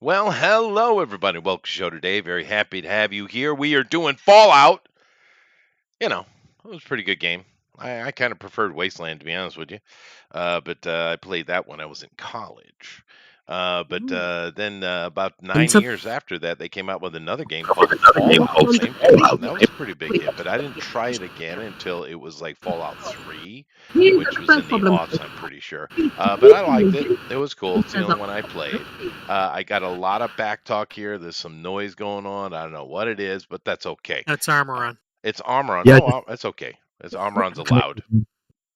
Well, hello everybody. Welcome to the show today. Very happy to have you here. We are doing Fallout. You know, it was a pretty good game. I kind of preferred Wasteland to be honest with you, but I played that when I was in college. But Ooh. then about And 9 years after that, they came out with another game called Fallout, same place, and that was a pretty big hit. But I didn't try it again until it was like Fallout 3, which was in the aughts, I'm pretty sure. But I liked it. It was cool. It's the only one I played. I got a lot of back talk here. There's some noise going on. I don't know what it is, but that's okay. That's Armoron. It's Armoron. Yeah, Oh, that's okay. It's Armoron's allowed.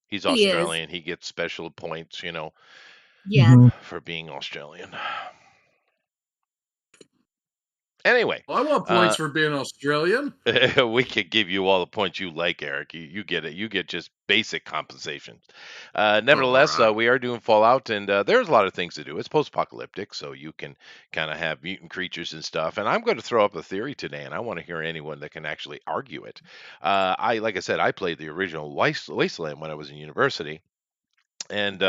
He's He is. Australian. He gets special points, Yeah. for being Australian. Anyway, Well, I want points for being Australian. we could give you all the points you like, Eric. You get it. You get just basic compensation. Nevertheless, Alright. we are doing Fallout, and there's a lot of things to do. It's post-apocalyptic, so you can kind of have mutant creatures and stuff. And I'm going to throw up a theory today, and I want to hear anyone that can actually argue it. Like I said, I played the original Wasteland when I was in university, and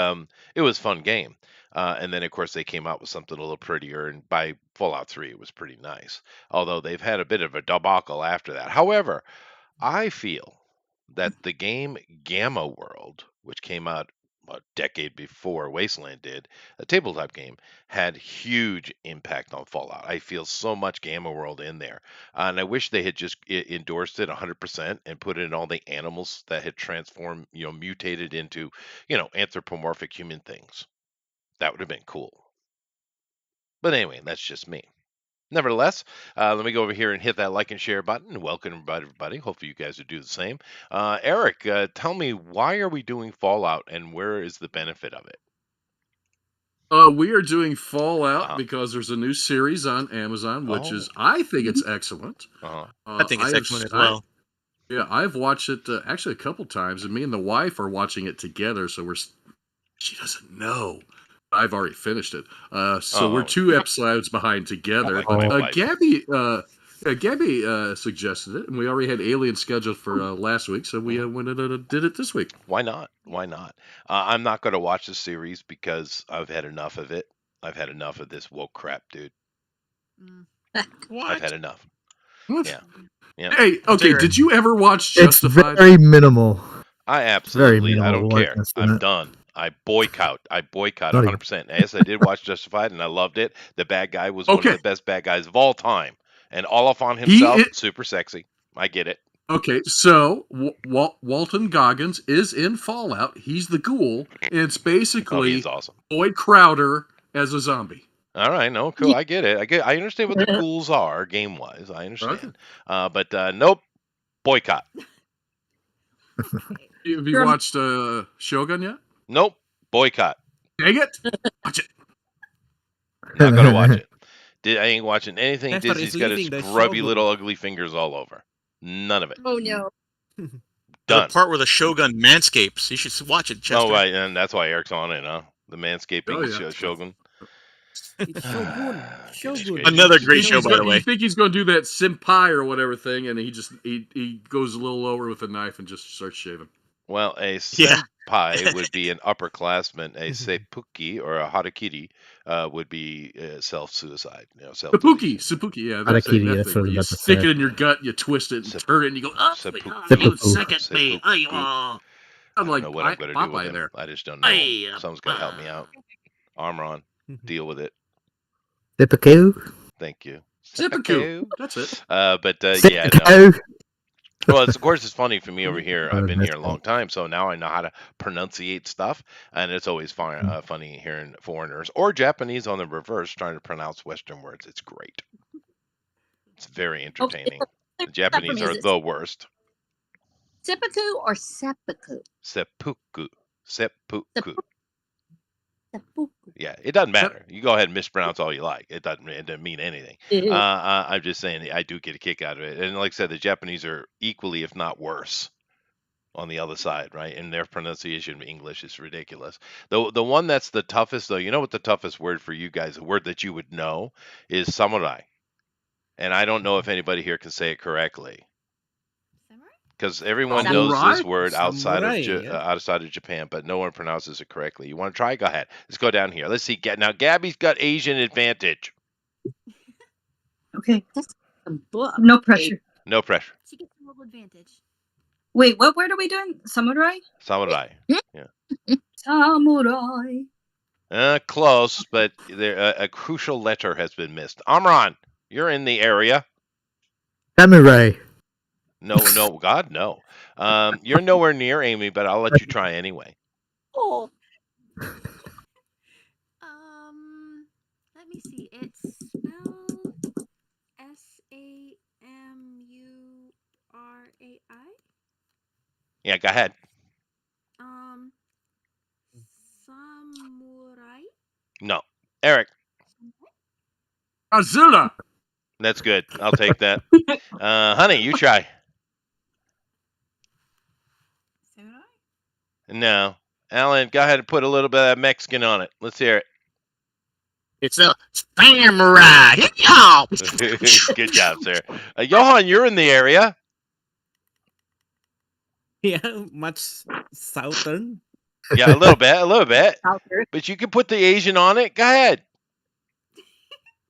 it was a fun game. And then, of course, they came out with something a little prettier, and by Fallout 3, it was pretty nice. Although they've had a bit of a debacle after that. However, I feel that the game Gamma World, which came out a decade before Wasteland did, a tabletop game, had huge impact on Fallout. I feel so much Gamma World in there. And I wish they had just endorsed it 100% and put in all the animals that had transformed, mutated into, anthropomorphic human things. That would have been cool. But anyway, that's just me. Nevertheless, let me go over here and hit that like and share button. Welcome, everybody. Hopefully, you guys will do the same. Eric, tell me, why are we doing Fallout, and where is the benefit of it? We are doing Fallout Uh-huh. because there's a new series on Amazon, which Oh. is, I think it's excellent. Uh-huh. I think it's excellent as well. Yeah, I've watched it actually a couple times, and me and the wife are watching it together, so she doesn't know. I've already finished it. So we're 2 episodes behind together. Oh, my wife. Gabby suggested it, and we already had Alien scheduled for last week, so we went and did it this week. Why not? Why not? I'm not going to watch the series because I've had enough of it. I've had enough of this woke crap, dude. What? I've had enough. What? Yeah. Hey, okay, Jared. did you ever watch it's Justified? very minimal. I absolutely, I minimal don't care. likeness to I'm that. done. I boycott Not even- 100%. Yes, I did watch Justified, and I loved it. The bad guy was one of Okay. the best bad guys of all time. And Oliphant himself, is- super sexy. I get it. Okay, so Walton Goggins is in Fallout. He's the ghoul, and it's Oh, basically he's awesome. Boyd Crowder as a zombie. All right, no, cool. I get it. I understand what the ghouls are game-wise. I understand. But nope, boycott. Have you watched Shogun yet? Nope, boycott. Dang it! Watch it. Not gonna watch it. I ain't watching anything That's what Disney's he's got its leaving the grubby Shogun. little ugly fingers all over. None of it. Oh no. The Done. part where the Shogun manscapes. You should watch it, Chester. Oh, right, and that's why Eric's on it, huh? The manscaping Oh, yeah. Shogun. It's Shogun. Shogun. Another great show, He's by gonna- the way. You think he's going to do that senpai or whatever thing, and he goes a little lower with a knife and just starts shaving. Well, a Yeah. senpai would be an upperclassman. A seppuku or a harakiri would be self-suicide. Seppuku, yeah. That's Harakiri, that that's thing what where I you was about to stick say. it in your gut, you twist it and turn it, and you go, oh, Seppuku. you Seppuku. second me. Seppuku. I'm I don't like know what I'm going to do with Popeye him. there. I just don't know. Hey, Someone's going to help me out. Armron, deal with it. Seppuku. Thank you. Seppuku. That's it. Yeah, no. Seppuku. Well, of course, it's funny for me over here. I've been that's here a long time, so now I know how to pronunciate stuff, and it's always funny hearing foreigners or Japanese on the reverse trying to pronounce Western words. It's great. It's very entertaining. The Japanese are the worst. Seppuku or seppuku? Seppuku. Seppuku. Seppuku. Yeah, it doesn't matter. You go ahead and mispronounce all you like. It doesn't mean anything. I'm just saying I do get a kick out of it. And like I said, the Japanese are equally, if not worse, on the other side, right? And their pronunciation of English is ridiculous. The one that's the toughest, though, you know what the toughest word for you guys, a word that you would know, is samurai. And I don't know if anybody here can say it correctly. Because everyone knows this Samurai? word outside of Samurai, yeah. outside of Japan, but no one pronounces it correctly. You want to try? Go ahead. Let's go down here. Let's see. Now, Gabby's got Asian advantage. Okay. That's some book. No pressure. No pressure. She gets a little advantage. Wait, what word are we doing? Samurai? Samurai. Yeah. Samurai. Close, but there a crucial letter has been missed. Amran, you're in the area. Samurai. No, God, no. You're nowhere near Amy, but I'll let you try anyway. Oh, Let me see. It's spelled Samurai. Yeah, go ahead. Samurai. No, Eric, Godzilla. that's good. I'll take that. Honey, you try. Samurai. No, Alan, go ahead and put a little bit of that Mexican on it. Let's hear it. It's a samurai. Yeah. Good job, sir. Johan, you're in the area. Yeah, much southern. Yeah, a little bit. Southern. But you can put the Asian on it. Go ahead.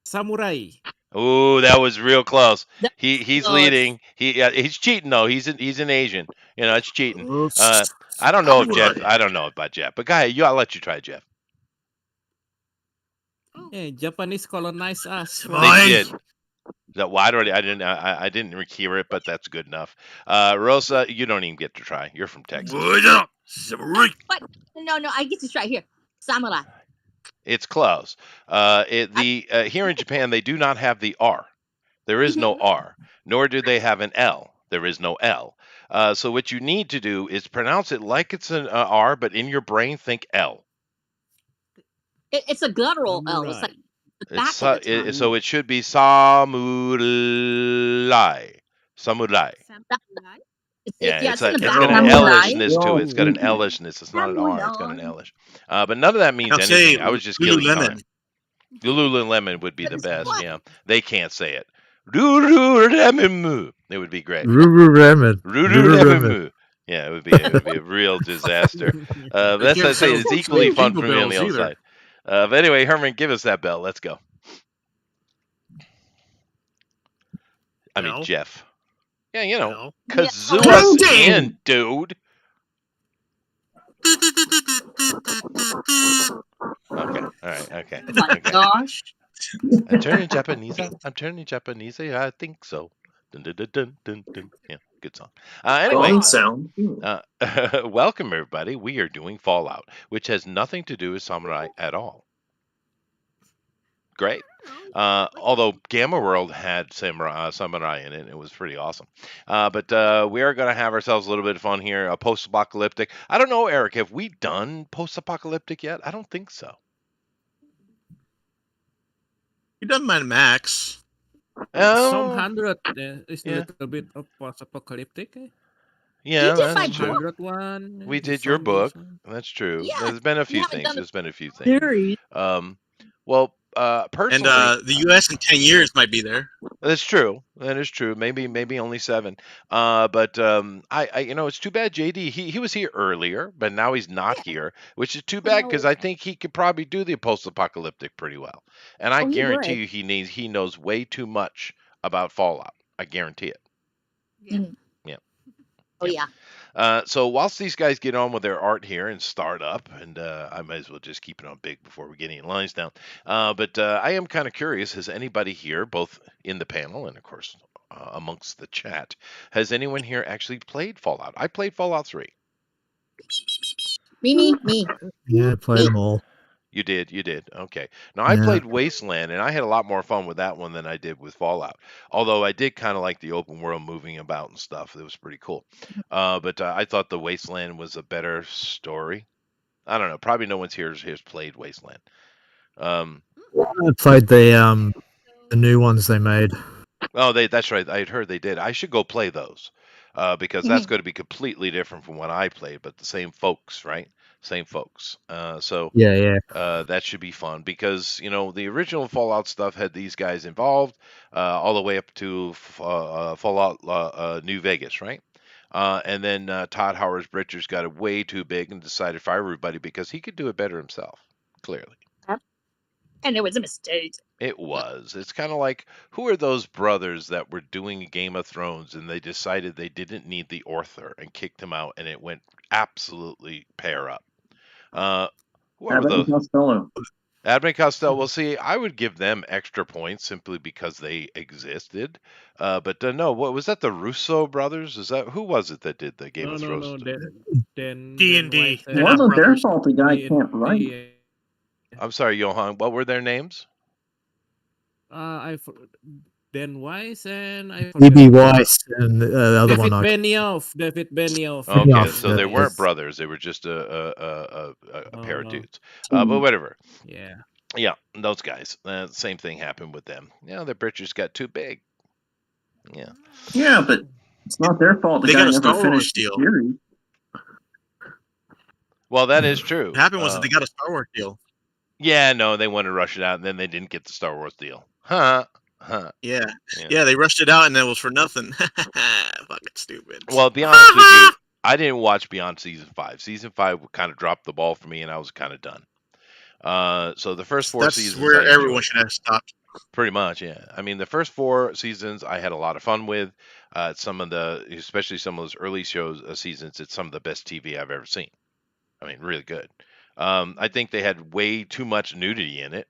Samurai. Ooh, that was real close. That He's was- leading. He's cheating though. He's an Asian. You know, it's cheating. I don't know if Jeff. I don't know about Jeff, but go ahead. I'll let you try, Jeff. Yeah, Japanese colonized us. They did. Well, I didn't hear it, but that's good enough. Rosa, you don't even get to try. You're from Texas. Samurai. No, I get to try here. Samurai. It's close. Here in Japan, they do not have the R. There is no R, nor do they have an L. There is no L. So what you need to do is pronounce it like it's an R, but in your brain think L. It's a guttural L. It's like the back of the tongue. So it should be samurai. Samurai. Samurai. Yeah, it's in the it's back got of an the tongue. L-ishness to it. It's got an L-ishness. It's not an R. It's got an L-ish. But none of that means I'll say anything. I was just killing time. Lululemon. Lululemon would be But the it's best. what? Yeah, they can't say it. Lululemon. It would be great. Ruru Lululemon. Yeah, it would be a real disaster. But that's what I say. It's equally fun for me on the other side. But anyway, Herman, give us that bell. Let's go. I mean, No. Jeff. Yeah, you know, No. kazoo Yeah. us Ding! in, dude. Okay, all right, okay. Oh my Okay. gosh. I'm turning Japanese. I'm turning Japanese. I think so. Dun, dun, dun, dun, dun, dun. Yeah, good song. Anyway, Song sound. welcome everybody. We are doing Fallout, which has nothing to do with samurai at all. Great. Although Gamma World had samurai in it, and it was pretty awesome. But we are going to have ourselves a little bit of fun here. Post-apocalyptic. I don't know, Eric. Have we done post-apocalyptic yet? I don't think so. You done Mad Max. Some Oh, 100 is yeah. a little bit of post-apocalyptic. Yeah, You did my that's true. 100 one. We the did your book. zombies one. That's true. Yeah, There's been a you few haven't things. done the There's been a few things. series. Well, And personally, the U.S. in 10 years might be there. that's true. That is true. Maybe only 7. But I you know, it's too bad JD. He was here earlier, but now he's not here, which is too bad because No. I think he could probably do the post-apocalyptic pretty well. And I Oh, he guarantee would. you he knows way too much about Fallout. I guarantee it. Yeah. Mhm. Yeah. Oh Yeah. yeah. So whilst these guys get on with their art here and start up, and I might as well just keep it on big before we get any lines down. But I am kind of curious, has anybody here, both in the panel and of course amongst the chat, has anyone here actually played Fallout? I played Fallout 3. Me. Yeah, I played them all. You did. Okay. Now I Yeah. played Wasteland, and I had a lot more fun with that one than I did with Fallout. Although I did kind of like the open world moving about and stuff. It was pretty cool. But I thought the Wasteland was a better story. I don't know. Probably no one's here's played Wasteland. I played the new ones they made. Oh, that's right. I had heard they did. I should go play those because that's going to be completely different from what I played, but the same folks, right? Same folks. So Yeah. that should be fun because you know the original Fallout stuff had these guys involved all the way up to Fallout New Vegas, right? And then Todd Howard's Britchers got it way too big and decided to fire everybody because he could do it better himself. Clearly. And it was a mistake. It was. It's kind of like, who are those brothers that were doing Game of Thrones and they decided they didn't need the author and kicked him out and it went absolutely pair up? Whoever Abbott and those. Costello. Abbott and Costello. Well, see, I would give them extra points simply because they existed. But no, what was that? The Russo brothers? Is that who was it that did the Game No, of no, Thrones? no. Then D&D. White It They're not wasn't their brothers. fault the guy the- can't write. the, I'm sorry, Johan. What were their names? Dan Weiss and I E.B. forgot. Weiss and the other David one. Benioff. David Benioff. Okay, Benioff, so they yes. weren't brothers. They were just a pair of No. dudes. But whatever. Yeah. Yeah, those guys. Same thing happened with them. The britches got too big. Yeah. Yeah, but it's not their fault the They guy got a never Star Wars finished the deal. series. Well, that is true. What happened was that they got a Star Wars deal. Yeah, no, they wanted to rush it out, and then they didn't get the Star Wars deal. Huh. Yeah. Yeah. Yeah, they rushed it out and it was for nothing. Fucking stupid. Well, to be honest with you, I didn't watch beyond season 5. Season 5 kind of dropped the ball for me, and I was kind of done. So the first 4 That's seasons, where I everyone enjoyed. should have stopped. Pretty much, yeah. I mean, the first 4 seasons I had a lot of fun with. Especially some of those early seasons, it's some of the best TV I've ever seen. I mean, really good. I think they had way too much nudity in it.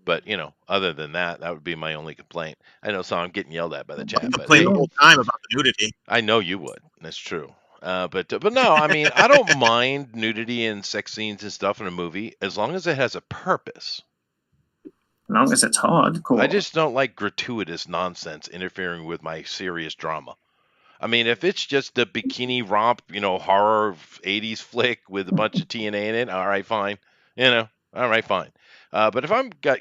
But, other than that, that would be my only complaint. I know, so I'm getting yelled at by the chat, I but complained hey, the whole time about the nudity. I know you would. That's true. But no, I mean, I don't mind nudity and sex scenes and stuff in a movie as long as it has a purpose. As long as it's hard, cool. I just don't like gratuitous nonsense interfering with my serious drama. I mean, if it's just a bikini romp, horror 80s flick with a bunch of TNA in it, all right, fine. All right, fine. But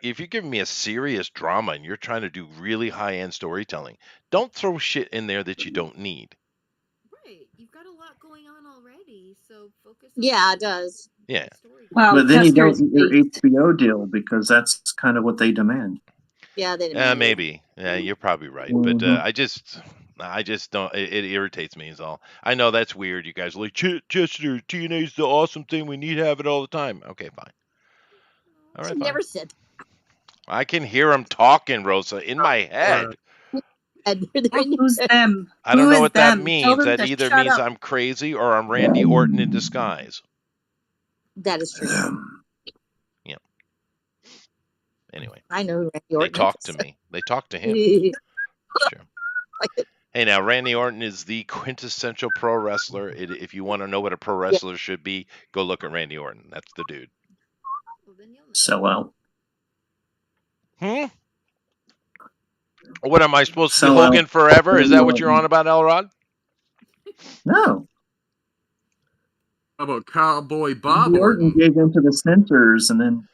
if you're giving me a serious drama and you're trying to do really high-end storytelling, don't throw shit in there that you don't need. Right. You've got a lot going on already, so focus. Yeah, it does. Yeah. Well, But then you don't Chester's get your great. HBO deal because that's kind of what they demand. Yeah, they didn't. Maybe. Yeah, you're probably right. But Mhm. I just don't. It irritates me. Is all. I know that's weird. You guys are like, Chester, TNA's the awesome thing. We need to have it all the time. Okay, fine. All She right, fine. never said I can hear him talking, Rosa, in my head. that. They're in your Who's head. them? I don't Who know is what that them? Tell means. them That to either shut means up. I'm crazy or I'm Randy Orton in disguise. That is true. Anyway, I know who Randy they Orton talk is. to me. They talk to him. Like, Sure. Hey, now Randy Orton is the quintessential pro wrestler. If you want to know what a pro wrestler should be, go look at Randy Orton. That's the dude. Well, then you'll know. Sell out. What am I supposed to be, Sell out. Hogan forever? Is that what you're on about, Elrod? No. How about Cowboy Bob Randy Orton Orton? gave in to the censors and then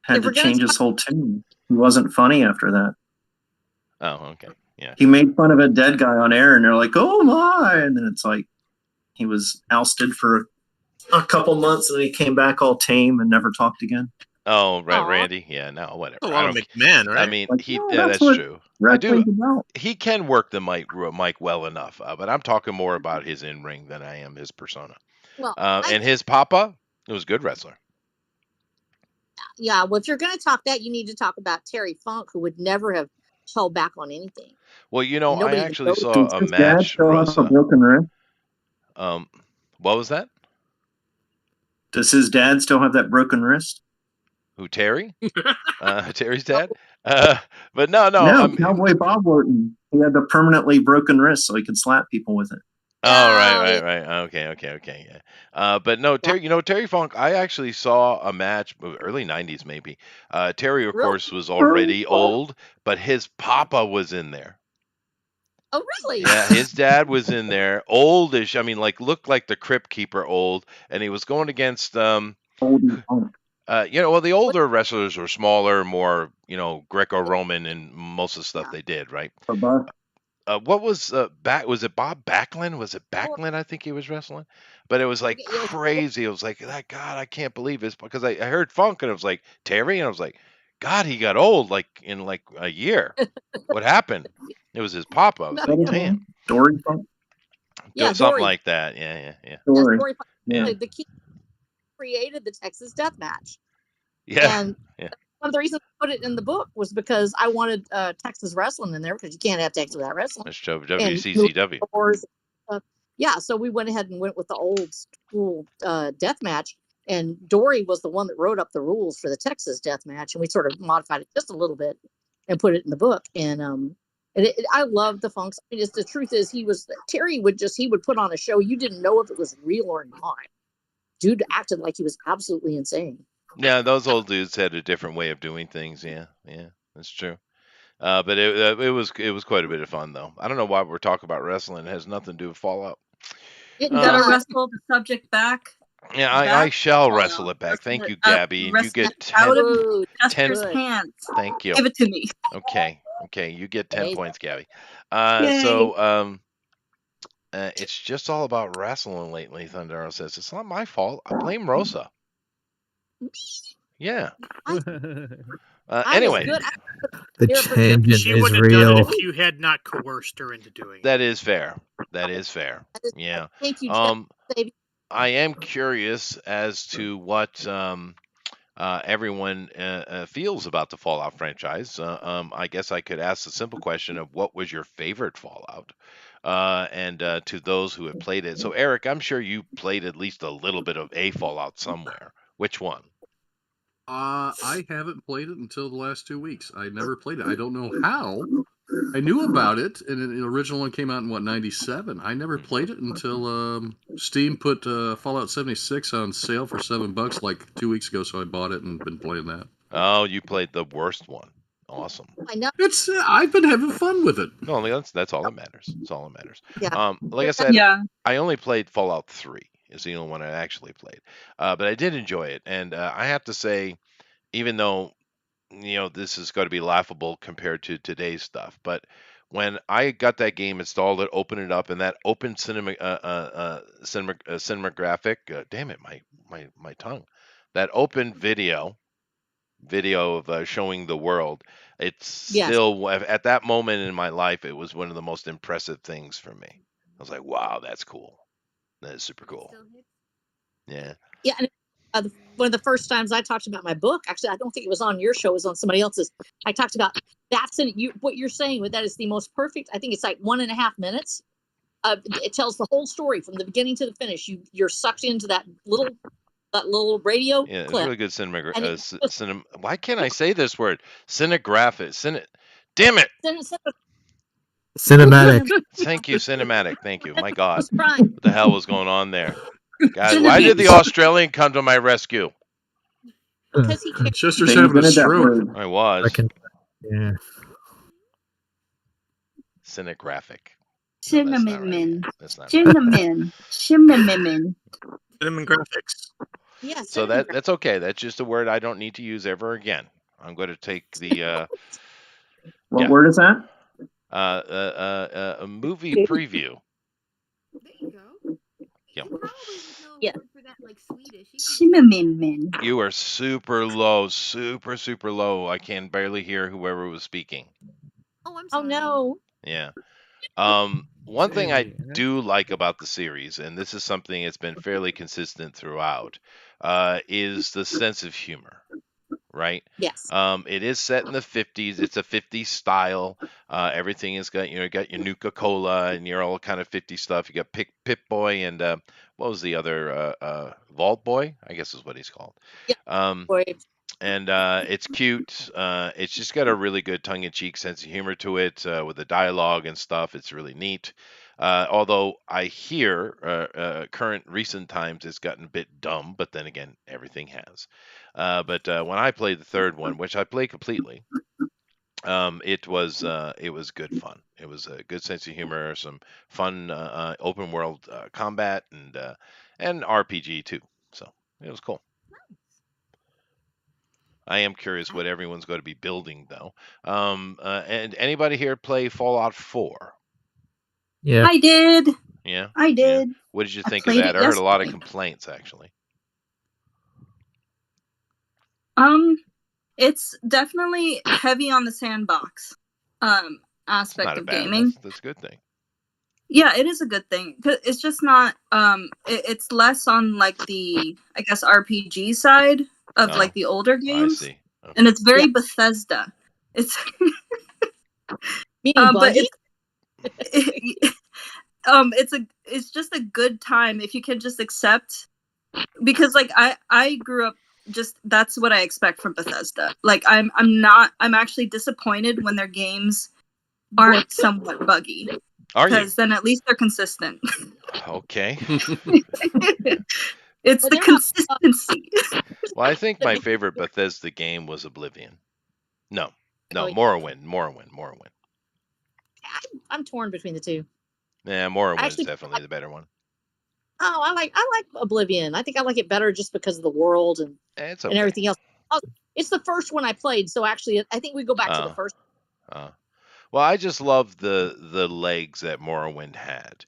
had If to we're gonna change his whole tune. He wasn't funny after that. Oh, okay. Yeah. He made fun of a dead guy on air, and they're like, "Oh my!" And then it's like he was ousted for a couple months, and then he came back all tame and never talked again. Oh, right, Aw. Randy. Yeah, no, whatever. That's a I lot of don't. McMahon, right? I mean, Like, no, yeah, that's that's what true. wrestling's about. He can work the mic well enough, but I'm talking more about his in ring than I am his persona. well, And his papa was a good wrestler. yeah. Well, if you're going to talk that, you need to talk about Terry Funk, who would never have held back on anything. Well, And I nobody actually knows saw Does a his dad match, still have a Rosa. broken wrist? What was that? Does his dad still have that broken wrist? Who, Terry? Terry's dad? But no. No, Cowboy Bob Orton. He had the permanently broken wrist so he could slap people with it. Oh, Oh, right. Okay, yeah. But no, Terry Funk, I actually saw a match, early 90s maybe. Terry, of Really? course, was already Funk. old, but his papa was in there. Oh, really? Yeah, his dad was in there, oldish. I mean, looked like the Crypt Keeper old, and he was going against, Oldie Funk. well, the older wrestlers were smaller, more, Greco-Roman and most of the stuff Yeah. they did, right? Bubba. What was was it Bob Backlund? Was it Backlund? I think he was wrestling, but it was like Yeah, it was- crazy. It was like, that God, I can't believe this, because I heard Funk and it was like Terry, and I was like, God, he got old in like a year. What happened? It was his papa. I was like, man, Dory Funk. Yeah, something Dory. like that. Yeah. Yes, Dory. Dory Funk. Yeah. The kid created the Texas Death Match. Yeah. And Yeah. one of the reasons I put it in the book was because I wanted Texas wrestling in there because you can't have Texas without wrestling. That's And WCCW. yeah, so we went ahead and went with the old school death match. And Dory was the one that wrote up the rules for the Texas death match, and we sort of modified it just a little bit and put it in the book. And I love the Funks. I mean, the truth is, Terry would put on a show. You didn't know if it was real or not. Dude acted like he was absolutely insane. Yeah, those old dudes had a different way of doing things. Yeah, that's true. But it was quite a bit of fun though. I don't know why we're talking about wrestling. It has nothing to do with Fallout. You gotta wrestle the subject back. Yeah, I shall wrestle it back. Thank you, Gabby. And you get 10, out of Chester's 10 pants. Thank you. Give it to me. Okay, you get 10 points, Gabby. Yay. So it's just all about wrestling lately. Thundero says it's not my fault. I blame Rosa. Yeah. Anyway, the tangent she is wouldn't have done real. it if you had not coerced her into doing it. That is fair. Yeah. Thank you. I am curious as to what everyone feels about the Fallout franchise. I guess I could ask the simple question of what was your favorite Fallout, and to those who have played it. So, Eric, I'm sure you played at least a little bit of a Fallout somewhere. Which one? I haven't played it until the last 2 weeks. I never played it. I don't know how. I knew about it, and the original one came out in 97. I never played it until Steam put Fallout 76 on sale for $7 like 2 weeks ago. So I bought it and been playing that. Oh, you played the worst one. Awesome. I know. I've been having fun with it. No, that's all that matters. That's all that matters. Yeah. Like I said, I only played Fallout 3. Is the only one I actually played, but I did enjoy it, and I have to say, even though this is going to be laughable compared to today's stuff, but when I got that game installed, it opened it up, and that open cinematographic, damn it, my tongue, that open video of showing the world. It's still at that moment in my life, it was one of the most impressive things for me. I was like, wow, that's cool. That is super cool. Yeah. Yeah. And one of the first times I talked about my book, actually, I don't think it was on your show, it was on somebody else's. I talked about what you're saying with that is the most perfect. I think it's like 1.5 minutes. It tells the whole story from the beginning to the finish. You're sucked into that little radio Yeah, it's clip. really good why can't I say this word? Cinegraphic. Damn it. Cinematic. Thank you, cinematic. Thank you. My God. What the hell was going on there? Guys, why did the Australian come to my rescue? Because he can't. Chester's having a stroke. I was. Yeah. Cinegraphic. Cinnamon. That's not Cinnamon. Cinnamon. Cinnamon graphics. Yes. So that's okay. That's just a word I don't need to use ever again. I'm going to take the. What word is that? A movie preview. There you go. Yeah. Yeah. For that, like Swedish. Cinnamon. You are super low, super low. I can barely hear whoever was speaking. Oh, I'm sorry. Oh no. Yeah. One thing I do like about the series, and this is something that's been fairly consistent throughout, is the sense of humor. Right? Yes. It is set in the 50s. It's a 50s style. Everything is got you got your Nuka-Cola and your all kind of 50s stuff. You got Pip Boy and what was the other Vault Boy? I guess is what he's called. Yeah. And it's cute. It's just got a really good tongue-in-cheek sense of humor to it with the dialogue and stuff. It's really neat. Although I hear recent times it's gotten a bit dumb, but then again, everything has. But when I played the third one, which I played completely, it was good fun. It was a good sense of humor, some fun open world combat, and RPG too. So it was cool. I am curious what everyone's going to be building though. And anybody here play Fallout 4? Yeah. I did. Yeah. I did. Yeah. What did you I think of played that? it I heard a lot of yesterday. complaints actually. It's definitely heavy on the sandbox aspect Not a of bad. gaming. That's a good thing. Yeah, it is a good thing. 'Cause it's just not it's less on like the I guess RPG side of Oh, like the older I games, see. Okay. and it's very Yeah. Bethesda. It's Meaning but buggy? it's just a good time if you can just accept, because like I grew up just, that's what I expect from Bethesda. Like I'm actually disappointed when their games aren't somewhat buggy, Are you? because then at least they're consistent. Okay. It's But the they're not consistency. Well, I think my favorite Bethesda game was Oblivion. No, Oh, yeah. Morrowind. I'm torn between the two. Yeah, I Morrowind is actually definitely the better one. I like Oblivion. I think I like it better just because of the world and It's and okay. everything else. It's the first one I played, so actually I think we go back to the Uh, first. Well, I just love the legs that Morrowind had.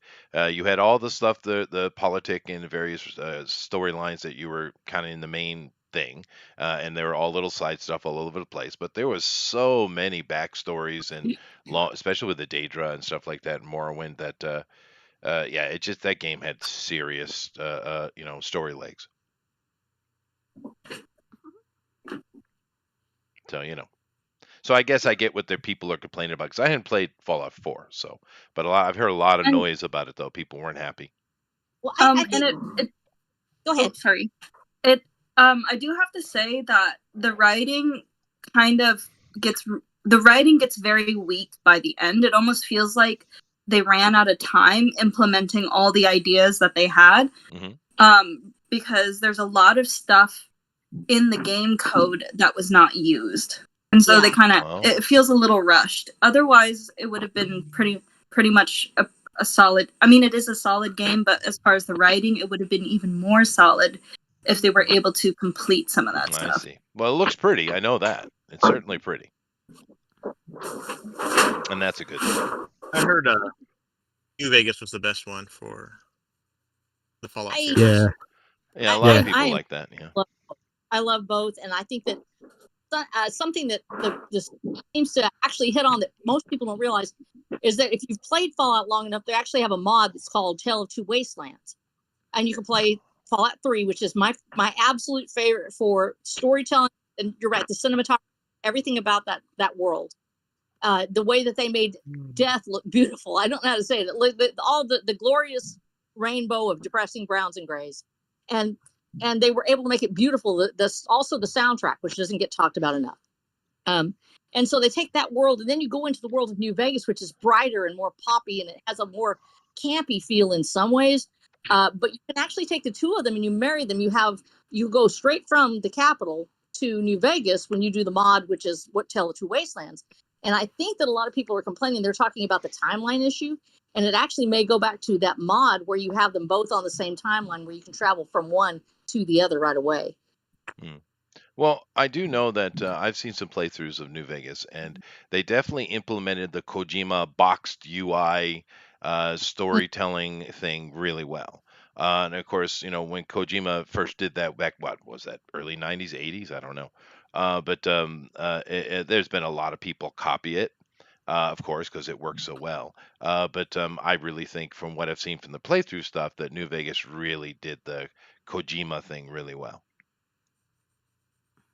You had all the stuff, the politic and various storylines that you were kind of in the main thing, and they were all little side stuff all over the place. But there was so many backstories and especially with the Daedra and stuff like that in Morrowind. That yeah, it just that game had serious story legs. So So I guess I get what the people are complaining about because I hadn't played Fallout 4, so but I've heard a lot of And noise about it though. People weren't happy. Well, I think. and it Go ahead. sorry. It I do have to say that the writing gets very weak by the end. It almost feels like they ran out of time implementing all the ideas that they had. Because there's a lot of stuff in the game code that was not used. And so they kind of, it feels a little rushed. Otherwise, it would have been pretty much a solid, I mean, it is a solid game, but as far as the writing, it would have been even more solid if they were able to complete some of that stuff. I see. Well, it looks pretty. I know that. It's certainly pretty. And that's a good thing. I heard New Vegas was the best one for the Fallout series. Yeah. Yeah, a lot of people like that. Yeah. I love both, and I think that something that this seems to actually hit on that most people don't realize is that if you've played Fallout long enough, they actually have a mod that's called Tale of Two Wastelands, and you can play Fallout 3, which is my absolute favorite for storytelling. And you're right, the cinematography, everything about that world, the way that they made death look beautiful. I don't know how to say it. All the glorious rainbow of depressing browns and grays, and they were able to make it beautiful. Also the soundtrack, which doesn't get talked about enough. And so they take that world, and then you go into the world of New Vegas, which is brighter and more poppy, and it has a more campy feel in some ways. But you can actually take the two of them and you marry them. You go straight from the capital to New Vegas when you do the mod, which is what Tale of Two Wastelands. And I think that a lot of people are complaining. They're talking about the timeline issue, and it actually may go back to that mod where you have them both on the same timeline, where you can travel from one to the other right away. Well, I do know that I've seen some playthroughs of New Vegas, and they definitely implemented the Kojima boxed UI storytelling thing really well. And of course, when Kojima first did that back, what was that, early 90s, 80s? I don't know. But there's been a lot of people copy it, of course, because it works so well. But I really think from what I've seen from the playthrough stuff that New Vegas really did the Kojima thing really well.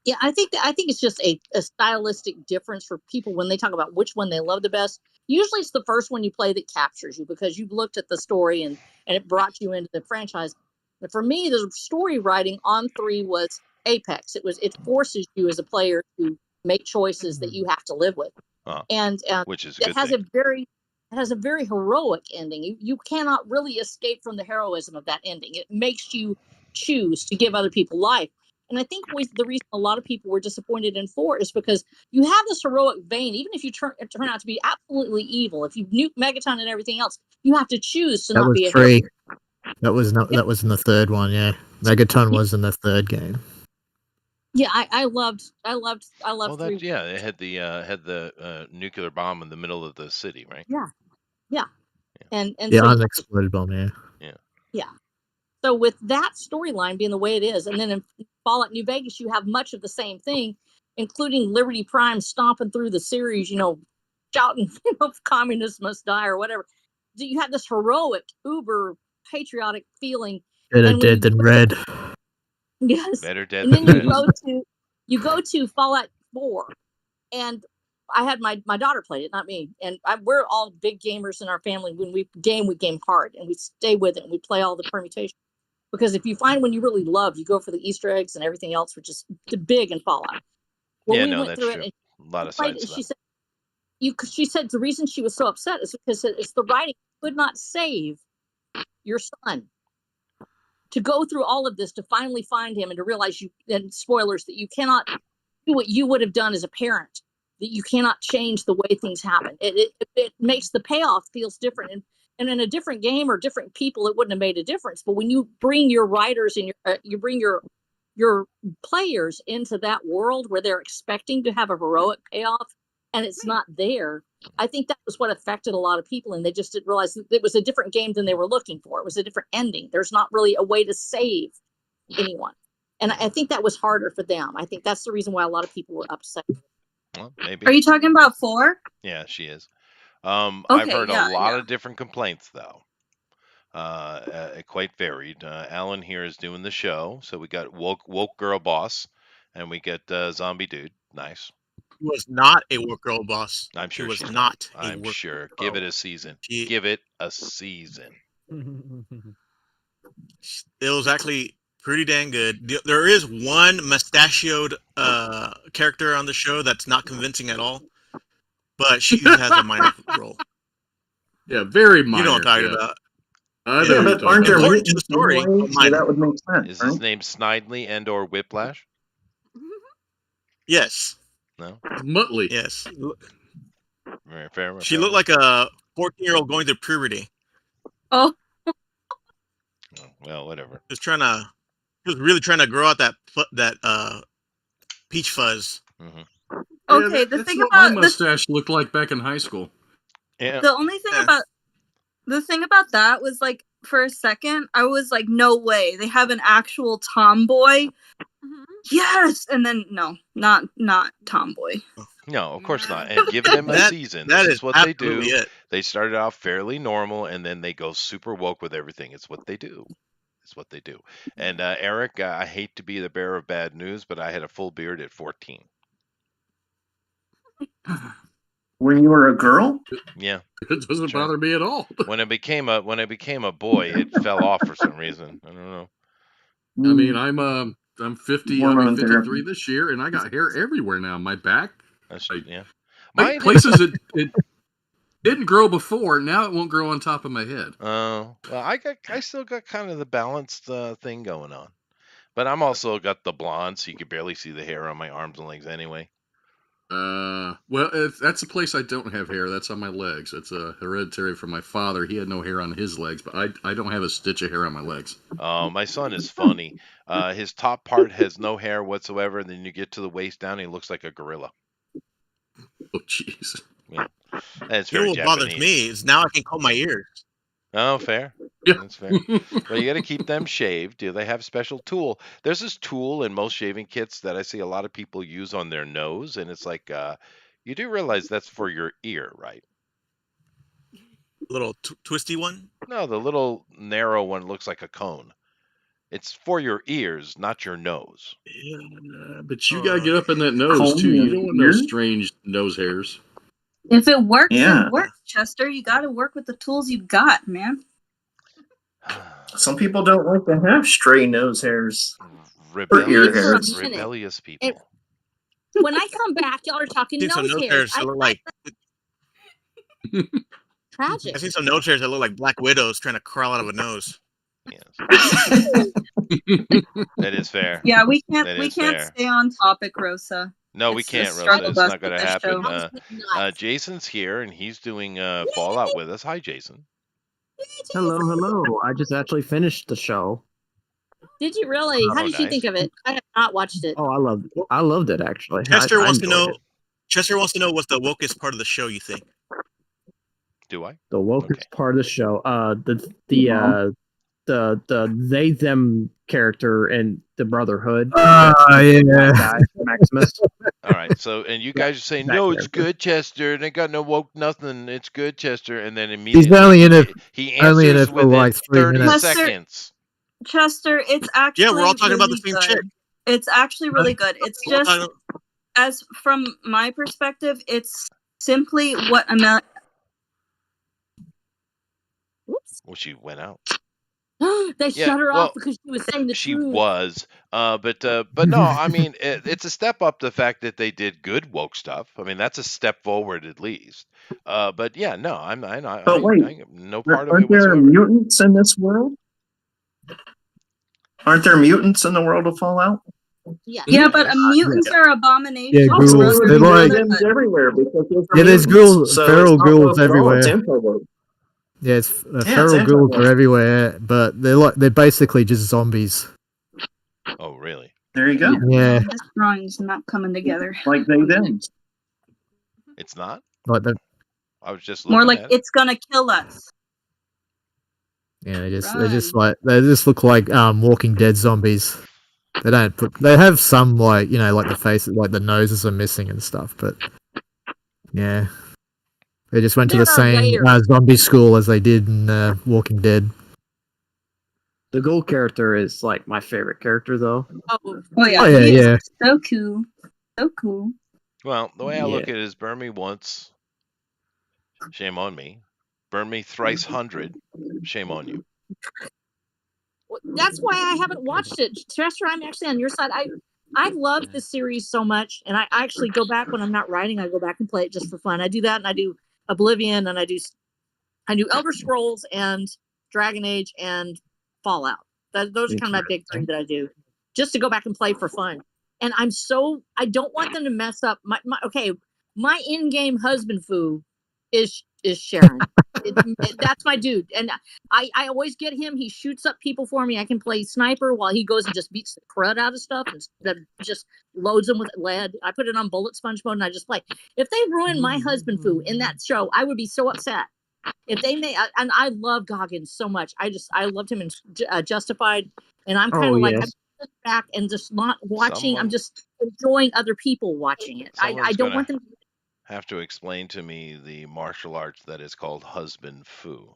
Yeah, I think it's just a stylistic difference for people when they talk about which one they love the best. Usually it's the first one you play that captures you because you've looked at the story and it brought you into the franchise. But for me, the story writing on 3 was apex. It forces you as a player to make choices that you have to live with. And which is it has a very heroic ending. You cannot really escape from the heroism of that ending. It makes you choose to give other people life. And I think the reason a lot of people were disappointed in 4 is because you have this heroic vein. Even if you turn out to be absolutely evil, if you nuke Megaton and everything else, you have to choose to not be a hero. That was in the third one. Yeah, Megaton was in the third game. Yeah, I loved. Well, 3. yeah, it had the nuclear bomb in the middle of the city, right? Yeah. And the so unexploded bomb. Yeah. So with that storyline being the way it is, and then in Fallout New Vegas, you have much of the same thing, including Liberty Prime stomping through the series, shouting, communists must die or whatever. You have this heroic, uber patriotic feeling. Better dead than red. Yes. Better dead And than then dead. you go to Fallout 4, and I had my daughter played it, not me. And we're all big gamers in our family. When we game hard, and we stay with it, and we play all the permutations. Because if you find one you really love, you go for the Easter eggs and everything else, which is big in Fallout. Well, Yeah, we no, went that's through true. it, and A lot of played side it, and stuff. she said the reason she was so upset is because it's the writing could not save your son. To go through all of this to finally find him and to realize and spoilers, that you cannot do what you would have done as a parent, that you cannot change the way things happen. It makes the payoff feels different. And in a different game or different people, it wouldn't have made a difference. But when you bring your writers and you bring your players into that world where they're expecting to have a heroic payoff and it's not there, I think that was what affected a lot of people, and they just didn't realize that it was a different game than they were looking for. It was a different ending. There's not really a way to save anyone. And I think that was harder for them. I think that's the reason why a lot of people were upset. Well, maybe. Are you talking about 4? Yeah, she is. Okay, I've heard a yeah, lot yeah. of different complaints, though. Quite varied. Alan here is doing the show, so we got woke girl boss, and we get zombie dude. Nice. She was not a work girl boss. I'm She sure was she's not a I'm work sure. girl. Give it a season. She- Give it a season. It was actually pretty dang good. There is one mustachioed character on the show that's not convincing at all, but she has a minor role. Yeah, very minor. You know what I'm talking yeah. about. I know Yeah, what you're but aren't talking there about. Important to the mutants story, anyway? but So minor. that would make sense, Is right? his name Snidely and or Whiplash? Yes, No. Muttley. yes. Very fair. She looked like a 14-year-old going through puberty. Oh, Oh, well, whatever. She was really trying to grow out that peach fuzz. Mm-hmm. okay. Yeah, The that's thing what my about mustache looked like back in high school. Yeah. the only thing Yeah. about the thing about that was, like, for a second I was like, no way, they have an actual tomboy. Yes, and then no, not tomboy. No, of course not. No. And give them a That- season. that This is is what they absolutely do. it. They started off fairly normal, and then they go super woke with everything. It's what they do. It's what they do. And Eric, I hate to be the bearer of bad news, but I had a full beard at 14. When you were a girl? Yeah. It doesn't Sure. bother me at all. When I became a boy, it fell off for some reason. I don't know. I mean, I'm 50, I'll Hormone be 53 therapy. this year, and I got hair everywhere now. My back, That's Like, yeah. like Mine places it didn't grow before. Now it won't grow on top of my head. Oh, well, I still got kind of the balanced thing going on, but I'm also got the blonde, so you can barely see the hair on my arms and legs anyway. Well, that's a place I don't have hair. That's on my legs. It's hereditary from my father. He had no hair on his legs, but I don't have a stitch of hair on my legs. Oh, my son is funny. His top part has no hair whatsoever, and then you get to the waist down, he looks like a gorilla. Oh, jeez. Yeah, and it's You know very what bothers Japanese. me is now I can comb my ears. Oh, fair. Yeah. That's fair. Well, you got to keep them shaved. Do they have special tool? There's this tool in most shaving kits that I see a lot of people use on their nose, and it's like you do realize that's for your ear, right? Little twisty one. No, the little narrow one looks like a cone. It's for your ears, not your nose. Yeah, but you gotta get up in that nose Comb too. You your don't want no ears? strange nose hairs. If it works, Yeah. it works, Chester. You got to work with the tools you got, man. Some people don't like to have stray nose hairs. Rebellious, hairs. rebellious people. When I come back, y'all are talking I've seen some nose nose hairs. hairs that look like Tragic. I've seen some nose hairs that look like black widows trying to crawl out of a nose. Yes. That is fair. Yeah, we That can't is fair. stay on topic, Rosa. No, we It's a can't, Rosa. struggle It's bus not going to with this happen. show. Jason's here, and he's doing Fallout with us. Hi, Jason. Hello. I just actually finished the show. Did you really? How Oh, did you nice. think of it? I have not watched it. Oh, I loved it actually. Chester I wants to enjoyed know. it. Chester wants to know what's the wokest part of the show. You think? Do I? The wokest Okay. part of the show. The they them character in the Brotherhood. yeah. Guy, Maximus. All right. So, and you guys are saying, that no, it's character. good, Chester. And they got no woke nothing. It's good, Chester. And then He's immediately only in it. he only in answers it for within like 3 30 minutes. Chester- seconds. Chester, it's actually Yeah, we're all talking about the really same chick. good. It's actually really good. It's We're all just, talking- as from my perspective, it's simply what Amelia. Whoops. Well, she went out. They Yeah, shut her well, off because she was saying the she truth. was, but no, I mean, it's a step up. The fact that they did good woke stuff. I mean, that's a step forward at least. But yeah, no, But wait, I no part of aren't it there whatsoever. mutants in this world? Aren't there mutants in the world of Fallout? Yeah. Yeah, but Yes. mutants are abominations. Yeah, Oh, so ghouls. there They're would be like mutants everywhere because those are yeah, there's mutants. ghouls, So feral it's not ghouls woke at all, it's everywhere. anti-woke. Yeah, it's Yeah, feral it's ghouls anti-woke. are everywhere, but they're basically just zombies. Oh, really? There you go. Yeah, This drawing's not coming together. Like they them. It's not. like the I was just More looking like at it. it's gonna kill us. yeah, they just Run. look like Walking Dead zombies. They have some like like the faces, like the noses are missing and stuff, but yeah, they just went to There the are same layers. zombie school as they did in Walking Dead. The ghoul character is like my favorite character, though. Oh yeah, Oh yeah, he is yeah. so cool. So cool. Well, the way I Yeah. look at it is, burn me once, shame on me. Burn me thrice 100, shame on you. That's why I haven't watched it. Chester, I'm actually on your side. I love the series so much, and I actually go back when I'm not writing. I go back and play it just for fun. I do that, and I do Oblivion, and I do Elder Scrolls and Dragon Age and Fallout. Those are kind of my big three that I do, just to go back and play for fun. And I don't want them to mess up my in-game husband foo is Sharon. That's my dude, and I always get him. He shoots up people for me. I can play sniper while he goes and just beats the crud out of stuff and then just loads them with lead. I put it on bullet sponge mode and I just play. If they ruin my husband foo in that show, I would be so upset. If they may, and I love Goggins so much. I loved him in Justified, and I'm kind of like I'm just back and just not watching. I'm just enjoying other people watching it. I Someone's don't gonna want them. have to explain to me the martial arts that is called husband fu.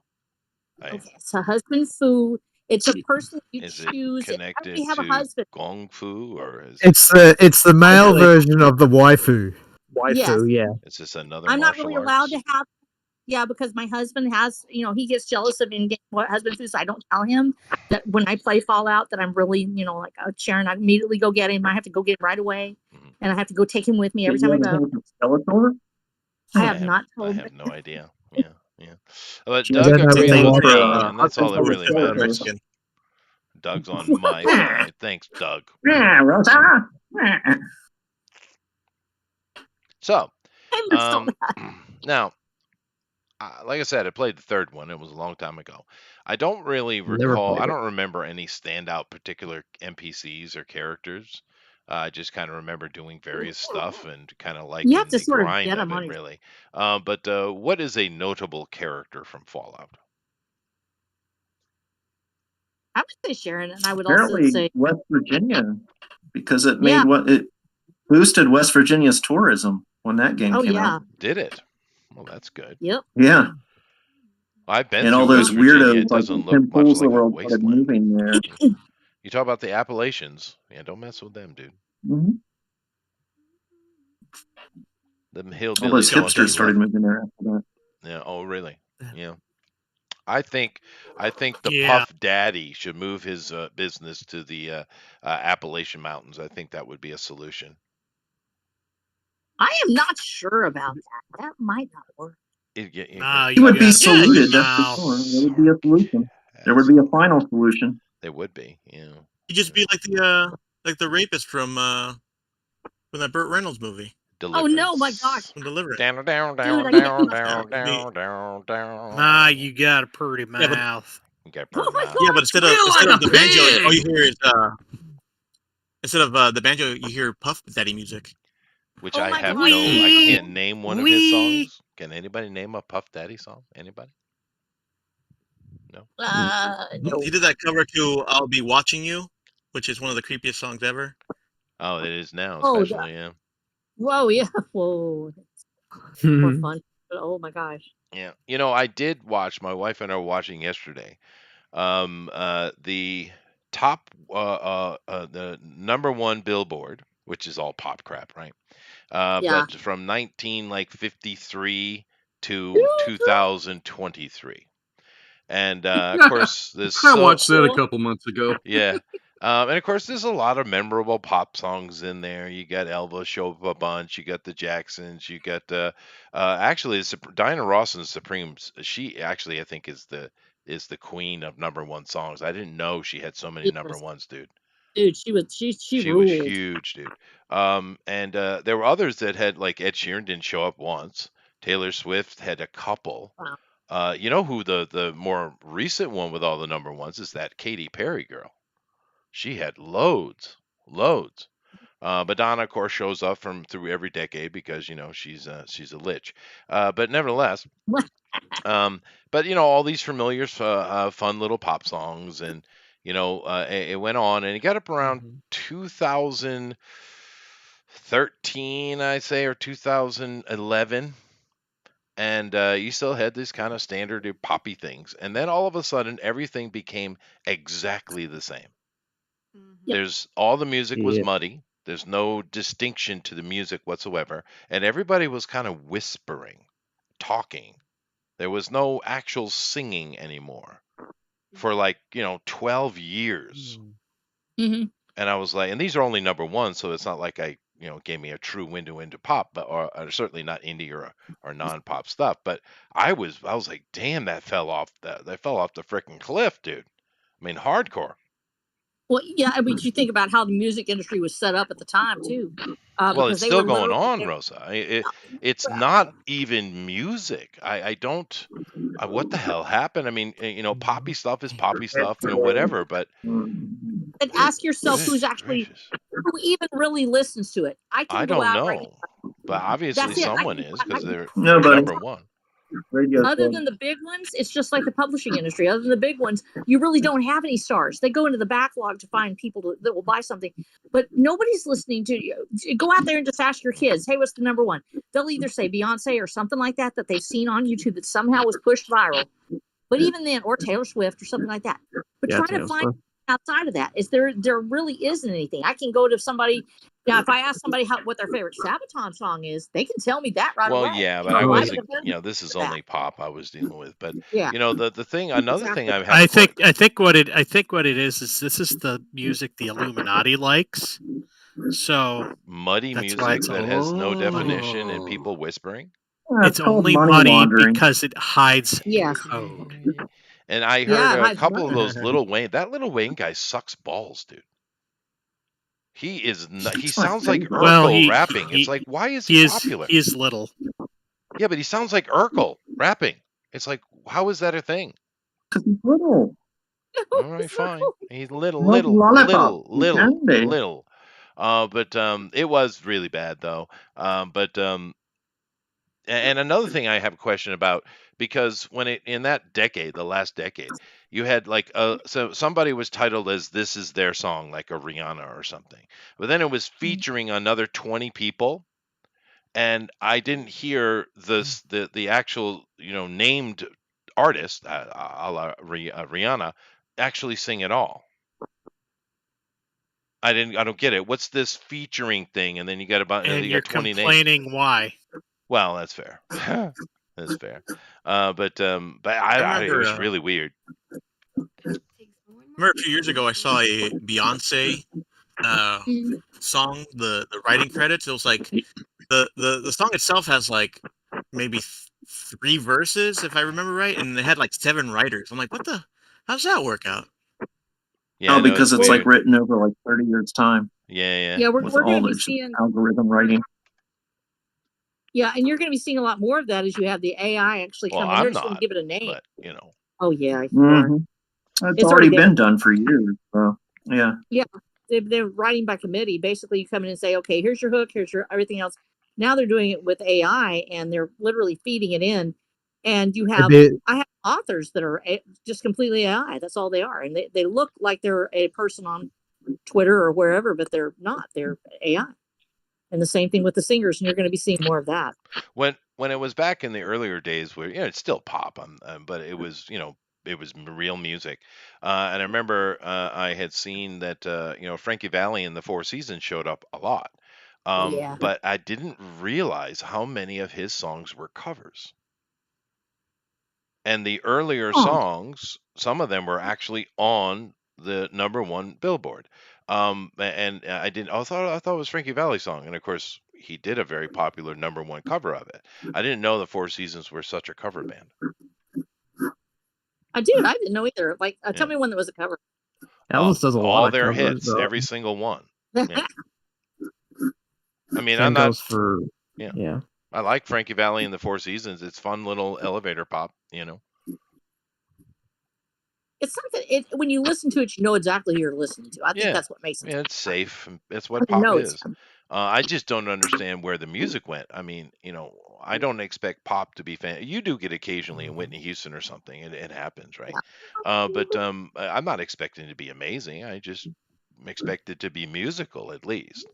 Okay, so husband foo. It's a person you Is choose. it connected have a to husband. gong fu, or is It's the male version of the waifu. Yes. yeah. Is this another I'm not martial really arts? allowed to have. Yeah, because my husband has, he gets jealous of in-game husband foo, so I don't tell him that when I play Fallout that I'm really, like Sharon. I immediately go get him. I have to go get him right away, and I have to go take him with me every time I go. Skeletor? I have not I told. have no idea. Yeah. But She Doug don't know agrees what with they me, want. and that's all that really Skeletor. matters. Doug's on my side. Thanks, Doug. Yeah, Rosa. So, I missed all that. now, like I said, I played the third one. It was a long time ago. I don't really Never recall. played I it. don't remember any standout particular NPCs or characters. I just kind of remember doing various stuff and kind of liking You have to the sort of grind get of him on it, your. really. But what is a notable character from Fallout? I would say Sharon, and I would also Apparently say West Virginia, because it Yeah. made it boosted West Virginia's tourism when that game Oh came yeah. out. Did it? Well, that's good. Yep. Yeah. I've been And through all those West Virginia. weirdos It like doesn't look Tim much Pools of like the a world started wasteland. moving there. You talk about the Appalachians. Yeah, don't mess with them, dude. Mm-hmm. Them All hillbillies those want hipsters you started left. moving there after that. Yeah. Oh, really? Yeah. I think the Yeah. Puff Daddy should move his business to the Appalachian Mountains. I think that would be a solution. I am not sure about that. That might not work. Nah, He would be gotta saluted, chill that's for now. sure. There would be a solution. There would be a final solution. They would be. Yeah. You just be like the rapist from that Burt Reynolds movie. Oh no, my gosh. From Deliverance. Down, down, Dude, down, I down, can't- down, Yeah, down, down, down. Nah, you got a pretty Yeah, but- mouth. You got Oh burnt my out. God. Yeah, but instead of the banjo, all you hear is instead of the banjo, you hear Puff Daddy music. Which Oh I my have God. I can't name one of his songs. Can anybody name a Puff Daddy song? Anybody? No. No. He did that cover to "I'll Be Watching You," which is one of the creepiest songs ever. Oh, it is now, Oh, especially. Yeah. Whoa, yeah. Whoa. That's more fun. But, oh my gosh. Yeah. I did watch. My wife and I were watching yesterday. The top the number one Billboard, which is all pop crap, right? Yeah. But from 1953 to 2023. And of course, there's I so watched that a couple months ago. yeah. And of course, there's a lot of memorable pop songs in there. You got Elvis show up a bunch. You got the Jacksons. You got actually Diana Ross and the Supremes. She actually, I think, is the queen of number one songs. I didn't know she had so many number Yes. ones, dude. Dude, she was was ruled. huge, dude. And there were others that had, like, Ed Sheeran didn't show up once. Taylor Swift had a couple. Wow. You know who the more recent one with all the number ones is? That Katy Perry girl. She had loads. Madonna, of course, shows up from through every decade because she's a lich. But nevertheless, but all these familiar, fun little pop songs, and it went on, and it got up around 2013, I say, or 2011. And you still had this kind of standard poppy things, and then all of a sudden everything became exactly the same. Yep. There's all the music was Yep. muddy. There's no distinction to the music whatsoever, and everybody was kind of whispering, talking. There was no actual singing anymore for, like, 12 years. Mhm. And I was like, and these are only number one, so it's not like I, gave me a true window into pop, but or certainly not indie or non-pop stuff. But I was like, damn, that fell off the freaking cliff, dude. I mean, hardcore. Well, yeah, I mean, you think about how the music industry was set up at the time too, Well, because it's they still were going literally on, Rosa. It's not even music. I don't. What the hell happened? I mean, poppy stuff is poppy stuff, whatever. But And ask yourself goodness who's actually gracious, who even really listens to it. I I can go don't out right know. But now. obviously That's it. someone is, because they're Nobody. number one. Other than the big ones, it's just like the publishing industry. Other than the big ones, you really don't have any stars. They go into the backlog to find people that will buy something, but nobody's listening to you. Go out there and just ask your kids, "Hey, what's the number one?" They'll either say Beyonce or something like that they've seen on YouTube that somehow was pushed viral. But even then, or Taylor Swift or something like that. But Yeah, try to Taylor find Swift. outside of that. There really isn't anything. I can go to somebody. Now, if I ask somebody what their favorite Sabaton song is, they can tell me that right Well, away. yeah, but You I know why? wasn't. Because This is of that. only pop I was dealing with. But Yeah. the thing, another thing I have. I think what it is this is the music the Illuminati likes. So muddy that's why music it's that has no money. definition and people whispering. It's only money because it hides Yes. code. And I Yeah, heard it a hides couple of money. those Little Wayne. That Little Wayne guy sucks balls, dude. He is. He sounds like Urkel Well, rapping. It's like, why is he popular? He is little. Yeah, but he sounds like Urkel rapping. It's like, how is that a thing? Because he's little. All right, fine. He's little. Lollipop. But it was really bad though. And another thing I have a question about, because when in that decade, the last decade, you had like so somebody was titled as "This Is Their Song," like a Rihanna or something, but then it was featuring another 20 people, and I didn't hear the actual named artist, a la Rihanna, actually sing at all. I don't get it. What's this featuring thing? And then you got And you you're got 20 names. complaining why? Well, that's fair. That's fair. But it was really weird. Remember a few years ago, I saw a Beyonce song. The writing credits. It was like the song itself has like maybe 3 verses, if I remember right, and they had like 7 writers. I'm like, what the? How's that work out? Yeah, because it's like weird. written over like 30 years time. Yeah. We're With going all to be the seeing algorithm writing. Yeah, and you're going to be seeing a lot more of that as you have the AI actually Well, come in. They're I'm just going not, to give it a name. but Oh yeah, you are. It's already been done for years. So yeah. Yeah, they're writing by committee. Basically, you come in and say, okay, here's your hook, here's your everything else. Now they're doing it with AI, and they're literally feeding it in. And you have, I have authors that are just completely AI. That's all they are, and they look like they're a person on Twitter or wherever, but they're not. They're AI. And the same thing with the singers, and you're going to be seeing more of that. When it was back in the earlier days, where it's still pop, but it was real music. And I remember I had seen that Frankie Valli and the Four Seasons showed up a lot. Yeah. But I didn't realize how many of his songs were covers. And the earlier Oh. songs, some of them were actually on the #1 Billboard. And I thought it was Frankie Valli's song, and of course he did a very popular #1 cover of it. I didn't know the Four Seasons were such a cover band. I didn't know either. Like, tell Yeah. me one that was a cover. Elvis does a lot All of their covers, hits, though. every single one. Yeah. I mean, Same I'm not. goes for Yeah. yeah. I like Frankie Valli and the Four Seasons. It's fun little elevator pop, It's something. When you listen to it, you know exactly who you're listening to. I think Yeah. that's what makes it. Yeah, it's safe. It's what I pop know is. it's. I just don't understand where the music went. I mean, I don't expect pop to be You do get occasionally in Whitney Houston or something. It happens, right? But I'm not expecting it to be amazing. I just expect it to be musical at least.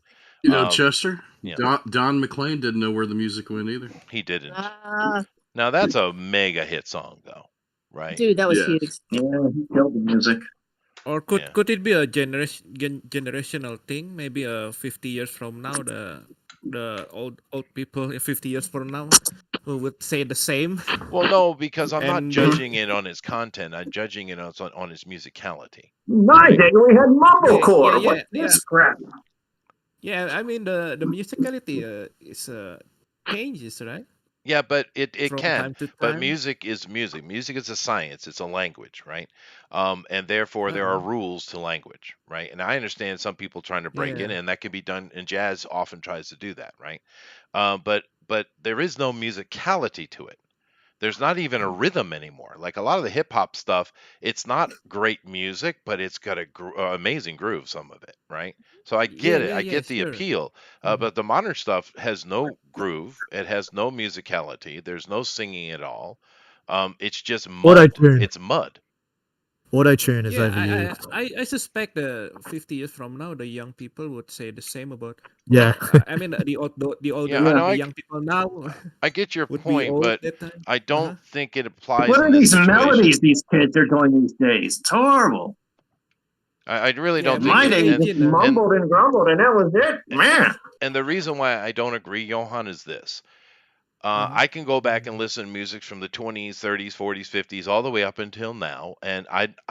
Chester, Yeah. Don McLean didn't know where the music went either. He didn't. Now that's a mega hit song, though, right? Dude, that was Yes. huge. Yeah, he killed the music. Or could Yeah. could it be a generational thing? Maybe 50 years from now, the old people in 50 years from now who would say the same. Well, no, because I'm not And judging it on its content. I'm judging it on its musicality. My day, we had mumblecore. yeah, What's this crap? yeah. I mean the musicality is changes, right? Yeah, but it From can. time to But time. music is music. Music is a science. It's a language, right? And therefore there are rules to language, right? And I understand some people trying to break in, Yeah. and that can be done. And jazz often tries to do that, right? But there is no musicality to it. There's not even a rhythm anymore. Like a lot of the hip hop stuff, it's not great music, but it's got a amazing groove. Some of it, right? So I get it. I get the sure. appeal. But the modern stuff has no groove. It has no musicality. There's no singing at all. It's just mud. Auto-tune. It's mud. Auto-tune is Yeah, overused. I suspect 50 years from now, the young people would say the same about. Yeah. I mean, the older, Yeah, I know. the young people now I get your would be point, old but that time. I don't think it applies What in are this these situation. melodies these kids are doing these days? It's horrible. I really Yeah, don't In think my it. day, you just mumbled and grumbled, and that was it. Man. And the reason why I don't agree, Johan, is this. I can go back and listen to music from the 20s, 30s, 40s, 50s, all the way up until now, and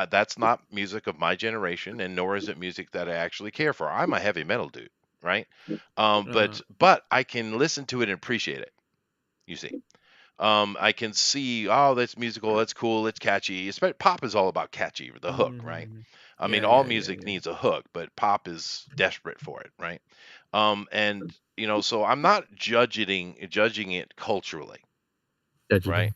that's not music of my generation, and nor is it music that I actually care for. I'm a heavy metal dude, right? But I can listen to it and appreciate it. You see, I can see, oh, that's musical, that's cool, it's catchy. Pop is all about catchy, the hook, right? I mean, all music needs a hook, but pop is desperate for it, right? And so I'm not judging it culturally, right?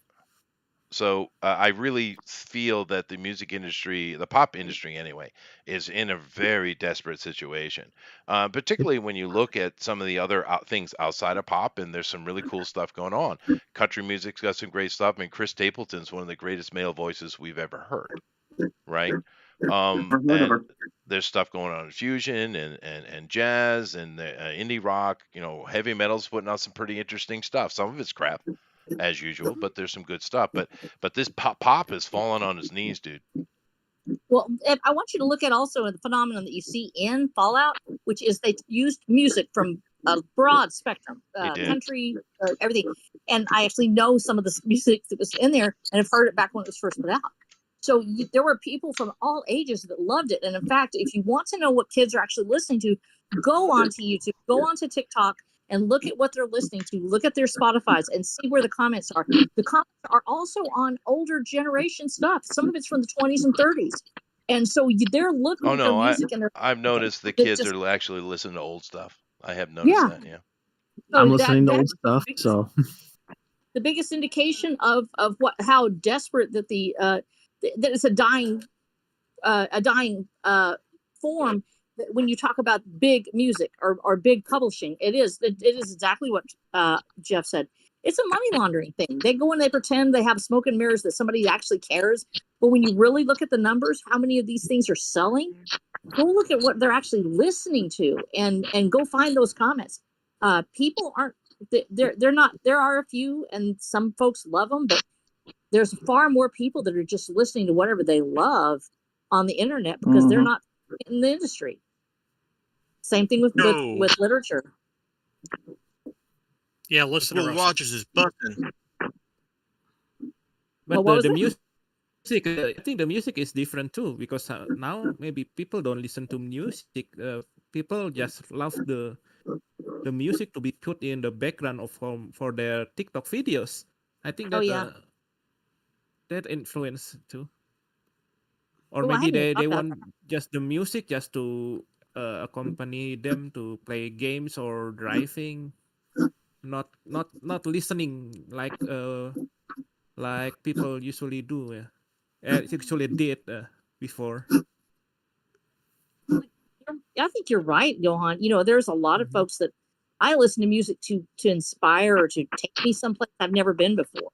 So I really feel that the music industry, the pop industry anyway, is in a very desperate situation. Particularly when you look at some of the other things outside of pop, and there's some really cool stuff going on. Country music's got some great stuff. I mean, Chris Stapleton's one of the greatest male voices we've ever heard, right? And there's stuff going on in fusion and jazz and indie rock. Heavy metal's putting out some pretty interesting stuff. Some of it's crap, as usual, but there's some good stuff. But this pop is falling on his knees, dude. Well, I want you to look at also the phenomenon that you see in Fallout, which is they used music from a broad spectrum, country, everything. And I actually know some of the music that was in there, and I've heard it back when it was first put out. So there were people from all ages that loved it. And in fact, if you want to know what kids are actually listening to, go onto YouTube, go onto TikTok, and look at what they're listening to. Look at their Spotify's and see where the comments are. The comments are also on older generation stuff. Some of it's from the 20s and 30s. And so they're looking at their music. I've noticed the kids are actually listening to old stuff. I have noticed that, yeah. So I'm listening to old stuff, so. The biggest indication of how desperate that that it's a dying form. When you talk about big music or big publishing, it is exactly what Jeff said. It's a money laundering thing. They go and they pretend they have smoke and mirrors that somebody actually cares. But when you really look at the numbers, how many of these things are selling, go look at what they're actually listening to and go find those comments. People aren't, they're not, there are a few and some folks love them, but there's far more people that are just listening to whatever they love on the internet because they're not in the industry. Same thing with literature. Yeah, listen to Will Russell. Rogers is busting. But what was the that? music, I think the music is different too because now maybe people don't listen to music. People just love the music to be put in the background of for their TikTok videos. I think that that influence too. Or Oh, I maybe hadn't even they thought about want just the music just to accompany them to play games or driving, not listening like people usually do. Actually did before. I think you're right, Johan. You know, there's a lot of folks that I listen to music to inspire or to take me someplace I've never been before,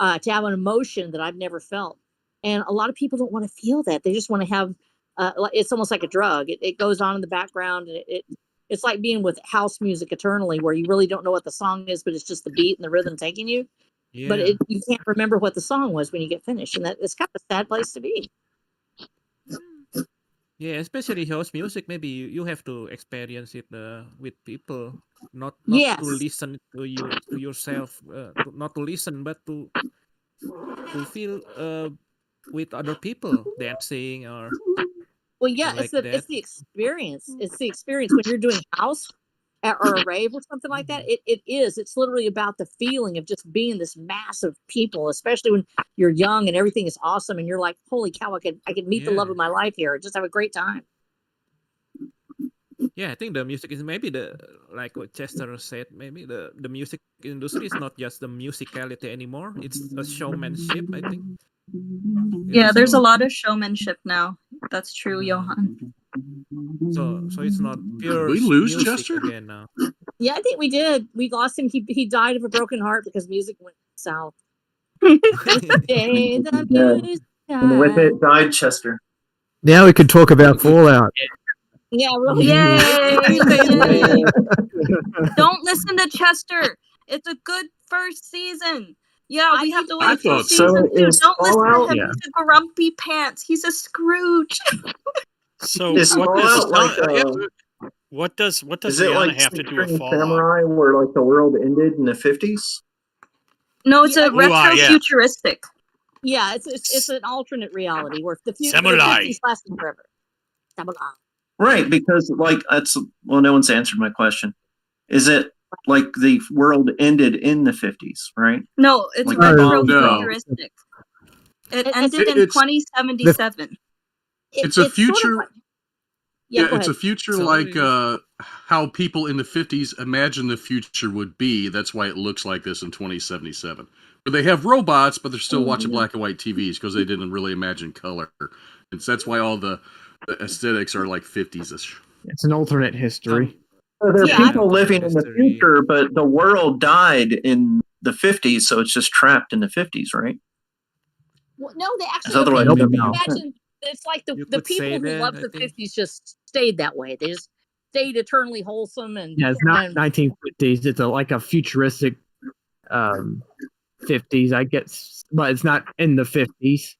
to have an emotion that I've never felt. And a lot of people don't want to feel that. They just want to have. It's almost like a drug. It goes on in the background, and it's like being with house music eternally, where you really don't know what the song is, but it's just the beat and the rhythm taking you. Yeah. But you can't remember what the song was when you get finished, and it's kind of a sad place to be. Yeah, especially house music. Maybe you have to experience it with people, not Yes. to listen to yourself, not to listen, but to feel with other people dancing or Well, yeah, like it's that. the experience. It's the experience when you're doing house or a rave or something like that. It's literally about the feeling of just being this mass of people, especially when you're young and everything is awesome and you're like, holy cow, I could meet the love of my life here, just have a great time. Yeah, I think the music is maybe like what Chester said, maybe the music industry is not just the musicality anymore. It's a showmanship, I think. Yeah, there's a lot of showmanship now. That's true, Johan. So it's not pure we lose music Chester again now. Yeah, I think we did. We lost him. He died of a broken heart because music went south. And with it died Chester. Now we can talk about Fallout. Yeah, really. Yay! Don't listen to Chester. It's a good first season. Yeah, we have to wait till season 2. Don't listen to him. He's a grumpy pants. He's a Scrooge. So Is Fallout what does is it Rihanna like have to do with Extreme Fallout? Samurai, where like the world ended in the 50s? No, it's a retro futuristic. Yeah, it's an alternate reality where the Samurai. 50s lasted forever. Samurai. Right, because like no one's answered my question. Is it like the world ended in the 50s, right? No, it's like retro futuristic. It ended in 2077. It's a future. Sort of it's a future like how people in the 50s imagined the future would be. That's why it looks like this in 2077. But they have robots, but they're still watching black and white TVs because they didn't really imagine color. And that's why all the aesthetics are like 50s-ish. It's an alternate history. So there are people living in the future, but the world died in the 50s, so it's just trapped in the 50s, right? Well, no, they actually otherwise imagine it's like the could people say who that, loved I the think. 50s just stayed that way. They just stayed eternally wholesome and Yeah, it's not 1950s. It's like a futuristic 50s, I guess, but it's not in the 50s.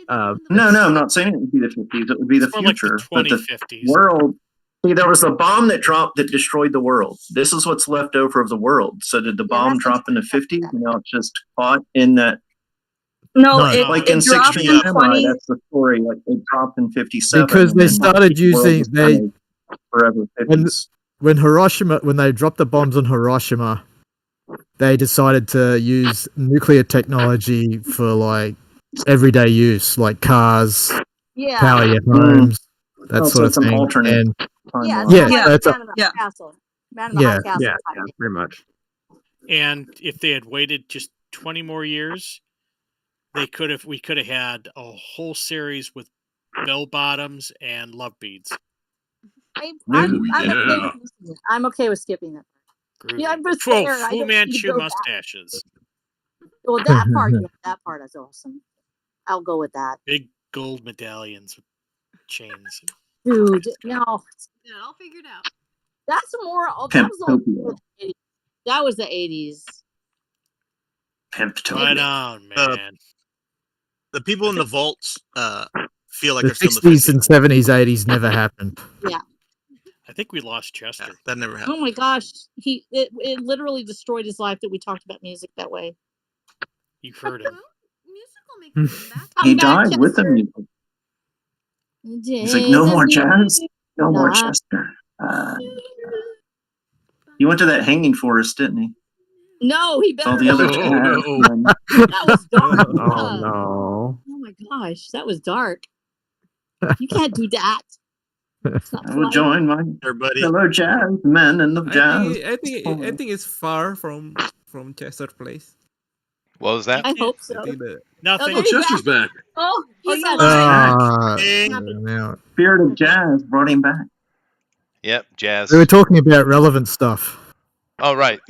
No, I'm not saying it would be the 50s. It would be the more like the future. But the 2050s. world. See, there was a bomb that dropped that destroyed the world. This is what's left over of the world. So did the bomb drop in the 50s? You know, it's just caught in that. No, like in it dropped 16 in Samurai, 20. that's the story. Like it dropped in 57. Because they started using forever 50s. when Hiroshima, when they dropped the bombs on Hiroshima, they decided to use nuclear technology for like everyday use, like cars, power your homes, that sort of thing. And that's Castle. Man in the High Castle. Pretty much. And if they had waited just 20 more years, we could have had a whole series with bell bottoms and love beads. I'm okay with skipping that. Yeah, I'm just Whoa, there. Fu Manchu mustaches. Well, that part is awesome. I'll go with that. Big gold medallions with chains. Dude, no. Yeah, I'll figure it out. That's more. That was the 80s. Pimp Right Toby. on, man. The people in the vaults feel like The they're still in the 60s and 70s, 80s never happened. Yeah. I think we lost Chester. That never happened. Oh my gosh, it literally destroyed his life that we talked about music that way. You've heard him. Music will make you come back. He Come back, died with the Chester. music. He's like, no more jazz, no more Nah. Chester. He went to that hanging forest, didn't he? No, he With all better the other not. jazz no. men. That was dark. Oh no. Oh my gosh, that was dark. You can't do that. It's not I will polite. join my Everybody. fellow jazz men in the jazz. I think it's far from Chester Place. What was that? I hope so. I think the Nothing. Oh, Chester's back. Oh, He's yeah, alive. Now, Spirit of jazz brought him back. Yep, jazz. we were talking about relevant stuff. Oh, right.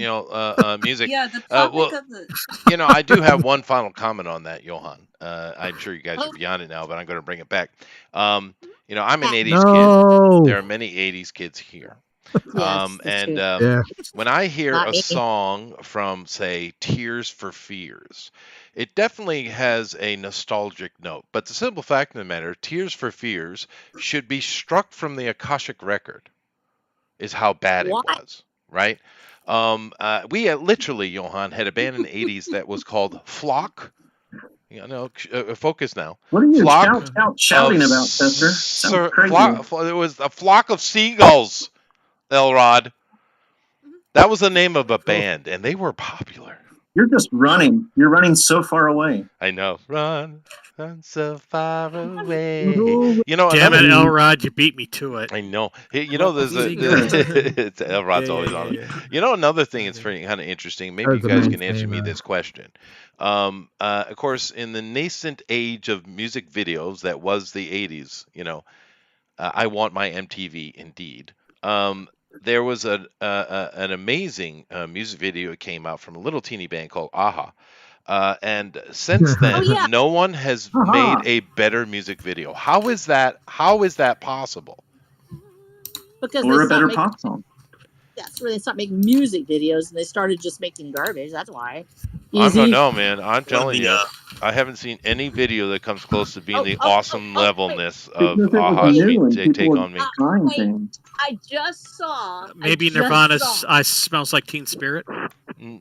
Music. Yeah, the topic well, of the I do have one final comment on that, Johan. I'm sure you guys are beyond it now, but I'm going to bring it back. I'm an 80s No. kid. There are many 80s kids here. Yeah. When I hear Not a me. song from, say, Tears for Fears, it definitely has a nostalgic note. But the simple fact of the matter, Tears for Fears should be struck from the Akashic record, is how bad it Why? was, right? We literally, Johan, had a band in the 80s that was called Flock. Focus now. What are you Flock shouting of about, Chester? Sounds crazy. It was a flock of seagulls, Elrod. That was the name of a band, and they were popular. You're just running. You're running so far away. I know. Run so far away. Damn it, Elrod, you beat me to it. I know. Hey, there's it's Elrod's always on it. Another thing that's pretty kind of interesting. Maybe you guys can answer me this question. Of course, in the nascent age of music videos, that was the 80s. I want my MTV indeed. There was an amazing music video that came out from a little teeny band called Aha. And since then, no one has made a better music video. How is that possible? Because Or they a better stopped pop song. That's where they stopped making music videos and they started just making garbage. That's why. I don't Easy. know, man. I'm telling you, I haven't seen any video that comes close to being the awesome levelness of Because it was Aha's new and Take people on Me. were trying things. I just saw. Maybe I just Nirvana's saw- Smells Like Teen Spirit. No.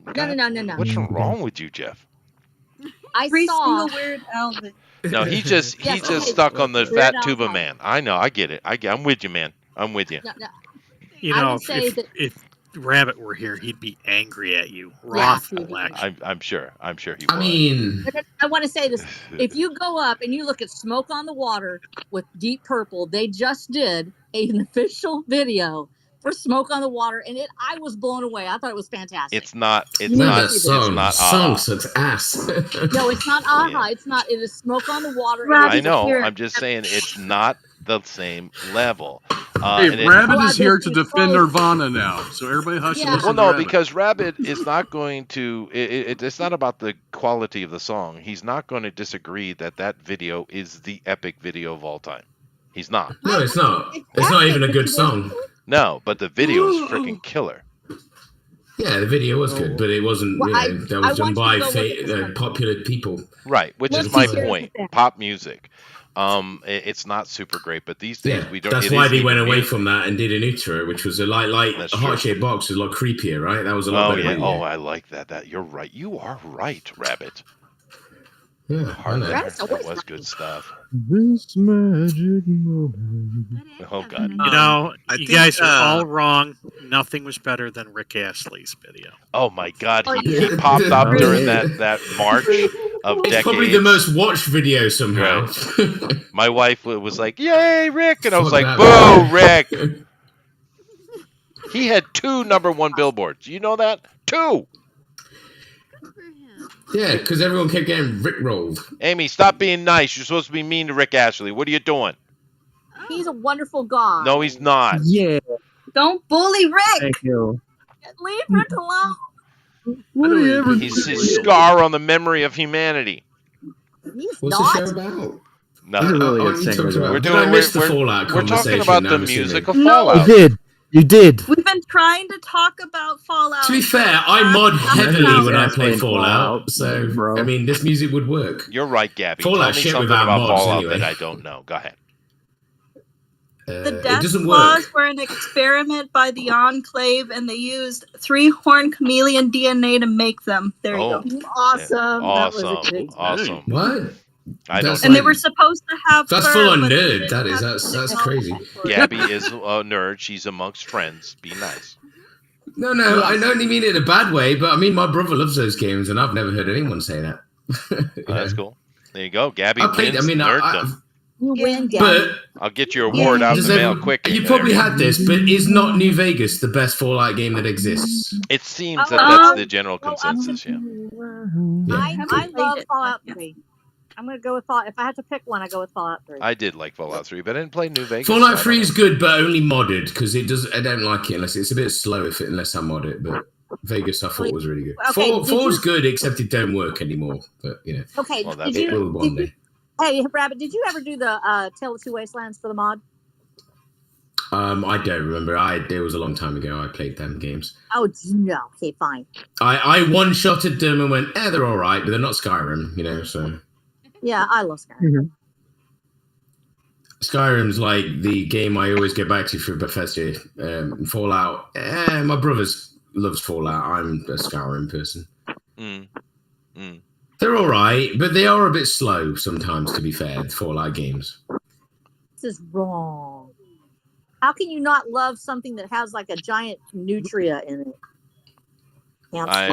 What's wrong with you, Jeff? I every saw. single Weird Al. No, he's just stuck on the Fat Tuba Man. I know, I get it. I'm with you, man. I'm with you. No. You I know, would say that- if Rabbit were here, he'd be angry at you. Yeah, Wrathful, actually. I'm sure he I was. mean, I want to say this. If you go up and you look at Smoke on the Water with Deep Purple, they just did an official video for Smoke on the Water, and I was blown away. I thought it was fantastic. It's not. It's no, not. that song, It's not. song sucks ass. No, it's not Aha. It's not. It is Smoke on the Water. I know. I'm just saying it's not the same level. Hey, Rabbit is here to defend Nirvana now, so everybody hush and listen Well, to no, Rabbit. because Rabbit is not going to. It's not about the quality of the song. He's not going to disagree that video is the epic video of all time. He's not. No, it's not. It's not even a good song. No, but the video is freaking killer. Yeah, the video was good, but it wasn't. Well, that was done by popular people. Right, which is my point. Pop music. It's not super great, but these days we don't. That's why they went away from that and did an intro, which was a heart-shaped box, was a lot creepier, right? That was a lot better. Yeah. Video. Oh, I like that. You're right. You are right, Rabbit. Yeah, that was good stuff. This magic moment. Oh God! You know, I you think, guys are all wrong. Nothing was better than Rick Astley's video. Oh my God! He popped up during that march of It's decades. probably the most watched video somehow. Right. My wife was like, "Yay, Rick!" and I was Fuck like, that, "Boo, Rick!" He had 2 #1 billboards. You know that? 2. Yeah, because everyone kept getting rickrolled. Amy, stop being nice. You're supposed to be mean to Rick Astley. What are you doing? He's a wonderful guy. No, he's not. Yeah. Don't bully Rick. Thank you. Leave Rick alone. Whatever. He's a scar on the memory of humanity. He's What's not. the show about? He's a really What good are you singer, talking though. about? Did I miss the Fallout we're talking conversation? about the I'm music assuming. of Fallout. I did. You did. We've been trying to talk about Fallout. To be fair, I mod heavily when I play Fallout, so I mean, this music would work. You're right, Gabby. Fallout Tell me shit something without about mods, Fallout anyway. that I don't know. Go ahead. The It death doesn't claws work. were an experiment by the Enclave, and they used 3-horn chameleon DNA to make them. There you go. Awesome. That was a Awesome. good Awesome. What? I don't And know. they were supposed to have That's fur, full on but they nerd. didn't That is. have That's technology crazy. for it. Gabby is a nerd. She's amongst friends. Be nice. No, I don't mean it in a bad way, but I mean my brother loves those games, and I've never heard anyone say that. That's cool. There you go. Gabby I played. wins I mean, nerddom. You win, Gabby. but I'll get your award out in does the mail every- quick. You there. probably had this, but is not New Vegas the best Fallout game that exists? It seems that that's the general consensus. Yeah. I love Fallout 3. I'm going to go with Fallout. If I had to pick one, I go with Fallout 3. I did like Fallout 3, but I didn't play New Vegas. Fallout so 3 is good, but only modded because it does. I don't like it unless it's a bit slow unless I mod it. But Vegas, I thought was really good. Okay, Four's good, except it don't work anymore. But you know, Okay, Well, did that's it you, will one day. hey, Rabbit, did you ever do the Tale of Two Wastelands for the mod? I don't remember. It was a long time ago. I played them games. Oh, no. Okay, fine. I one-shotted them and went, they're all right, but they're not Skyrim, you know. So Yeah, I love Skyrim. Skyrim's like the game I always get back to for Bethesda. Fallout. My brother loves Fallout. I'm a Skyrim person. They're all right, but they are a bit slow sometimes. To be fair, the Fallout games. This is wrong. How can you not love something that has like a giant nutria in it? Yeah, I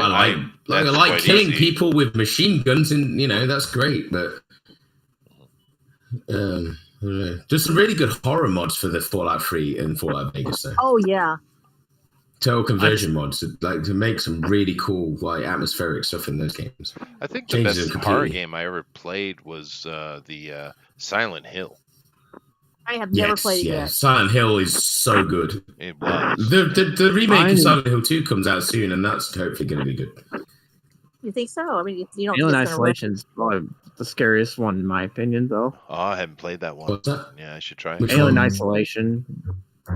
that's like quite killing easy. people with machine guns, and you know that's great. But there's some really good horror mods for the Fallout 3 and Fallout Vegas, though. Oh yeah. Total conversion mods, like to make some really cool, like atmospheric stuff in those games. I think the Changes best it horror completely. game I ever played was the Silent Hill. I have never played it yeah. yet. Silent Hill is so good. It was. The remake Mine- of Silent Hill 2 comes out soon, and that's hopefully going to be good. You think so? I mean, you don't. Alien think it's gonna work? Isolation's probably the scariest one in my opinion, though. Oh, I haven't played that one. What's that? Yeah, I should try it. Which Alien one? Isolation.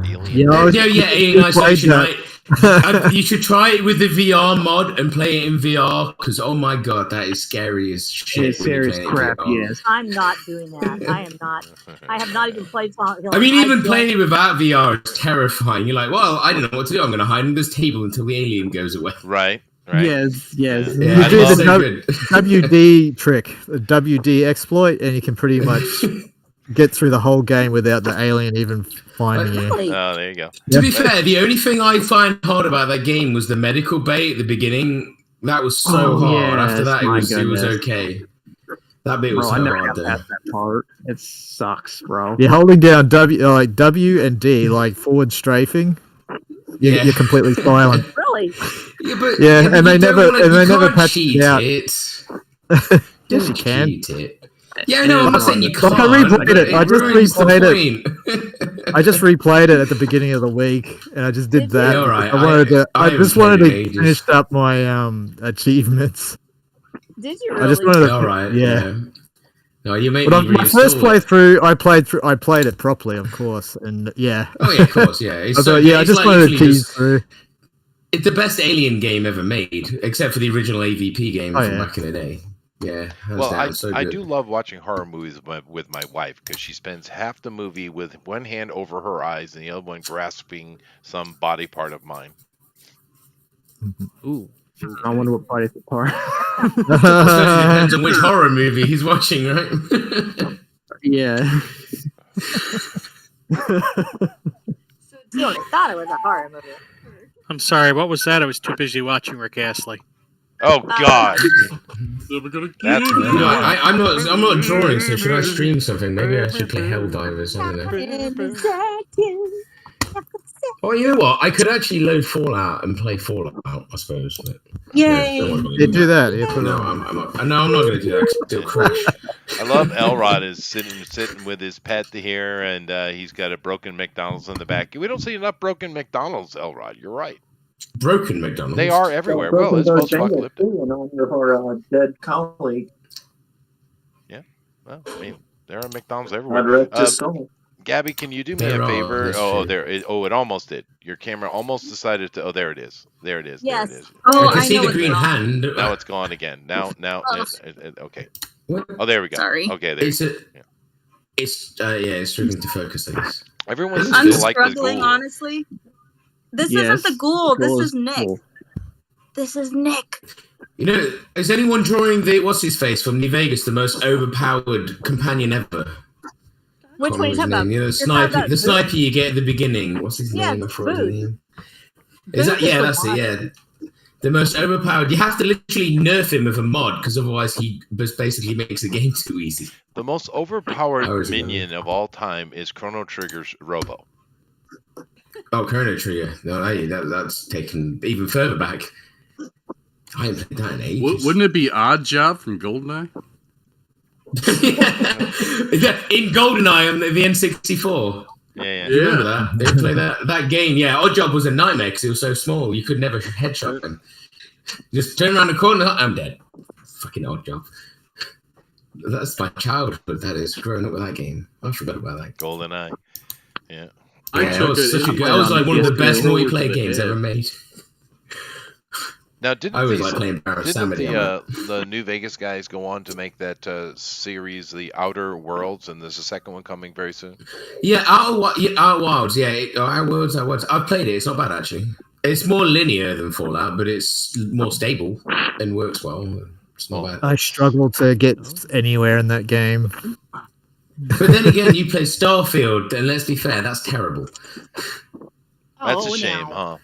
Alien. Alien Isolation. that. You should try it with the VR mod and play it in VR because oh my god, that is scary as shit. It's when you serious play it in crap, VR. yes. I'm not doing that. I am not. I have not even played Silent Hill. I mean, even don't- playing it without VR is terrifying. You're like, well, I don't know what to do. I'm going to hide under this table until the alien goes away. Right. Right. Yes. Yeah, You do it's the so good. WD trick, the WD exploit, and you can pretty much get through the whole game without the alien even finding you. Really? Oh, there you go. To be fair, the only thing I find hard about that game was the medical bait at the beginning. That was so Oh, hard. After yes, that, it my was goodness. okay. That bit was Bro, I so never hard got though. past that part. It sucks, bro. You're holding down W and D, like forward strafing. Yeah. You're completely silent. Really? Yeah, but, Yeah, but and they you don't never- wanna- and they you never can't patched cheat it out. it. Yes, you Don't can. cheat it. Yeah, no, I'm not saying you Like, can't. I replayed it. I just ruins the replayed point. I just replayed it at the beginning of the week, and I just did Did you? that. Yeah, all right. because I wanted to. I I haven't just wanted played to it in ages. finish up my achievements. Did you I really? just wanted to. All right. Yeah. No, you made But me on my first reinstall it. playthrough, I played it properly, of course, and yeah. Oh yeah, of course, yeah. I It's was so like, yeah, I it's just like wanted to literally tease through. It's the best Alien game ever made, except for the original AVP game Oh, from yeah. back in the day. Yeah, hands Well, down, so I good. do love watching horror movies with my wife because she spends half the movie with one hand over her eyes and the other one grasping some body part of mine. Ooh. I wonder what part is the part. Depends on which horror movie he's watching, right? Yeah. You only thought it was a horror movie. I'm sorry. What was that? I was too busy watching Rick Astley. Oh God! That's No, I'm not drawing, so should I stream something? Maybe I should play Helldivers. I don't know. Oh, you know what? I could actually load Fallout and play Fallout, I suppose. But, Yay! don't worry about Yeah, it. do that. Yeah, put it No, on. I'm not going to do that 'cause it'll crash. I love Elrod is sitting with his pet here, and he's got a broken McDonald's in the back. We don't see enough broken McDonald's, Elrod. You're right. Broken McDonald's. They are everywhere. Broken Well, it's those post-apocalyptic. shingles, too, and on your dead colleague. Well, I mean, there are McDonald's I'd everywhere. wreck his soul. Gabby, can you do me There a are, favor? that's Oh, true. there. It almost did. Your camera almost decided to. Oh, there it is. There it is. There it Yes. is. Oh, I can I see know the what's green wrong. hand. Now it's gone again. Now, Oh. okay. What? Oh, there we go. Sorry. Okay, there. It's it's struggling to focus, I guess. Everyone seems I'm to like the struggling, ghoul. honestly. This Yes, isn't the ghoul. This ghoul is is Nick. cool. This is Nick. You know, is anyone drawing the what's his face from New Vegas, the most overpowered companion ever? Which one are you talking Can't remember his about? name. You know, You're talking about the Booth? sniper you get at the beginning. What's his Yeah, name? I it's forgot his Booth. name. Booth Is that? is Yeah, the that's it. boss. Yeah, the most overpowered. You have to literally nerf him with a mod because otherwise he just basically makes the game too easy. The most overpowered How is it minion of all time is Chrono Trigger's Robo. Oh, Chrono Trigger. No, that's taken even further back. I haven't played that in ages. Wouldn't it be Odd Job from GoldenEye? In GoldenEye on the N64. Yeah. You remember that? They play that game. Yeah, Odd Job was a nightmare because it was so small. You could never headshot him. Just turn around the corner. I'm dead. Fucking Odd Job. That's my childhood. That is growing up with that game. I forgot about that. GoldenEye. Yeah. That was like one of the best multiplayer games ever made. Now, didn't I always like playing the New Vegas guys go on to make that series, The Outer Worlds, and there's a second one coming very soon? Yeah, Outer Wilds. Yeah, Outer Worlds. I've played it. It's not bad actually. It's more linear than Fallout, but it's more stable and works well. It's not bad. I struggle to get anywhere in that game. But then again, you play Starfield, and let's be fair, that's terrible. That's a shame, huh?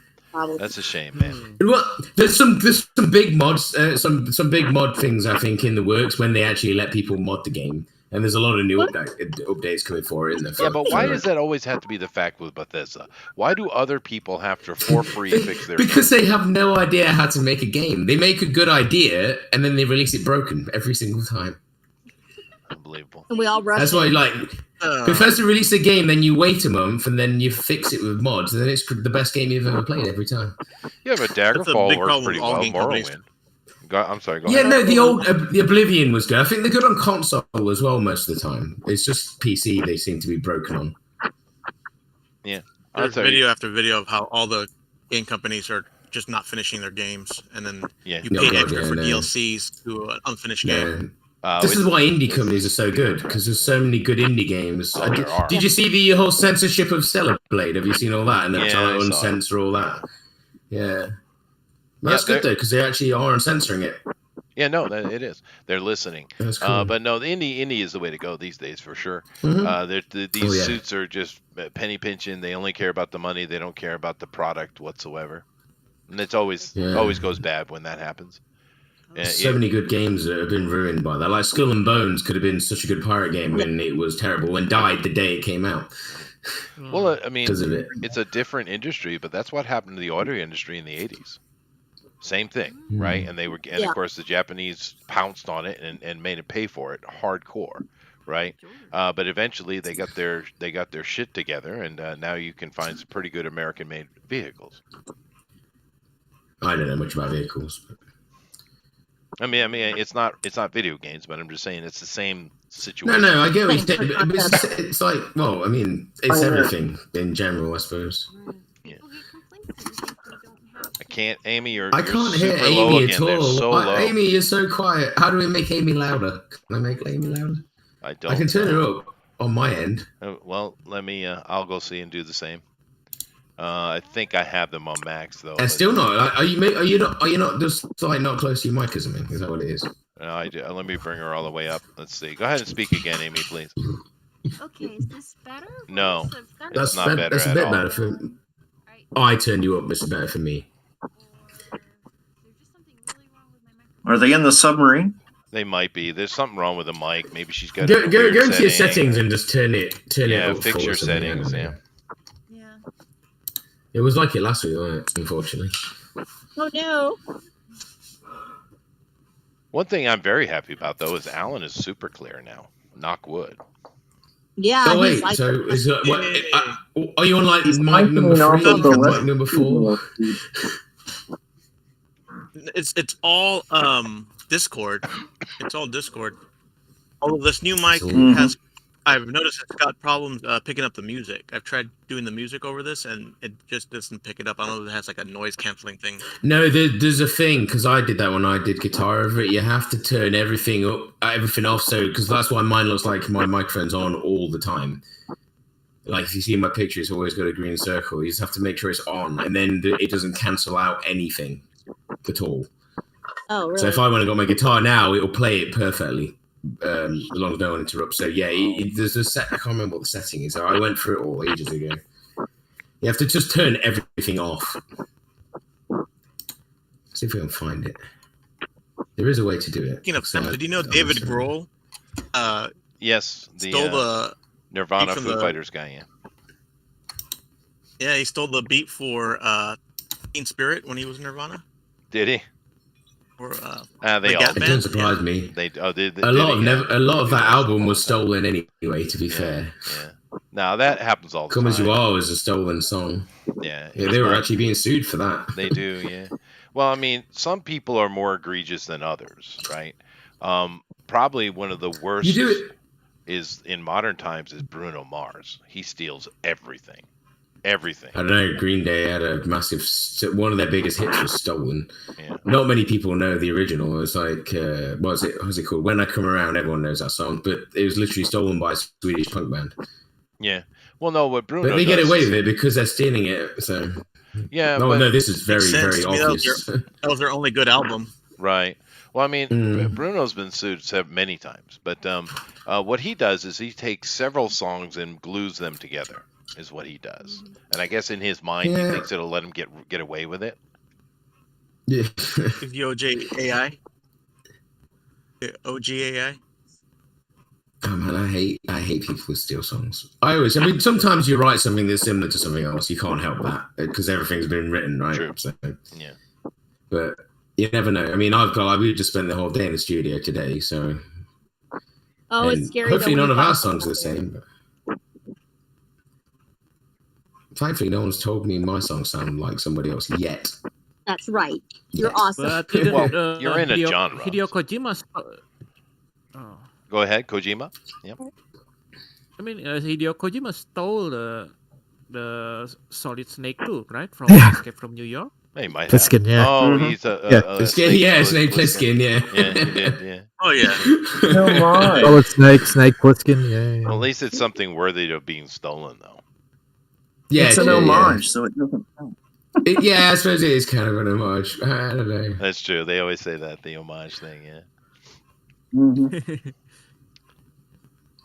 That's a shame, man. Well, there's some big mods, some big mod things I think in the works when they actually let people mod the game, and there's a lot of new updates coming for it. Yeah, but why does that always have to be the fact with Bethesda? Why do other people have to for free fix their? Because they have no idea how to make a game. They make a good idea and then they release it broken every single time. Unbelievable. And we all rush. That's why, like, Bethesda release a game, then you wait a month, and then you fix it with mods, and then it's the best game you've ever played every time. Yeah, but Daggerfall works pretty well. Morrowind. I'm sorry. Go ahead. No, the Oblivion was good. I think they're good on console as well most of the time. It's just PC they seem to be broken on. Yeah, there's video after video of how all the game companies are just not finishing their games, and then you pay extra for DLCs to an unfinished game. This is why indie companies are so good, because there's so many good indie games. Did you see the whole censorship of Stellar Blade? Have you seen all that? And they're trying to uncensor all that. Yeah. That's good, though, because they actually are uncensoring it. Yeah, no, it is. They're listening. That's cool. But no, the indie is the way to go these days, for sure. Mm-hmm. These suits are just penny pinching. They only care about the money. They don't care about the product whatsoever. And it's always goes bad when that happens. So many good games that have been ruined by that. Like Skull and Bones could have been such a good pirate game when it was terrible and died the day it came out. Well, I mean, Because of it. it's a different industry, but that's what happened to the audio industry in the 80s. Same thing, right? And of course the Japanese pounced on it and made it pay for it hardcore, right? But eventually they got their shit together, and now you can find some pretty good American-made vehicles. I don't know much about vehicles. I mean, it's not video games, but I'm just saying it's the same situation. No, I get what you're saying. It's like, well, I mean, it's everything in general, I suppose. Yeah. I can't, Amy. I can't hear Amy at all. So low. Amy, you're so quiet. How do we make Amy louder? Can I make Amy louder? I don't. I can turn her up on my end. Well, let me. I'll go see and do the same. I think I have them on max though. Still not. Are you not just like not close to your mic or something? Is that what it is? No, I do. Let me bring her all the way up. Let's see. Go ahead and speak again, Amy, please. Okay, is this better? No, that's not better. That's a bit better for. Oh, I turned you up. It's better for me. Are they in the submarine? They might be. There's something wrong with the mic. Maybe she's got. Go into your settings and just turn it up. Fix your settings. Yeah. It was like it last week, wasn't it? Unfortunately. Oh no. One thing I'm very happy about though is Alan is super clear now. Knock wood. Yeah. Oh wait, like, so is it, are you on like mic number 3 or mic number 4? It's all Discord. It's all Discord. Although this new mic has I've noticed it's got problems picking up the music. I've tried doing the music over this, and it just doesn't pick it up. I don't know if it has like a noise canceling thing. No, there's a thing, because I did that when I did guitar over it. You have to turn everything off, so because that's why mine looks like my microphone's on all the time. Like if you see my picture, it's always got a green circle. You just have to make sure it's on, and then it doesn't cancel out anything at all. Oh, really? So if I went and got my guitar now, it'll play it perfectly. As long as no one interrupts. So yeah, there's a set. I can't remember what the setting is. I went through it all ages ago. You have to just turn everything off. See if we can find it. There is a way to do it. Speaking of stuff, did you know David Grohl? Yes, stole the Nirvana beat Foo from Fighters guy. Yeah, he stole the beat for Teen Spirit when he was in Nirvana. Did he? Or they all. It doesn't surprise me. A lot of that album was stolen anyway. To be fair. Yeah. Now that happens all the Come time. As You Are was a stolen song. Yeah. They were actually being sued for that. They do, yeah. Well, I mean, some people are more egregious than others, right? Probably one of the worst is in modern times is Bruno Mars. He steals everything. Everything. I don't know. Green Day had a massive. One of their biggest hits was stolen. Yeah. Not many people know the original. It was like, what was it called? When I Come Around. Everyone knows that song, but it was literally stolen by a Swedish punk band. Yeah. Well, no, what Bruno. But they get away with it because they're stealing it. So. Yeah. No, this is very, very obvious. That was their only good album. Right. Well, I mean, Bruno's been sued many times, but what he does is he takes several songs and glues them together. Is what he does, and I guess in his mind he thinks it'll let him get away with it. Yeah. Is the OJ AI? The OG AI? Oh man, I hate people who steal songs. I mean, sometimes you write something that's similar to something else. You can't help that because everything's been written, right? True. So, yeah. But you never know. I mean, we just spent the whole day in the studio today, so. Oh, it's scary. Hopefully, none of our songs are the same. But... Thankfully, no one's told me my songs sound like somebody else yet. That's right. You're awesome. But you're in a genre. Hideo Kojima. Go ahead, Kojima. Yep. I mean, Hideo Kojima stole the Solid Snake too, right? From Escape from New York. He might Plissken, yeah. Oh, he's Snake Plissken, yeah. Yeah, he did, yeah. Oh, yeah. No lie. Solid Snake Plissken, yeah. Well, at least it's something worthy of being stolen, though. Yeah, it's an homage, so it doesn't count. I suppose it is kind of an homage. I don't know. That's true. They always say that, the homage thing, yeah. Mm-hmm.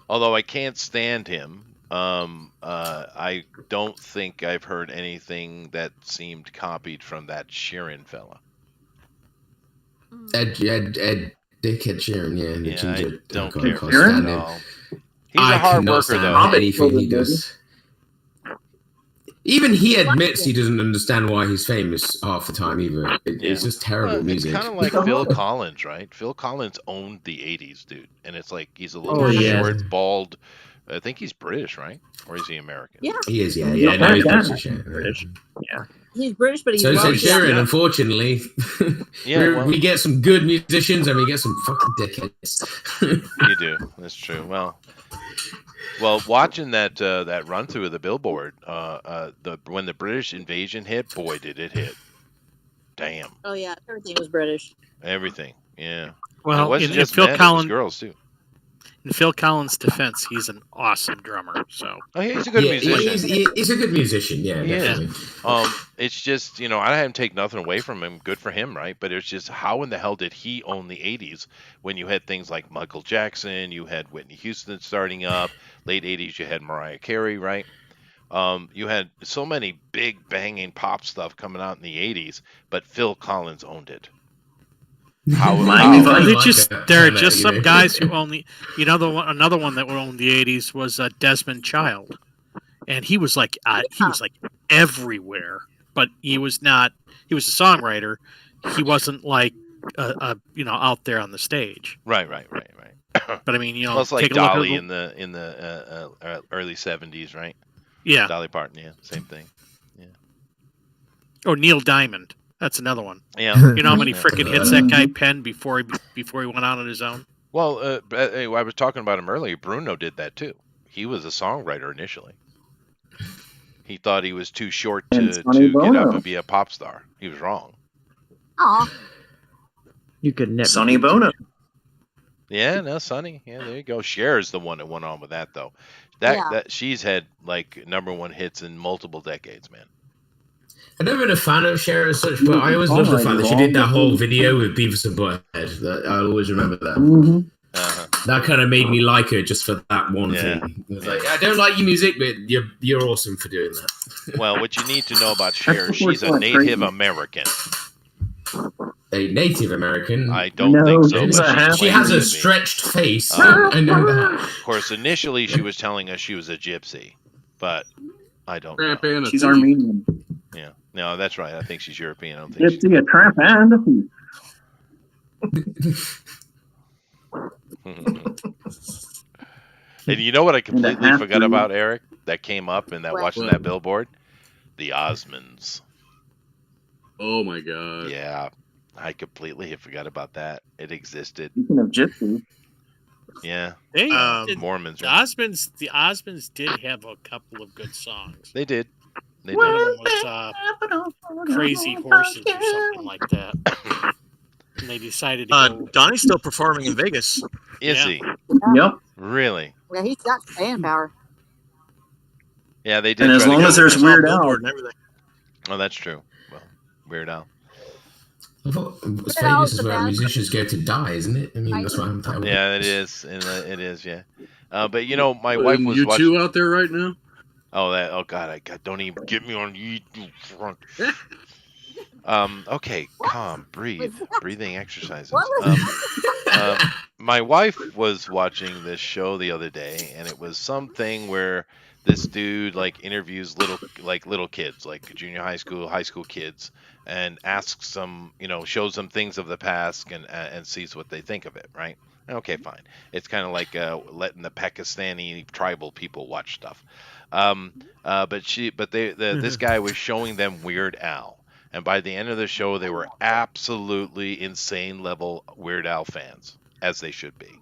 Although I can't stand him. I don't think I've heard anything that seemed copied from that Sheeran fella. Ed Dickhead Sheeran, yeah. The ginger, I don't care for him. He's a hard worker, though. Anything he does. Even he admits he doesn't understand why he's famous half the time either. It's just terrible music. It's kind of like Phil Collins, right? Phil Collins owned the 80s, dude. And it's like he's a little short, bald. I think he's British, right? Or is he American? Yeah. He is, yeah. No, he's British. Yeah. He's British, but he's so Sharon, unfortunately. We get some good musicians and we get some fucking dickheads. You do. That's true. Well, watching that run through of the Billboard, when the British invasion hit, boy, did it hit! Damn. Oh yeah, everything was British. Everything, yeah. Well, it wasn't just Phil men, Collins, it was girls too. In Phil Collins' defense, he's an awesome drummer. So he's a good musician. He's a good musician, yeah. Definitely. It's just I hadn't take nothing away from him. Good for him, right? But it's just how in the hell did he own the '80s when you had things like Michael Jackson, you had Whitney Houston starting up, late '80s you had Mariah Carey, right? You had so many big banging pop stuff coming out in the '80s, but Phil Collins owned it. There are just some guys who only, another one that owned the '80s was Desmond Child, and he was like everywhere, but he was a songwriter. He wasn't like out there on the stage. Right. But I mean, it's like Dolly in the early '70s, right? Yeah, Dolly Parton, yeah, same thing. Yeah. Oh, Neil Diamond. That's another one. Yeah. You know how many freaking hits that guy penned before he went out on his own? Well, I was talking about him earlier. Bruno did that too. He was a songwriter initially. He thought he was too short And to Sonny get up Bono. and be a pop star. He was wrong. Aw. You could never. Sonny Bono. Yeah, no, Sonny. Yeah, there you go. Cher's the one that went on with that though. Yeah. That she's had like #1 hits in multiple decades, man. I've never been a fan of Cher as such, but I always loved the fact that she did that whole video with Beavis and Butthead. I always remember that. Mm-hmm. That kind of made me like her just for that one thing. It was like, I don't like your music, but you're awesome for doing that. Well, what you need to know about Cher, she's a Native American. A Native American? I don't think so. But she has a stretched face. I know that. Of course, initially she was telling us she was a gypsy, but I don't know. She's Armenian. Yeah, no, that's right. I think she's European. I don't think Gypsy, a tramp, and a thief. And you know what I completely half forgot breed. about, Eric? That came up in that watching that billboard? The Osmonds. Oh my god. Yeah, I completely had forgot about that. It existed. Speaking of gypsy. Yeah. They Mormons. The Osmonds did have a couple of good songs. They did. They One of did. them was Crazy Horses or something like that. And they decided to go. Donnie's still performing in Vegas. Is he? Yep. Really? Yeah, he's got staying power. Yeah, they did. And as try to long go as there's with- Weird Al. Billboard and everything. Oh, that's true. Well, Weird Al. I thought Vegas is where musicians go to die, isn't it? I mean, that's what I'm talking about. Yeah, it is. And, it is. Yeah. But you know, my wife was you watching. two out there right now? Oh God! Don't even get me on YouTube. Okay, calm, breathe, breathing exercises. My wife was watching this show the other day, and it was something where this dude like interviews little kids, like junior high school kids, and asks them, shows them things of the past and sees what they think of it, right? Okay, fine. It's kind of like letting the Pakistani tribal people watch stuff. This guy was showing them Weird Al. And by the end of the show, they were absolutely insane level Weird Al fans, as they should be.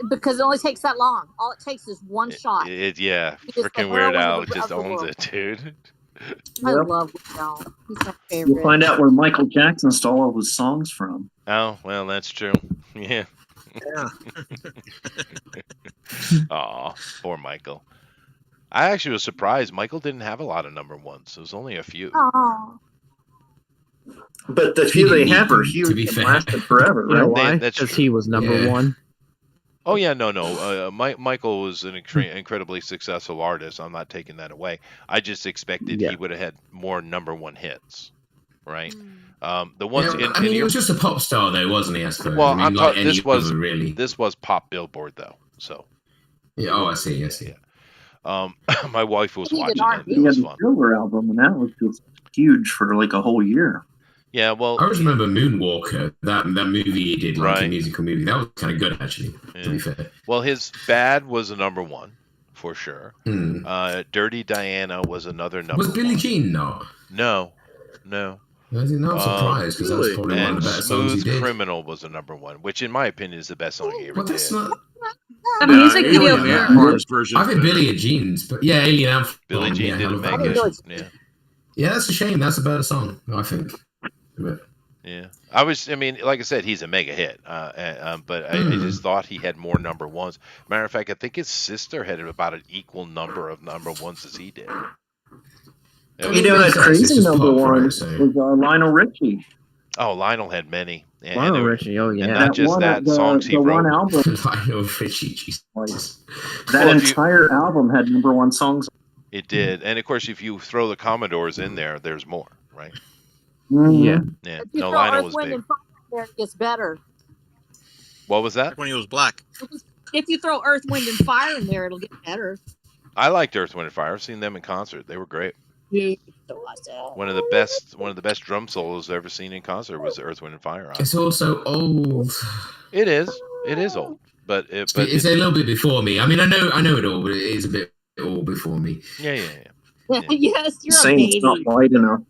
Because it only takes that long. All it takes is one shot. Yeah, He is the freaking Weird heroine Al of just the owns world. it, dude. I love Weird Al. He's my favorite. You'll find out where Michael Jackson stole all his songs from. Oh, well, that's true. Yeah. Yeah. Aw, poor Michael. I actually was surprised Michael didn't have a lot of #1s. It was only a few. Aw. But the few they have are huge and lasted forever, You know right? why? That's Because true. he was number one. Oh yeah, no. Michael was an incredibly successful artist. I'm not taking that away. I just expected he would have had more #1 hits, right? The ones he was just a pop star, though, wasn't he? I suppose. Well, I mean, I'm like talking. any other, really. This was pop Billboard though. So Yeah. Oh, I see. I see. my wife was He did watching it. He It had was the fun. Silver album, and that was just huge for like a whole year. Yeah, well, I always remember Moonwalker, that movie he did, like a Right. musical movie. That was kind of good, actually. To be fair. well, his Bad was a #1 for sure. Hmm. Dirty Diana was another #1. Was Billie Jean not? No. Was it not? Surprised because that's probably one And of the better songs he Smooth did. Criminal was a #1, which in my opinion is the best song he ever Well, that's did. not. The music video Alien for Ant Farm's version. I think Billie Jean's, but yeah, Alien Ant Farm, Billie Jean yeah, didn't hell of a make version. it. Yeah. Yeah, that's a shame. That's a better song, I think. But, Yeah, like I said, he's a mega hit. But I just thought he had more #1s. Matter of fact, I think his sister had about an equal number of #1s as he did. You know that crazy #1 was Lionel Richie. Oh, Lionel had many. Lionel Richie, oh yeah. And not just that, songs he the wrote. one album, Lionel Richie, Jesus. that Well, if you- entire album had #1 songs. It did, and of course, if you throw the Commodores in there, there's more, right? Mhm. Yeah. Yeah. If you No, throw Lionel Earth, was Wind, big. and Fire in there, it gets better. What was that? When he was black. If you throw Earth, Wind, and Fire in there, it'll get better. I liked Earth, Wind, and Fire. I've seen them in concert. They were great. Yeah, so I said. One of the best drum solos I've ever seen in concert was the Earth, Wind, and Fire. It's also old. It is old, but It's a little bit before me. I mean, I know it all, but it is a bit all before me. yeah. Yes, you're a Saying it's not baby. wide enough.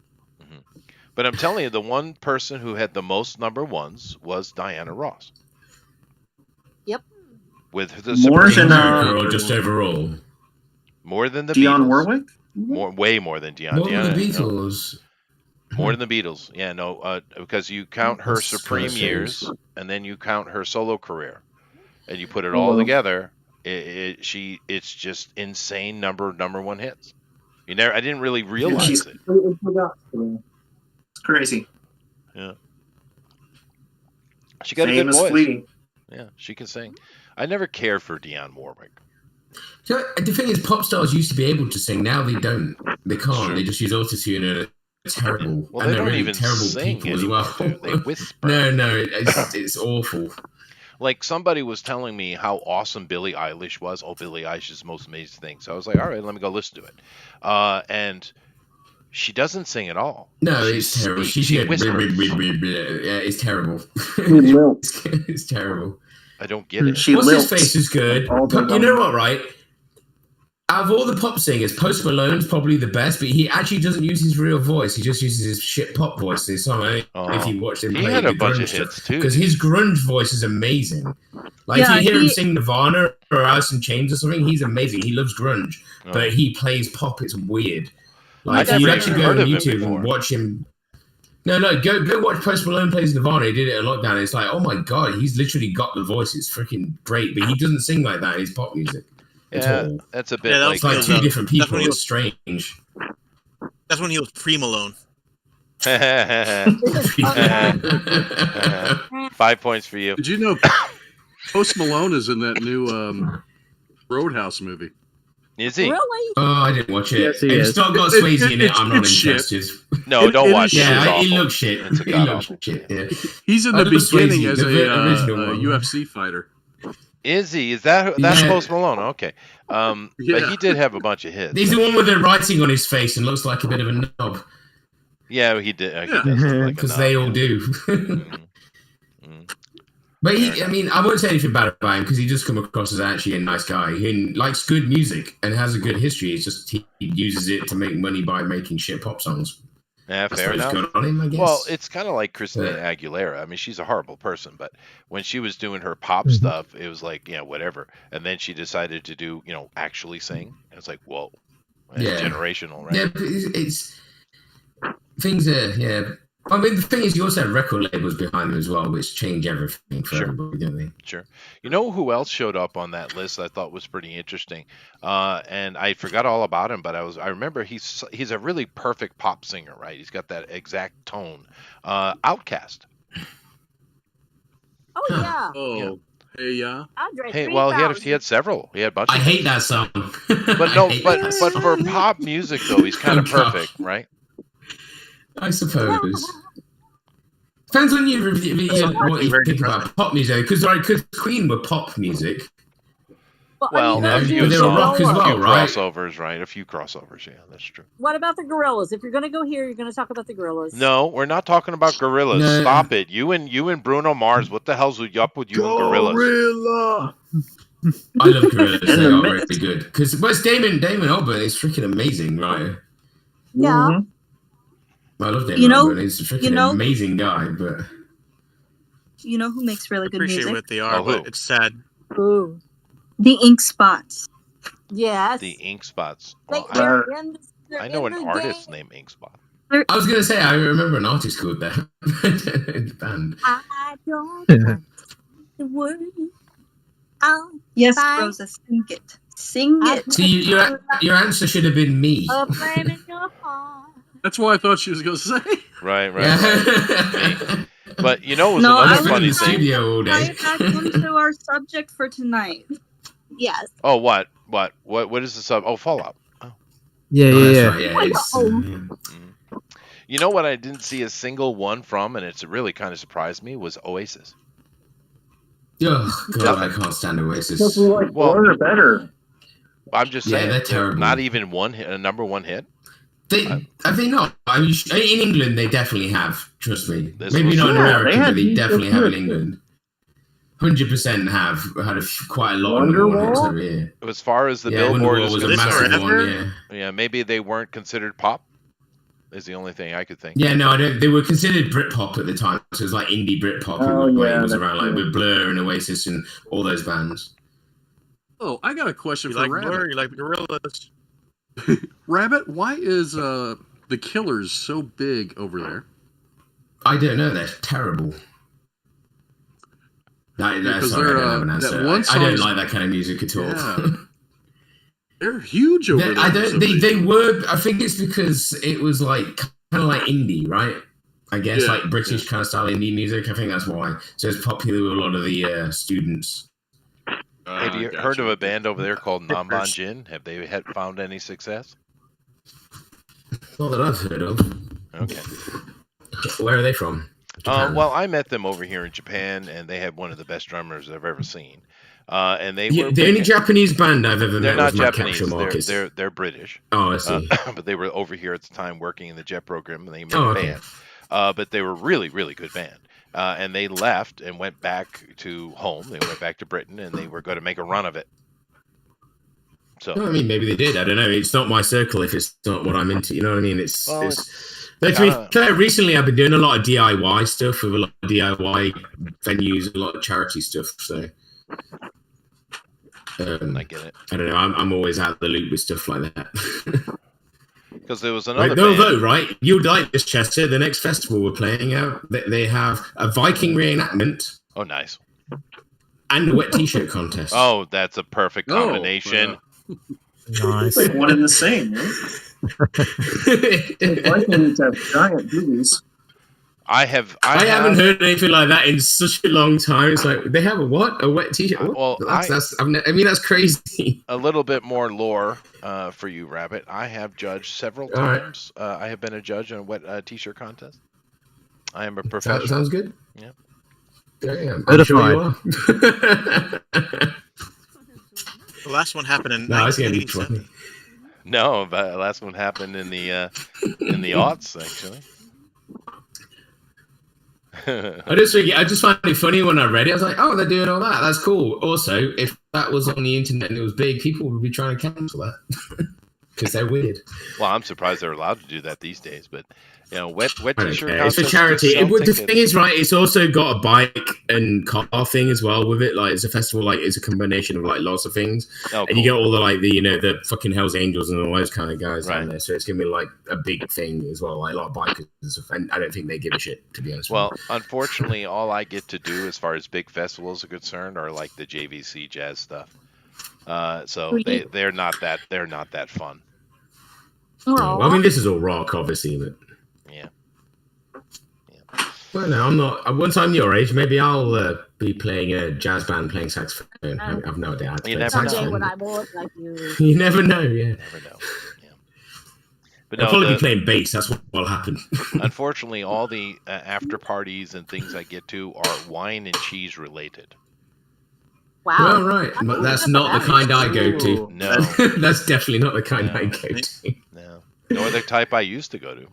But I'm telling you, the one person who had the most #1s was Diana Ross. Yep. with the More Supreme than America or just overall? more than the Dionne Beatles. Warwick. Way more than Dionne. More than the Dionne, no. Beatles. More than the Beatles. Yeah, no, because you count her That's Supreme kinda years, strange. and then you count her solo career, and you put it Oh, all well. together. It's just insane number one hits. I didn't really realize She's it. completely forgotten. It's crazy. Yeah. She got Famous a good voice. Sweetie. Yeah, she can sing. I never cared for Dionne Warwick. So, the thing is, pop stars used to be able to sing. Now they don't. They can't. Sure. They just use autotune and it's terrible. Well, and they they're don't really even terrible sing people as anymore, well. do they? They whisper. No, it's awful. Like somebody was telling me how awesome Billie Eilish was. Oh, Billie Eilish is the most amazing thing. So I was like, all right, let me go listen to it. And she doesn't sing at all. No, it's terrible. She whispers. Yeah, it's terrible. It's terrible. I don't get it. What's his face is good. You know what, right? Out of all the pop singers, Post Malone's probably the best, but he actually doesn't use his real voice. He just uses his shit pop voice in his song. If you watch him He play had a the bunch of grunge hits, too. because his grunge voice is amazing. Like Yeah, if you hear him he- sing Nirvana or Alice in Chains or something, he's amazing. He loves grunge, Oh. but he plays pop. It's weird. Like I if you never actually even go heard on of him YouTube before. and watch him. No, go watch Post Malone plays Nirvana. He did it at lockdown. It's like, oh my god, he's literally got the voice. It's freaking great, but he doesn't sing like that in his pop music. At Yeah, all. that's a bit Yeah, that like It's like two different that's people. when he It's was- strange. That's when he was pre-Malone. 5 points for you. Did you know Post Malone is in that new Roadhouse movie? Is he? Really? Oh, I didn't watch it. Yes, he If is. it's not got It- Swayze in it, it's- I'm not it's shit. interested. No, don't It watch is it. It's Yeah, it awful. looks shit. It's a It god looks awful. shit. Yeah. He's in I the love beginning Swayze, as the original a one. UFC fighter. Is he? Is that's Yeah. Post Malone? Okay. But Yeah. he did have a bunch of hits. He's the one with the writing on his face and looks like a bit of a knob. Yeah, he did. He Yeah. does look like a Because knob, they all yeah. do. Mhm. Mhm. But Fair I enough. mean, I won't say anything bad about him because he does come across as actually a nice guy. He likes good music and has a good history. It's just he uses it to make money by making shit pop songs. Yeah, That's fair what's enough. going on him, I guess. Well, it's kind of like Christina Yeah. Aguilera. I mean, she's a horrible person, but when she was doing her pop Mm-hmm. stuff, it was like, whatever. And then she decided to do, actually sing. It's like, whoa, that's Yeah. generational, right? Yeah, but it's things are, yeah. I mean, the thing is, you also have record labels behind them as well, which change everything for Sure. everybody, don't they? Sure. You know who else showed up on that list I thought was pretty interesting? And I forgot all about him, but I remember he's a really perfect pop singer, right? He's got that exact tone. Outkast. Oh yeah. Oh, hey, yeah. Andre Hey, well, he 3000. had several. He had a bunch I of hate that song. But I no, hate but that but song. for pop music though, he's kind of Oh, God. perfect, right? I suppose. Depends on what you think about pop music, because Queen were pop music. Well, know, a few but they were songs, rock as a well, few right? crossovers, right? A few crossovers, yeah, that's true. What about the Gorillas? If you're going to go here, you're going to talk about the Gorillas. No, we're not talking about gorillas. No. Stop it. You and Bruno Mars. What the hell's up with you and gorillas? Gorilla. I love Gorillaz. In They the are mix. really good. Because it's Damon Albarn is freaking amazing, right? Yeah. Mhm. I love Damon You know- Albarn. He's a freaking you know- amazing guy, but You know who makes really good Appreciate music? what they are, Oh, who? but it's sad. Ooh. The Ink Spots. Yes. The Ink Spots. They, Well, they're in, they're I know in an the artist game. named Ink Spot. I was gonna say I remember an artist called that in the band. I don't Yeah. want the word. I'll Yes, find Rosa, sing it. Sing I it. See, your answer should have been me. a flame in your heart. That's what I thought she was going to say. Right, right. But it was No, I another was funny in the thing. studio all day. Right back into our subject for tonight. Yes. Oh, what is the sub? Oh, Fallout. Yeah, Oh, yeah, that's yeah. right, yeah, it's, You know what I didn't see a single one from, and it's really kind of surprised me, was Oasis. oh god, I can't stand Oasis. Because we like Well- more or better. I'm just Yeah, saying, they're terrible. not even one hit, a number one hit. Have they not? I mean, in England, they definitely have. Trust me. This Maybe was- not in Yeah, America, they had but they these definitely have in good. England. 100% have had quite a lot of number one hits Wonderwall? over here. As far as the Yeah, Billboard Wonderwall is was a This concerned, massive forever? one. Yeah. yeah, maybe they weren't considered pop. Is the only thing I could think. Yeah, no, I don't. They were considered Britpop at the time, so it was like indie Britpop. Oh, when yeah, it was that's around like true. with Blur and Oasis and all those bands. Oh, I got a question You for like Rabbit. Blur? You like the Gorillas? Rabbit, why is the Killers so big over there? I don't know. They're terrible. Because Sorry, I they're don't have an answer. that one I don't song's- like that kind of music at all. Yeah. They're huge over there. I don't. They were. I think it's because it was like kind of like indie, right? I guess Yeah, like British kind of style indie music. I think that's why. So it's popular with a lot of the students. Have you heard of a band over there called Namban Jin? Have they found any success? Not that I've heard of. Okay. Where are they from? Japan. Well, I met them over here in Japan, and they had one of the best drummers I've ever seen. And they Yeah, were the only Japanese band I've ever they're met not was Mad Japanese. Capture Marcus. They're British. Oh, I see. But they were over here at the time working in the Jet program, and they made Oh, a okay. band. But they were really, really good band. And they left and went back to home. They went back to Britain, and they were going to make a run of it. So Well, I mean, maybe they did. I don't know. It's not my circle if it's not what I'm into. You know what I mean? It's. Well, But to be fair, recently I've been doing a lot of DIY stuff with a lot of DIY venues, a lot of charity stuff. So I get it. I don't know. I'm always out of the loop with stuff like that. Because there was another Right, band. although, right, you'd like this, Chester. The next festival we're playing out, they have a Viking reenactment Oh, nice. and a wet T-shirt contest. Oh, that's a perfect Oh, combination. Nice. Like one and the same, right? Vikings have giant boobies. I haven't heard anything like that in such a long time. It's like they have a what? A wet T-shirt? What? Well, I mean, that's crazy. a little bit more lore for you, Rabbit. I have judged several All right. times. I have been a judge in a wet T-shirt contest. I am a professional. That sounds good. Yeah. Yeah, I'm sure you are. The last one happened in No, it's gonna be 1987. funny. No, but the last one happened in the aughts, actually. I just find it funny when I read it. I was like, oh, they're doing all that. That's cool. Also, if that was on the internet and it was big, people would be trying to cancel that because they're weird. Well, I'm surprised they're allowed to do that these days. But wet I don't T-shirt care. It's contest. a charity. sell The tickets. thing is, right, it's also got a bike and car thing as well with it. Like, it's a festival, like, it's a combination of, like, lots of things. Oh, And you cool. get all the, like, the fucking Hells Angels and all those kind of guys Right. down there. So it's going to be, like, a big thing as well. Like, a lot of bikers. And I don't think they give a shit, to be honest Well, with unfortunately, all I get to do as far as big festivals are concerned are like the JVC jazz stuff. So they're not that fun. you. Well, I mean, this is all rock, obviously, but... Yeah. Well, no, I'm not. Once I'm your age, maybe I'll be playing a jazz band playing saxophone. I've no idea how to play never Someday saxophone. when I'm old like you. You never know, yeah. Never know. Yeah. But I'll no, probably be playing bass. That's what will happen. unfortunately, all the after parties and things I get to are wine and cheese related. Wow. Well, right. But that's not the kind I go to. No. That's definitely not the kind No. I go to. No, nor the type I used to go to.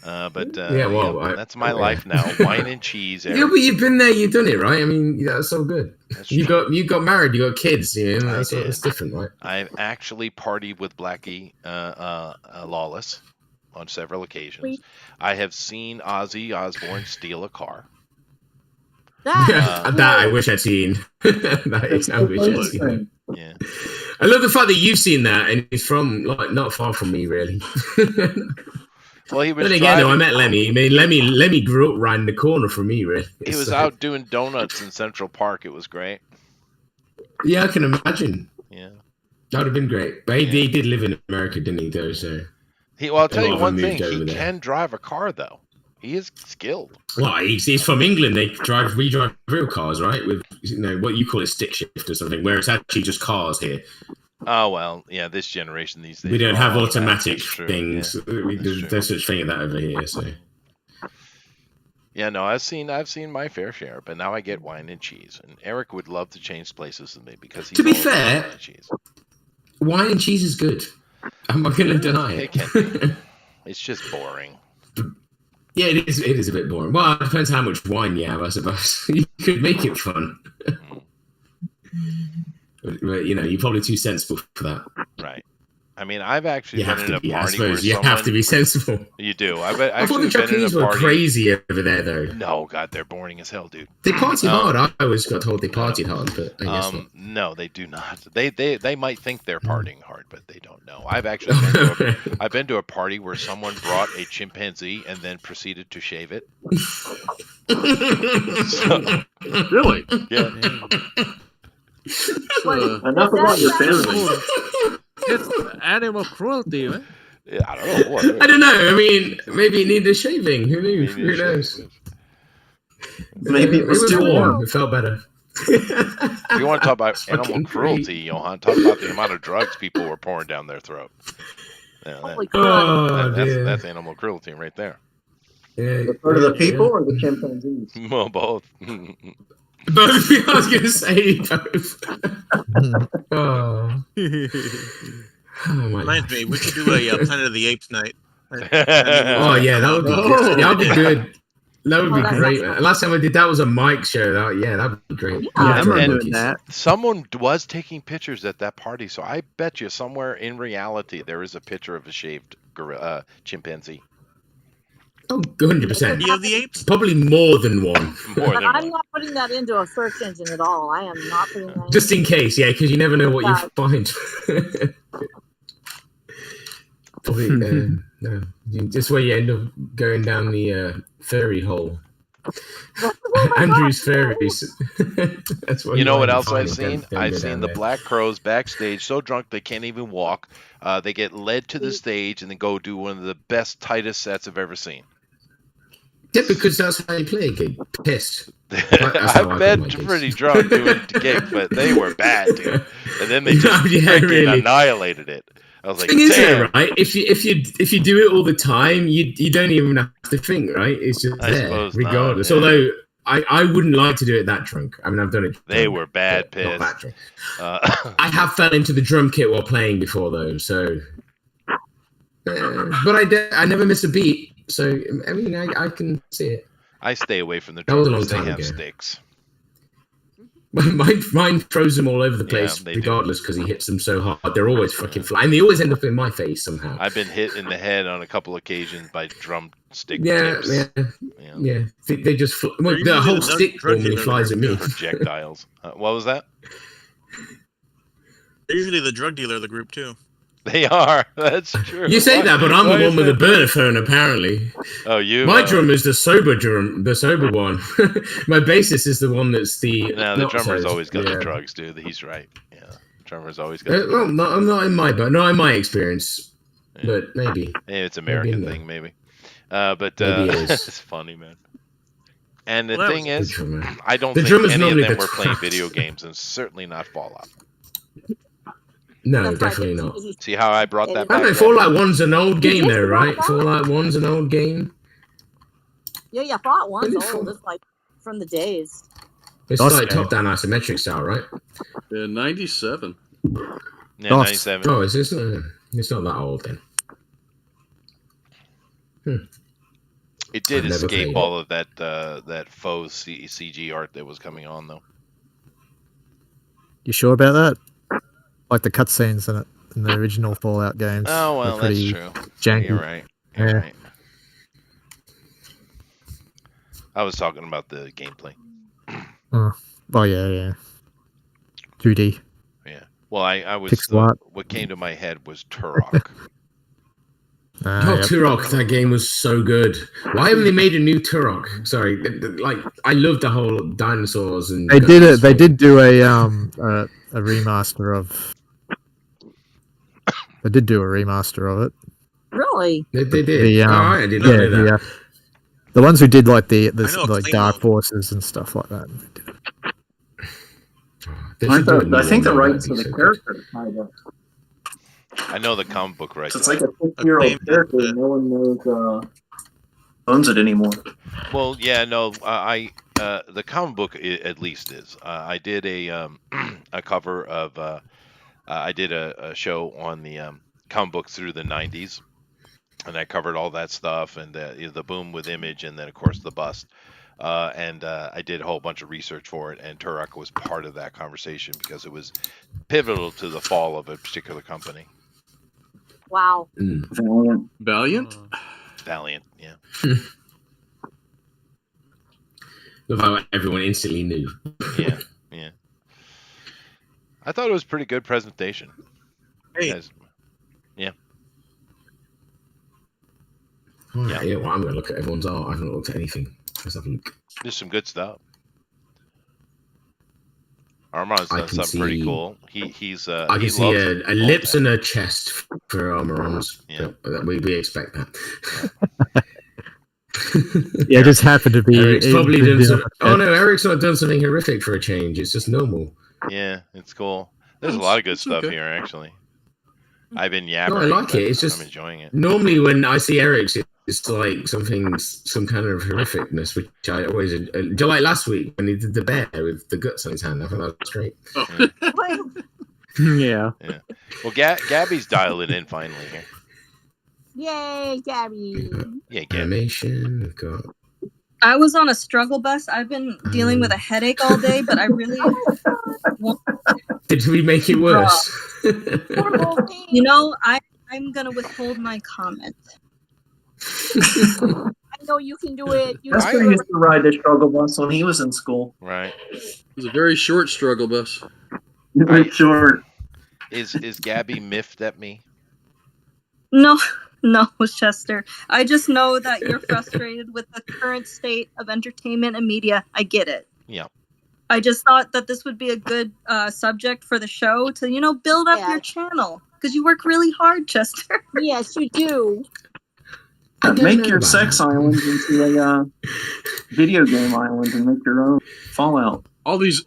But Yeah, well, that's my yeah. life now. Wine and cheese. Yeah, but you've been there, you've done it, right? I mean, that's so good. That's You true. got married, you got kids. You know, I that's did. it's different, right? I've actually partied with Blackie Lawless on several occasions. Sweet. I have seen Ozzy Osbourne steal a car. That, That I wish I'd seen. That is, I wish I'd seen. That. Yeah. I love the fact that you've seen that, and he's from like not far from me, really. Well, he was Then again, no, I driving- met Lemmy. I mean, Lemmy grew up round the corner from me, really. He was So- out doing donuts in Central Park. It was great. Yeah, I can imagine. Yeah. That would have been great. But he did live in America, didn't he? Though, so. I'll A tell lot you of one them thing. moved He over there. can drive a car, though. He is skilled. Well, he's from England. We drive real cars, right? With what you call a stick shift or something, where it's actually just cars here. Oh well, yeah. This generation these days. We don't are have all automatic That's true, things. yeah. There's no such thing as that over here. So Yeah, no, I've seen my fair share, but now I get wine and cheese. And Eric would love to change places with me because he's To be all about fair, wine and cheese. wine and cheese is good. I'm not going to deny It it. can be. It's just boring. Yeah, it is. It is a bit boring. Well, it depends how much wine you have, I suppose. You could make it fun. But, you're probably too sensible for that. Right. I mean, I've actually You been have in a to be. I party where suppose you have to be sensible. You do. I've I thought the actually been in a Japanese were party. crazy over there, though. No, God, they're boring as hell, dude. They party hard. I always got told they partied hard, but I guess not. No, they do not. They might think they're partying hard, but they don't know. I've actually been to a party where someone brought a chimpanzee and then proceeded to shave it. Really? Yeah. Enough about your family. It's animal cruelty, man. Yeah, I don't know. I don't know. I mean, maybe it needed shaving. Who knew? Who knows? Maybe it was too warm. It felt better. If you want to talk about animal cruelty, Johan, talk about the amount of drugs people were pouring down their throat. Yeah, that's animal cruelty right there. Yeah, for the people or the chimpanzees? Well, both. Both. I was going to say both. Oh. Oh my Reminds me, we should do a Planet of the Apes night. Oh yeah, that would be good. That would be good. That would be great. Man. Last time I did that was a Mike show. That would be great. Yeah, I remember And that. someone was taking pictures at that party, so I bet you somewhere in reality there is a picture of a shaved chimpanzee. Oh, 100%. Of the apes? Probably more than one. But I'm not putting that into a search engine at all. I am not putting that. Just in case, yeah, because you never know what you find. Probably, no, just where you end up going down the furry hole. Andrew's furries. That's what you know what else I've seen? I've seen the Black Crows backstage so drunk they can't even walk. They get led to the stage and then go do one of the best, tightest sets I've ever seen. Yeah, because that's how you play a gig. Pissed. I've been pretty drunk doing the gig, but they were bad, dude. And then they just freaking annihilated it. I was like, thing is, damn. right? If you do it all the time, you don't even have to think, right? It's just there, regardless. Not, yeah. Although I wouldn't like to do it that drunk. I mean, I've done it. They were bad pissed. Not that drunk. I have fell into the drum kit while playing before, though. So, but I never miss a beat. So I mean, I can see it. I stay away from the drummers. drummers. They have sticks. Mine throws them all over the place, regardless, because he hits them so hard. They're always fucking flying. They always end up in my face somehow. I've been hit in the head on a couple occasions by drumstick tips. Yeah. They just the whole stick normally flies at me. Projectiles. What was that? They're usually the drug dealer of the group too. They are. That's true. You say that, but I'm the one with the burner phone, apparently. Oh, you? My drum is the sober one. My bassist is the one that's the. No, the drummer's always got the drugs, dude. He's right. Yeah, drummer's always got. Well, I'm not in my experience, but maybe. Maybe it's an American thing, maybe. But maybe it is. It's funny, man. And the thing is, I don't the think any of them were playing video games, and certainly not Fallout. No, definitely not. See how I brought that back? I don't know, Fallout 1's an old game though, right? Fallout 1's an old game. Yeah, Fallout 1's old. It's like from the days. It's like top-down isometric style, right? Yeah, 97. Yeah, 97. Oh, it's not that old then. It did escape all of that faux CG art that was coming on, though. You sure about that? Like the cutscenes in the original Fallout games. Oh, well, that's true. Janky. You're right. You're right. I was talking about the gameplay. Oh, yeah. 2D. Yeah. Well, I was. What came to my head was Turok. Turok, that game was so good. Why haven't they made a new Turok? Sorry, like I love the whole dinosaurs and. They did it. They did do a remaster of. They did do a remaster of it. Really? They did. I did not know that. The ones who did like the like Dark Forces and stuff like that. I think the rights to the character kind of. I know the comic book rights. So it's like a 50-year-old character. No one knows owns it anymore. Well, yeah, no. The comic book at least is. I did a cover of. I did a show on the comic books through the 90s, and I covered all that stuff and the boom with Image, and then of course the bust. And I did a whole bunch of research for it, and Turok was part of that conversation because it was pivotal to the fall of a particular company. Wow. Valiant. Valiant. Yeah. Love how everyone instantly knew. Yeah. Yeah. I thought it was a pretty good presentation. Hey. Yeah. All right, you know what? I'm going to look at everyone's art. I haven't looked at anything. Let's have a look. There's some good stuff. Armand's I done can something pretty see- cool. He's I can he see loves a lips and a chest for Armorons. Yeah. We expect that. Yeah, it just happened to be. Eric's probably it- done oh no, Eric's not done something horrific for a change. It's just normal. Yeah, it's cool. There's a lot of good stuff here, actually. I've been yabbering. No, I like but it. It's just I'm enjoying it. Normally, when I see Eric's, it's like some kind of horrificness, which I always like last week when he did the bear with the guts on his hand. I thought that was great. Yeah. Yeah. Well, Gabby's dialing in finally here. Yay, Gabby. Yeah, Gabby. Animation. We've got. I was on a struggle bus. I've been dealing with a headache all day, but I really want. Did we make it worse? You know, I'm gonna withhold my comment. I know you can do it. You That's can when do he it. used to ride the struggle bus when he was in school. Right. It was a very short struggle bus. Very short. Is Gabby miffed at me? No, Chester. I just know that you're frustrated with the current state of entertainment and media. I get it. Yeah. I just thought that this would be a good subject for the show to, build up your channel because you work really hard, Chester. Yes, you do. Make your sex island into a video game island and make your own Fallout. All these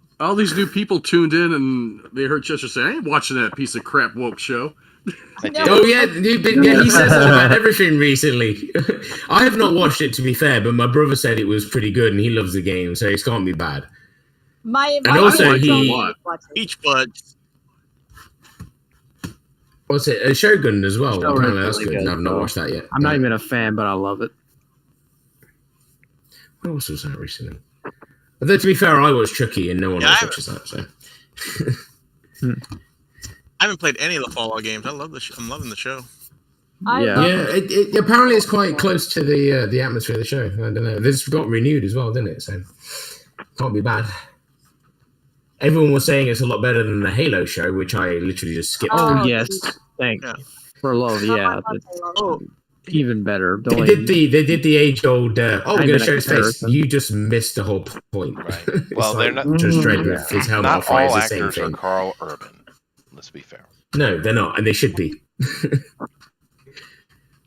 new people tuned in and they heard Chester say, "I ain't watching that piece of crap woke show." Oh yeah, he says that about everything recently. I have not watched it, to be fair, but my brother said it was pretty good and he loves the game, so it can't be bad. My And also Peach Buds. What's it? Shogun as well. Shogun's Apparently that's really good. good, I've not though. watched that yet. I'm not even a fan, but I love it. What else was that recently? Although to be fair, I watched Chucky and no one else watches that. So I haven't played any of the Fallout games. I love I'm loving the show. It apparently it's quite close to the atmosphere of the show. I don't know. This got renewed as well, didn't it? So can't be bad. Everyone was saying it's a lot better than the Halo show, which I literally just skipped. Oh, yes. Thanks. For love, yeah. Even better. They did the age old. We're going to show his face. comparison. You just missed the whole point. Right. It's Well, they're not. just straight with his helmet Not off. Right, all it's the same actors are thing. Carl Urban. Let's be fair. No, they're not, and they should be.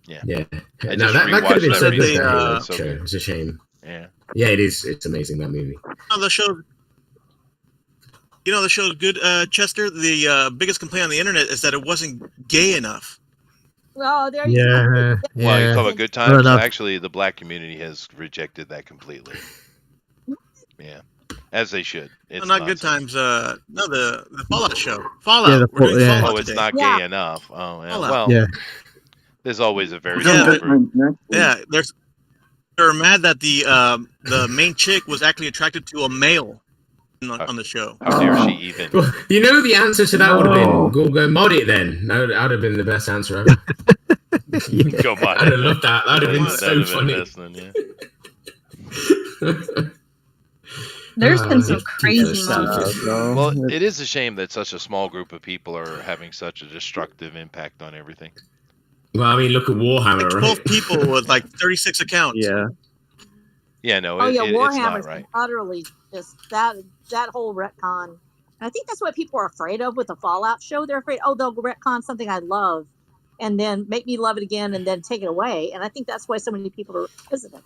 Yeah. Yeah. I No, just that could have been rewatched so that good. recently. That Halo It's so show. good. It's a shame. Yeah. Yeah, it is. It's amazing, that movie. The show. The show's good, Chester. The biggest complaint on the internet is that it wasn't gay enough. Oh, there you Yeah. go. Well, you Yeah. talk about good Fair times. enough. Actually, the black community has rejected that completely. Yeah, as they should. It's Not good nonsense. times. No, the Fallout show. Fallout. Yeah, We're doing yeah. Fallout Oh, it's today. not Yeah. gay enough. Oh, yeah. Fallout. Well, Yeah. there's always a very Yeah. small group. Yeah, they're mad that the main chick was actually attracted to a male on the show. How dare she even? Well, the answer to that would have been go mod it then. That would have been the best answer ever. Go mod I'd have loved that. That would have been That'd so have been funny. best then, yeah. There's been some Just crazy people are moments. stupid. Well, it is a shame that such a small group of people are having such a destructive impact on everything. Well, I mean, look at Warhammer, right? 12 people with like 36 accounts. Yeah. Yeah, no, Oh yeah, it's not Warhammer's right. utterly just that whole retcon. And I think that's what people are afraid of with the Fallout show. They're afraid, they'll retcon something I love, and then make me love it again, and then take it away. And I think that's why so many people are hesitant.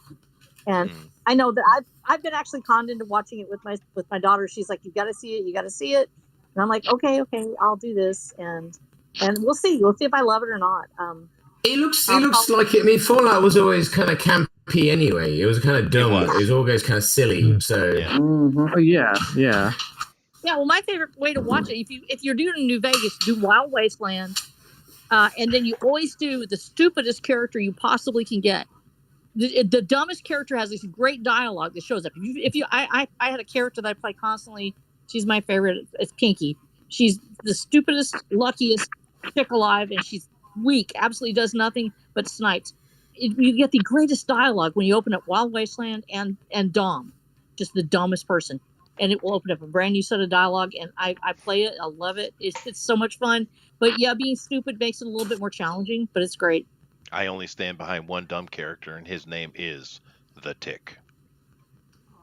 And I know that I've been actually conned into watching it with my daughter. She's like, "You got to see it. You got to see it." And I'm like, "Okay, I'll do this." And we'll see. We'll see if I love it or not. It looks like it. I mean, Fallout was always kind of campy anyway. It was kind of dumb. It was always kind of silly. So Oh yeah, yeah. Yeah, well, my favorite way to watch it, if you're doing New Vegas, do Wild Wasteland, and then you always do the stupidest character you possibly can get. The dumbest character has this great dialogue that shows up. I had a character that I play constantly. She's my favorite. It's Pinky. She's the stupidest, luckiest chick alive, and she's weak, absolutely does nothing but snipes. You get the greatest dialogue when you open up Wild Wasteland and Dom, just the dumbest person, and it will open up a brand new set of dialogue. And I play it, I love it. It's so much fun. But yeah, being stupid makes it a little bit more challenging, but it's great. I only stand behind one dumb character, and his name is the Tick.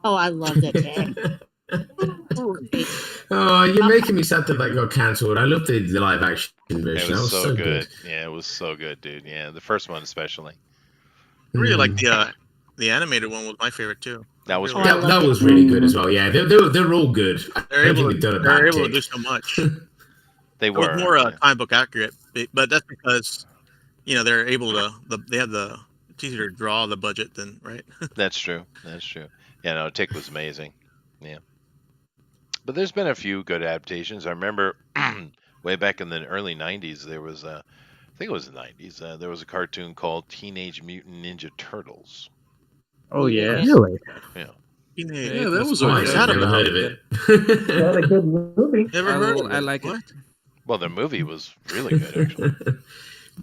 Oh, I love that tag. Oh, you're making me sad that got cancelled. I love the live action version. It was that was so good. Yeah, it was so good, dude. Yeah, the first one especially. I really like the animated one was my favorite too. That was that was really good as well. Yeah, they're all good. They're able to do so much. They were it was more comic book accurate, but that's because they're able to. They have it's easier to draw the budget than right. That's true. That's true. Yeah, no, Tick was amazing. Yeah, but there's been a few good adaptations. I remember way back in the early '90s, there was I think it was the '90s. There was a cartoon called Teenage Mutant Ninja Turtles. Oh yeah, really? Yeah. Yeah, that was nice. alright. I've never heard of it. That's a good movie. Never heard of it. I like it. Well, the movie was really good, actually.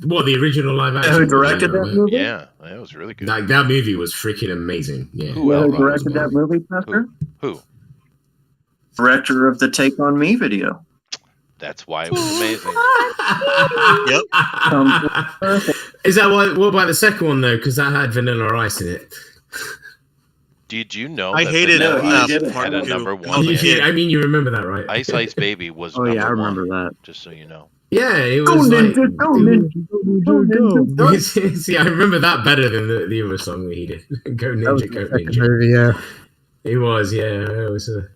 What, the original live action? Who directed that movie? Yeah, that was really good. Like that movie was freaking amazing. Yeah. Who directed that movie, Pastor? Who? Director of the Take on Me video. That's why it was amazing. Yep. Is that why? What about the second one though? Because that had Vanilla Ice in it. Did you know? I hated it. Had a number one. I mean, you remember that, right? Ice Ice Baby was. Oh yeah, I number remember one, that. Just so you know. Yeah, it Go was like. Ninja, go Ninja, go Ninja. See, I remember that better than the other song that he did. Go That was Ninja, the Go second Ninja. movie, yeah. It was, yeah. It was And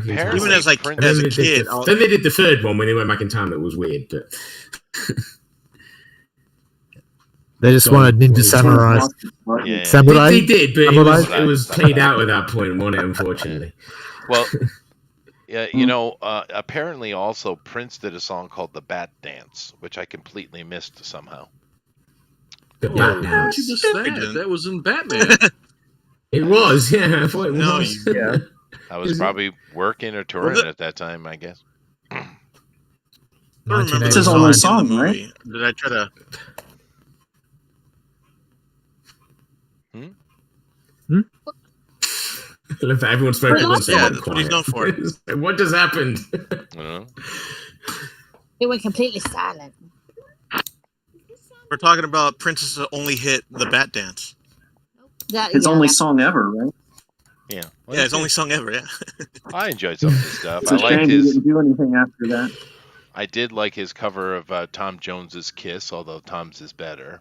apparently, even as like And as then a kid, then they did the third one when they went back in time. That was weird, but They just wanted Ninja Samurai. Yeah. Samurai? they did, but Samurai? it was played out at that point, wasn't it? Unfortunately. Well, yeah, you know, apparently also Prince did a song called "The Bat Dance," which I completely missed somehow. The How'd Batman. you miss that? That was in Batman. It was, yeah. I thought it was. Yeah. I was probably working or touring at that time, I guess. I don't remember It's his the only song in the song, right? movie. Did I try to? I love that everyone's spoken once. Yeah, that's what he's known for. What just happened? It went completely silent. We're talking about Prince's only hit, "The Bat Dance." His only song ever, right? Yeah. Yeah, his only song ever. Yeah. I enjoyed some of his stuff. It's I a liked shame he his. didn't do anything after that. I did like his cover of Tom Jones's "Kiss," although Tom's is better.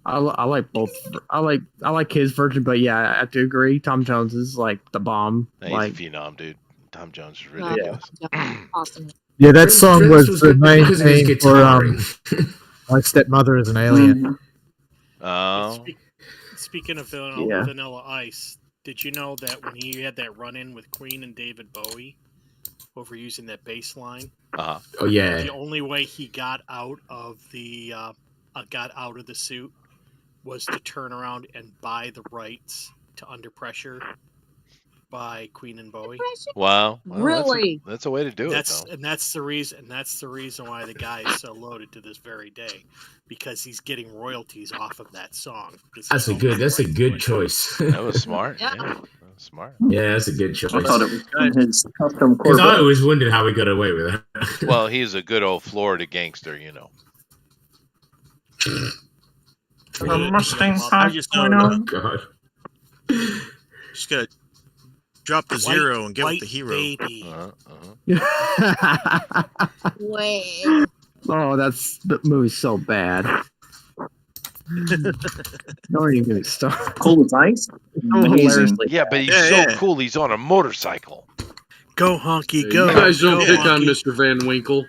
I like both. I like his version, but yeah, I have to agree. Tom Jones is like the bomb. He's Like a phenom, dude. Tom Jones is ridiculous. Awesome. Yeah, that song Prince was the good main because of his theme for guitaring. My Stepmother is an Alien. Oh, Speaking of Yeah. Vanilla Ice, did you know that when he had that run-in with Queen and David Bowie over using that bass line, uh-huh. Oh yeah. the only way he got out of the suit was to turn around and buy the rights to Under Pressure by Queen and Bowie. Wow. Well, Really? That's a way to do it, though. That's the reason why the guy is so loaded to this very day, because he's getting royalties off of that song. That's a good choice. That was smart. Yeah. Yeah. That was smart. Yeah, that's a good choice. I thought it was from his custom Because I Corvette. always wondered how he got away with that. Well, he's a good old Florida gangster, you know. A Mustang I just know. 5.0. God. Just gotta drop the zero and get with the hero. Baby. Wait. oh, that movie's so bad. Don't even get me started. Cool as ice. Amazing. Hilariously Yeah, but he's Yeah, so yeah. cool. He's on a motorcycle. Go honky, You go. guys don't go, pick on honky. Mr. Van Winkle.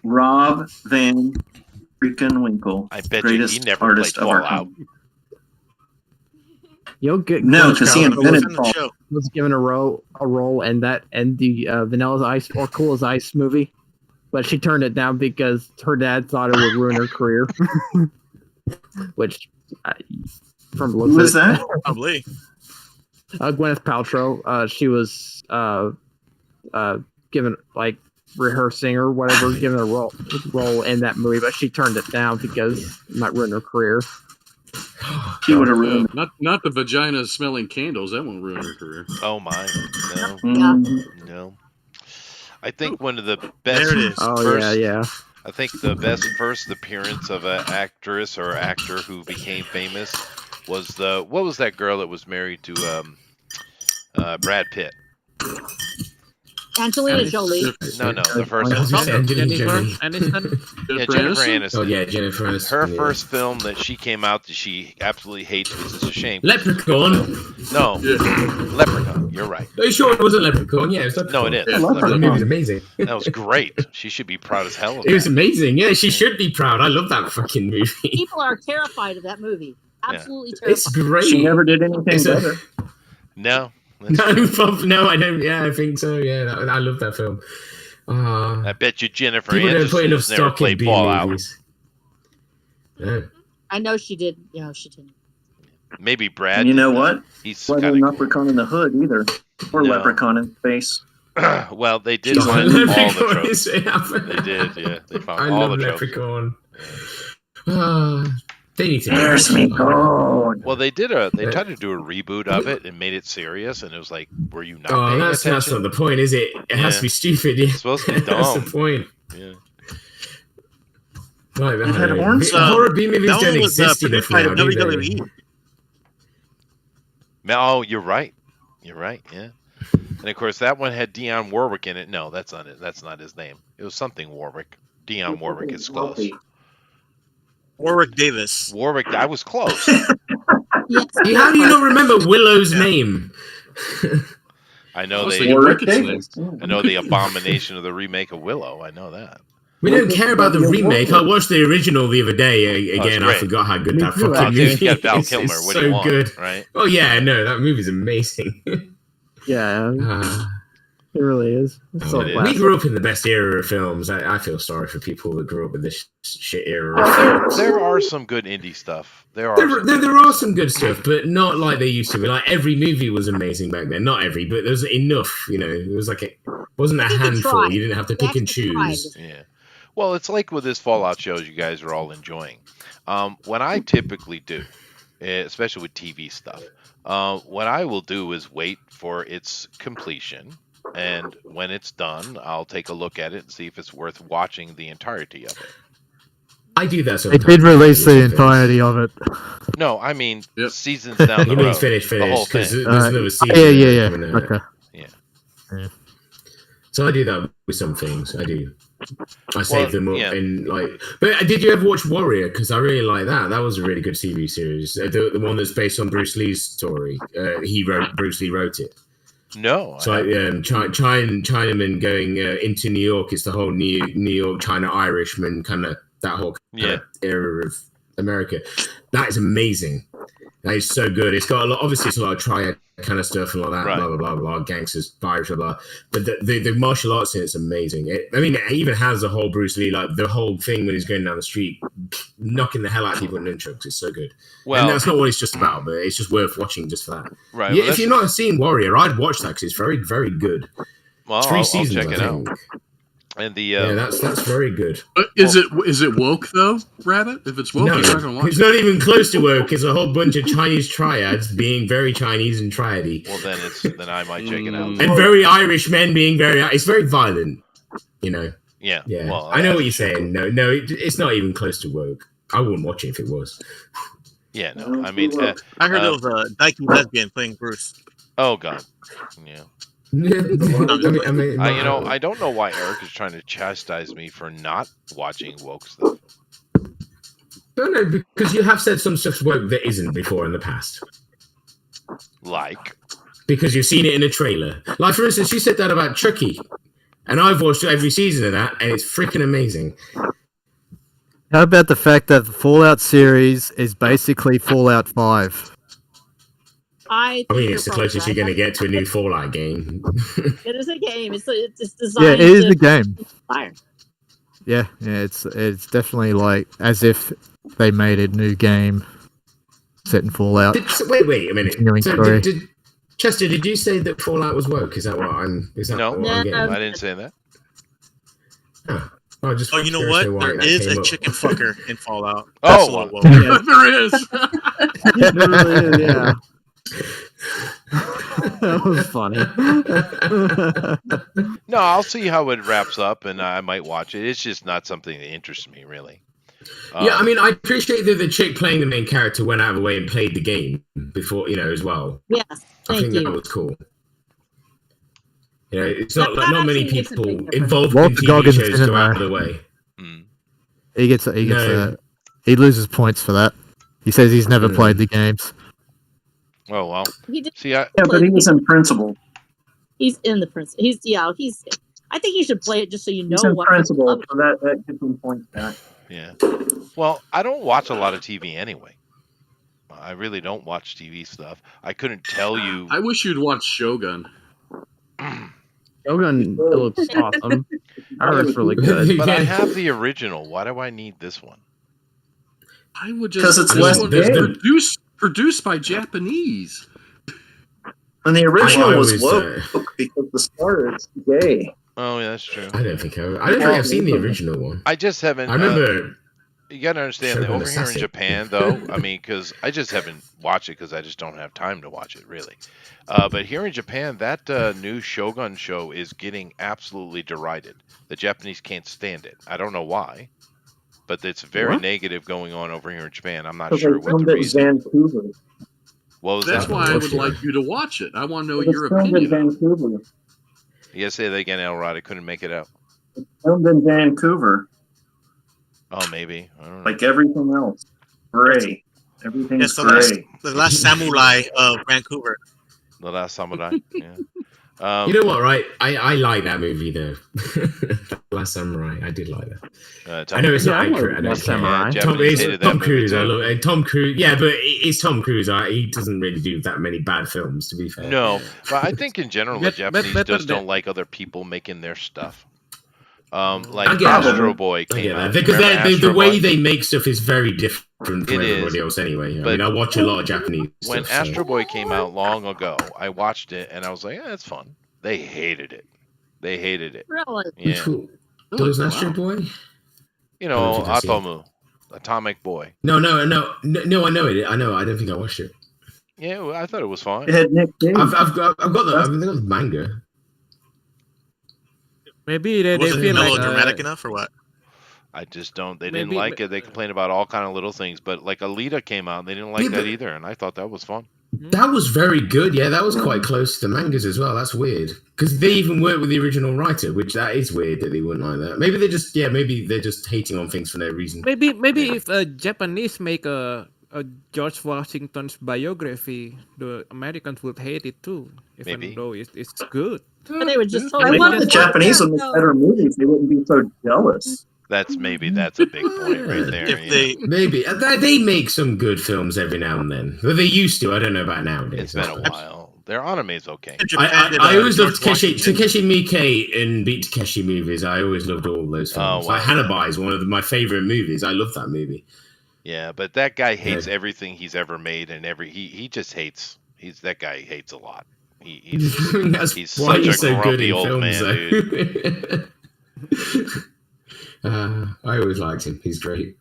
Rob Van freaking Winkle. I bet you greatest he never artist played of our Fallout. time. You'll get No, Glenn 'cause he Powell invented What's in the show? was given a role in the Vanilla Ice or Cool as Ice movie, but she turned it down because her dad thought it would ruin her career. Which, from the looks Who of was it, that? Probably. Gwyneth Paltrow. She was given like rehearsing or whatever, given a role in that movie, but she turned it down because it might ruin her career. She would have ruined not the vagina smelling candles. That won't ruin her career. Oh my, no, no. I think one of the best. There it is. I think the best first appearance of an actress or actor who became famous was what was that girl that was married to Brad Pitt? Angelina Jolie. No, the first Jennifer one. Aniston. Yeah, Jennifer Aniston. Oh yeah, Jennifer Aniston. Her first film that she came out that she absolutely hates, which is a shame. Leprechaun. No, Leprechaun. You're right. Are you sure it wasn't Leprechaun? Yeah, it was Leprechaun. No, it is. Yeah, the movie was amazing. That was great. She should be proud as hell of it. It was amazing. Yeah, she should be proud. I love that fucking movie. People are terrified of that movie. Absolutely terrified. It's great. She never did anything better. No, I don't. Yeah, I think so. Yeah, I love that film. I bet you Jennifer people don't put enough Aniston's never stock in played B Fallout. movies. Yeah. I know she did. She didn't. Maybe Brad. And you know what? He's wasn't a leprechaun in the hood either, or leprechaun in space. Well, they did find all the tropes. They did, yeah. They found all the tropes. Leprechaun. They need to. There's me gold. Well, they tried to do a reboot of it and made it serious, and it was like, were you not paying that's attention? not the point, is it? It has to be stupid. Yeah. It's supposed to be dumb. That's the point. Yeah. Right, horror B movies don't exist enough now, do they? Oh, you're right. You're right. Yeah. And of course, that one had Dionne Warwick in it. No, that's not it. That's not his name. It was something Warwick. Dionne Warwick is close. Warwick Davis. Warwick. I was close. How do you not remember Willow's name? I know I know the abomination of the remake of Willow. I know that. We don't care about the remake. I watched the original the other day. Again, I forgot how good that fucking movie is. You got Val Kilmer. It's what do you want? good. Right? Oh yeah, no, that movie's amazing. Yeah, it really is. We grew up in the best era of films. I feel sorry for people that grew up in this shit era of films. There are some good indie stuff. There are some good stuff, but not like they used to be. Like every movie was amazing back then. Not every, but there was enough. It was like wasn't a handful. You didn't have to pick and choose. Yeah. Well, it's like with this Fallout shows you guys are all enjoying. What I typically do, especially with TV stuff, what I will do is wait for its completion. And when it's done, I'll take a look at it and see if it's worth watching the entirety of it. I do that They sometimes. did release the entirety of it. No, I mean seasons down the road. Finish, the whole thing. Because there's another season. Yeah. Okay. Yeah. So I do that with some things. I do. I save them up and like. But did you ever watch Warrior? Because I really like that. That was a really good TV series. The one that's based on Bruce Lee's story. Bruce Lee wrote it. No. So Chinaman going into New York. It's the whole New York China Irishman kind of that whole kind of era of America. That is amazing. That is so good. It's got a lot. Obviously, it's a lot of triad kind of stuff and all that. Right. Blah blah blah blah. Gangsters, Irish, blah blah. But the martial arts in it's amazing. It even has the whole Bruce Lee, like the whole thing when he's going down the street, knocking the hell out of people in nunchucks. It's so good. Well, and that's not what it's just about, but it's just worth watching just for that. Right. Yeah, well, if you've not seen Warrior, I'd watch that because it's very very good. Well, Three I'll seasons, check it out. And that's very good. But is it woke though, Rabbit? If it's woke, No, you're not gonna watch it's not even close to woke. It's a whole bunch of Chinese triads being very Chinese and triady. Well, then I might check it out. And very Irish men being very. It's very violent, Yeah. Yeah. Well, I know what you're saying. No, it's not even close to woke. I wouldn't watch it if it was. Yeah. No. I mean, I heard there was a dyke lesbian playing Bruce. Oh God. Yeah. I don't know why Eric is trying to chastise me for not watching woke stuff. No, because you have said some stuff's woke that isn't before in the past. Like? Because you've seen it in a trailer. Like, for instance, you said that about Chucky. And I've watched every season of that, and it's freaking amazing. How about the fact that the Fallout series is basically Fallout 5? I mean, it's the closest you're going to get to a new Fallout game. It is a game. It's designed. Yeah, it is a game. Fire. Yeah, it's definitely like as if they made a new game set in Fallout. Wait a minute. Continuing story. Chester, did you say that Fallout was woke? Is that what I'm? Is that No, what I'm getting? I didn't say that. I just Oh, you know curious what? to why There that is came a up. chicken fucker in Fallout. That's a Oh, little woke. Yeah, there is. There really is, yeah. That was funny. No, I'll see how it wraps up, and I might watch it. It's just not something that interests me, really. Yeah, I mean, I appreciate that the chick playing the main character went out of the way and played the game before, as well. Yes, I think thank that you. was cool. It's not That not many actually makes a big people difference. involved Walter in TV Goggins shows didn't go out of know. the way. He gets No. he loses points for that. He says he's never played the games. Oh well. He did. See, Yeah, but he was in principle. He's in the principle. He's. I think you should play it just so you know He's in what. principle, so that gives him points back. Yeah. Well, I don't watch a lot of TV anyway. I really don't watch TV stuff. I couldn't tell you. I wish you'd watch Shogun. Shogun looks awesome. I heard it's really good. But I have the original. Why do I need this one? I would just Because it's less gay. Produced by Japanese. And the original I was always, woke because the star is gay. Oh, yeah, that's true. I don't think I've seen the original one. I just haven't. I remember. You gotta understand that Shogun over here in Assassin. Japan, though. I mean, because I just haven't watched it because I just don't have time to watch it, really. But here in Japan, that new Shogun show is getting absolutely derided. The Japanese can't stand it. I don't know why, but it's very What? negative going on over here in Japan. I'm not Because sure they what filmed the it in reason. Vancouver. What was That's that? why I would like you to watch it. I want to know It was your filmed in opinion. Vancouver. You gotta say that again, Elrod. I couldn't make it out. It's filmed in Vancouver, Oh, maybe. I don't know. like everything else. Gray. Everything's Yes, the gray. last samurai of Vancouver. The Last Samurai. Yeah. You know what, right? I like that movie though. Last Samurai. I did like that. Tom I know it's Cruise. not Yeah, I like accurate. I know Last it's Samurai. Japanese hated that Tom movie Cruise. too. I love it. And Tom Cruise. Yeah, but it's Tom Cruise. He doesn't really do that many bad films, to be fair. No, but I think in general the Japanese better just don't than- like other people making their stuff. I Like get that. Astro Boy I came get out. that because Remember the Astro way Boy? they make stuff is very different from It everybody is, else anyway. I but mean, I watch a lot of Japanese When stuff. so- Astro Boy came out long ago, I watched it and I was like, "Yeah, it's fun." They hated it. They hated it. Really? Yeah, There was an Astro Boy? you I don't know, think I've seen it. Atomu, Atomic Boy. No, I know it. I know. I don't think I watched it. Yeah, well, I thought it was fine. It had Nick Cage. I've got the manga. Maybe they Was it feel like melodramatic enough or what? I just don't. They didn't Maybe- like it. They complained about all kind of little things, but like Alita came out, and they didn't like Yeah, that but- either, and I thought that was fun. That was very good. Yeah, that was quite close to the mangas as well. That's weird because they even worked with the original writer, which that is weird that they wouldn't like that. Maybe they're just hating on things for no reason. maybe if Japanese make a George Washington's biography, the Americans would hate it too, even Maybe. though it's good. But they would just I totally. want the Japanese would make better movies. They wouldn't be so jealous. That's a big point right there. If yeah. they Maybe they make some good films every now and then. But they used to. I don't know about nowadays. It's been a while. Their anime's okay. Japan did, I always loved George Takeshi Miike and Beat Takeshi movies. I always loved all those films. Oh, wow. Like Hannibal is one of my favorite movies. I love that movie. Yeah, but that guy hates everything he's ever made, and he just hates. That guy hates a lot. That's He's why such he's a so good grumpy in old films, man, though. I always liked him. He's great.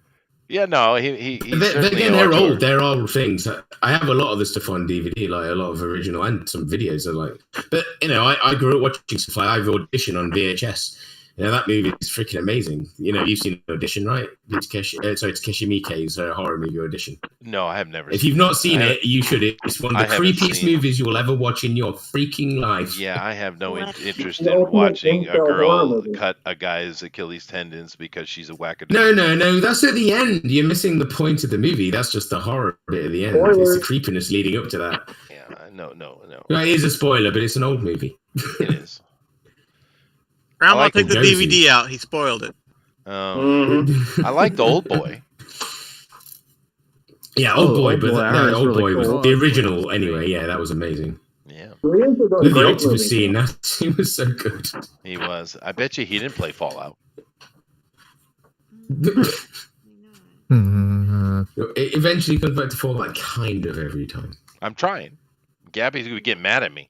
Yeah, no, he's certainly Again, an they're auteur. old. They're old things. I have a lot of the stuff on DVD, like a lot of original and some videos. Are like, but I grew up watching stuff like I've auditioned on VHS. That movie is freaking amazing. You've seen Audition, right? Takeshi Miike's horror movie Audition. No, I have never. If seen you've it. not seen it, you should. It's one I of the haven't creepiest seen it. movies you will ever watch in your freaking life. Yeah, I have no interest The in ultimate watching a incel horror girl movie. cut a guy's Achilles tendons because she's a wackadoo. No. That's at the end. You're missing the point of the movie. That's just the horror bit at the end. It's the creepiness leading up to that. Yeah, no. Well, it is a spoiler, but it's an old movie. It is. Grandma, I like take the Josie. DVD out. He spoiled it. Mm-hmm. I like the Old Boy. Yeah, Old Boy, Old but Boy, I no, heard it's Old really Boy was cool. the original anyway. Yeah, that was amazing. Yeah, Koreans are those The great octopus movies. scene, that he was so good. he was. I bet you he didn't play Fallout. It eventually comes back to Fallout kind of every time. I'm trying. Gabby's gonna get mad at me.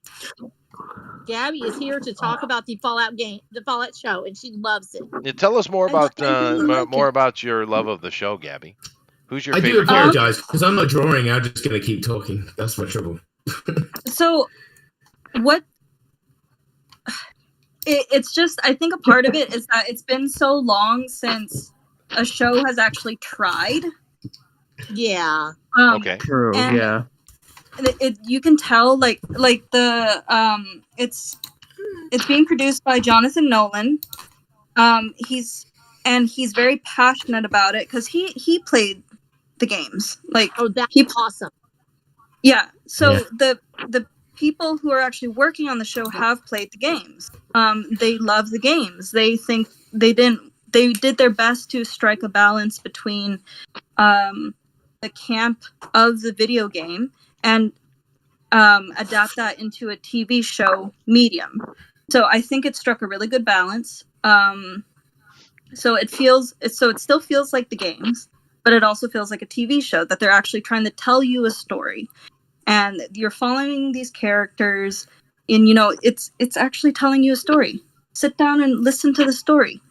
Gabby is here to talk about the Fallout game, the Fallout show, and she loves it. Yeah, tell us more I about really like more it. about your love of the show, Gabby. Who's your I do favorite? apologize because I'm not drawing. I'm just going to keep talking. That's my trouble. So, what? It's just, I think a part of it is that it's been so long since a show has actually tried. Yeah. Okay. True. Yeah. You can tell like the it's being produced by Jonathan Nolan. He's very passionate about it because he played the games. Like, oh, that's awesome. Yeah. So Yeah. the people who are actually working on the show have played the games. They love the games. They think they did their best to strike a balance between the camp of the video game and adapt that into a TV show medium. So I think it struck a really good balance. So it still feels like the games, but it also feels like a TV show that they're actually trying to tell you a story, and you're following these characters, and it's actually telling you a story. Sit down and listen to the story.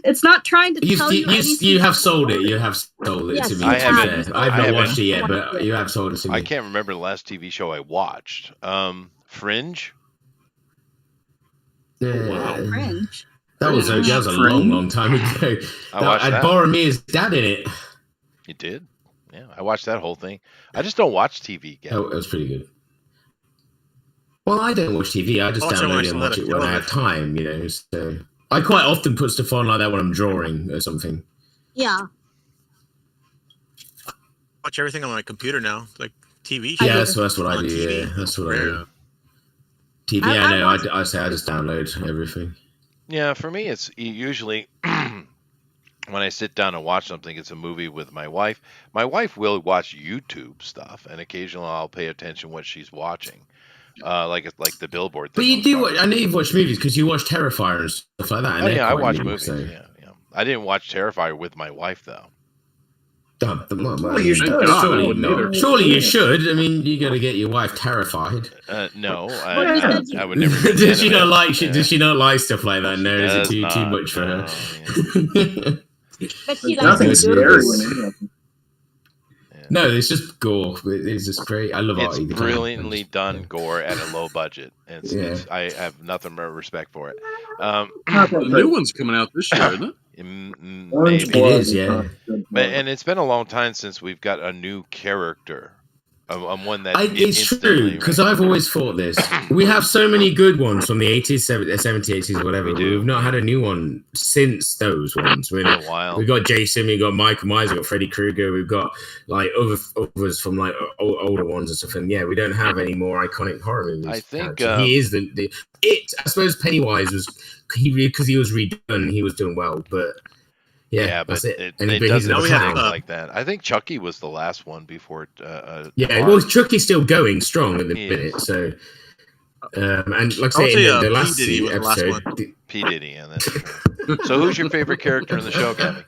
It's not trying to tell you anything. You have sold it. You have sold it Yes, to me. I to be haven't- fair. I I've not haven't- watched it yet, but you have sold it to me. I can't remember the last TV show I watched. Fringe. Yeah. Cringe. That was a long time ago. I watched that. Boromir's dad in it. You did? Yeah, I watched that whole thing. I just don't watch TV. Gabby. Oh, it was pretty good. Well, I don't watch TV. I just Also, download I it and still watch had it a when I have time, So I quite often put stuff on like that when I'm drawing or something. Yeah. Watch everything on my computer now, like TV. Yeah, so that's what I on do. TV. Yeah, that's what I do. Rare. TV, I I know. watch- I say I just download everything. Yeah, for me, it's usually when I sit down and watch something, it's a movie with my wife. My wife will watch YouTube stuff, and occasionally I'll pay attention what she's watching, like the Billboard thing. But you do. I know you've watched movies because you watch Terrifier and stuff like that. And Oh they're yeah, I quite watch new, movies. so- Yeah. I didn't watch Terrifier with my wife though. you should. Surely not. Surely you should. I mean, you got to get your wife terrified. No, Well, I would never. make Does she fun of not it. like? Yeah. Does she not like stuff like that? No, is it Does too not, much for her? no, yeah. But she There's nothing doesn't do scary it. in any of them. No, it's just gore. It's just great. I love It's Artie. brilliantly done gore at a low budget. I have nothing but respect for it. The new one's coming out this year, isn't it? Orange Maybe. It blood is, yeah. not good. And it's been a long time since we've got a new character. One that It's true because I've always thought this. We have so many good ones from the 80s, 70s, 80s, or whatever. We do. We've not had a new one since those ones. in a while. We got Jason, we got Michael Myers, we got Freddy Krueger, we've got like others from like older ones and stuff. And yeah, we don't have any more iconic horror movies. I think, he is the it. I suppose Pennywise was because he was redone. He was doing well, but yeah, but that's it. it And he's doesn't a sound clown. like that. I think Chucky was the last one before. Yeah, well, Chucky's still going strong at the He minute, is. so. And like I I would say, say, in the P. last Diddy was the last episode, one. P. Diddy, and that's true. So who's your favorite character in the show, Gabby?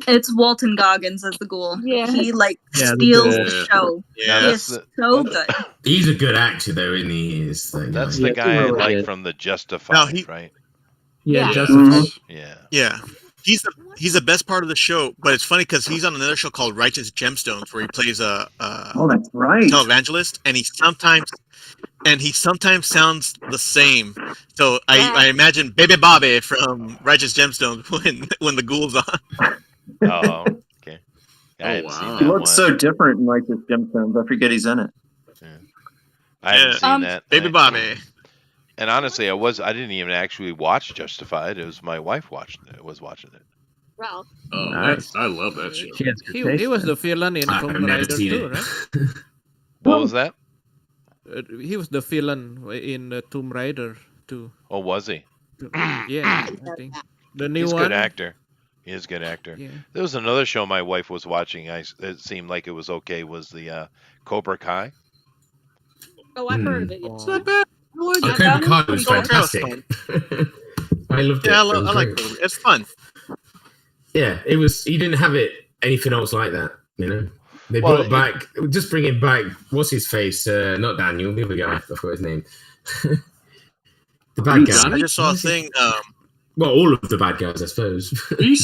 It's Walton Goggins as the ghoul. Yeah. He Yeah, steals the- the show. Yeah, He that's is so good. he's a good actor, though, isn't he? He is, so That's nice. the Yeah, guy I really like good. from the Justified, No, he- right? Yeah, Yeah. Justified. Yeah. Yeah. He's the best part of the show, but it's funny because he's on another show called Righteous Gemstones where he plays a Oh, that's right. televangelist, and he sometimes sounds the same. So I imagine Baby Bobby from Righteous Gemstones when the ghoul's on. Oh, okay. I Oh, hadn't wow. seen He that looks one. so different in like this Gemstones. I forget he's in it. I haven't Yeah. seen that. Baby Bobby. And honestly, I didn't even actually watch Justified. It was my wife was watching it. Well, Oh, Nice. I love that shit. She has good He taste. was the villain in I've Tomb never Raider seen too, it. right? What was that? He was the villain in Tomb Raider too. Oh, was he? Yeah, I think the new He's a one. good actor. He is a good actor. Yeah. There was another show my wife was watching. It seemed like it was okay. Was the Cobra Kai? oh, I've heard of it. Oh. Not bad. I like The it. Cobra Kai was Cobra Kai was fantastic. I loved it. Yeah, It was I like great. it. It's fun. Yeah, it was. He didn't have it anything else like that, you know. They brought back, just bringing back, what's his face? Not Daniel, the other guy, I forgot his name. The bad guy. I just saw a thing. Well, all of the bad guys, I suppose.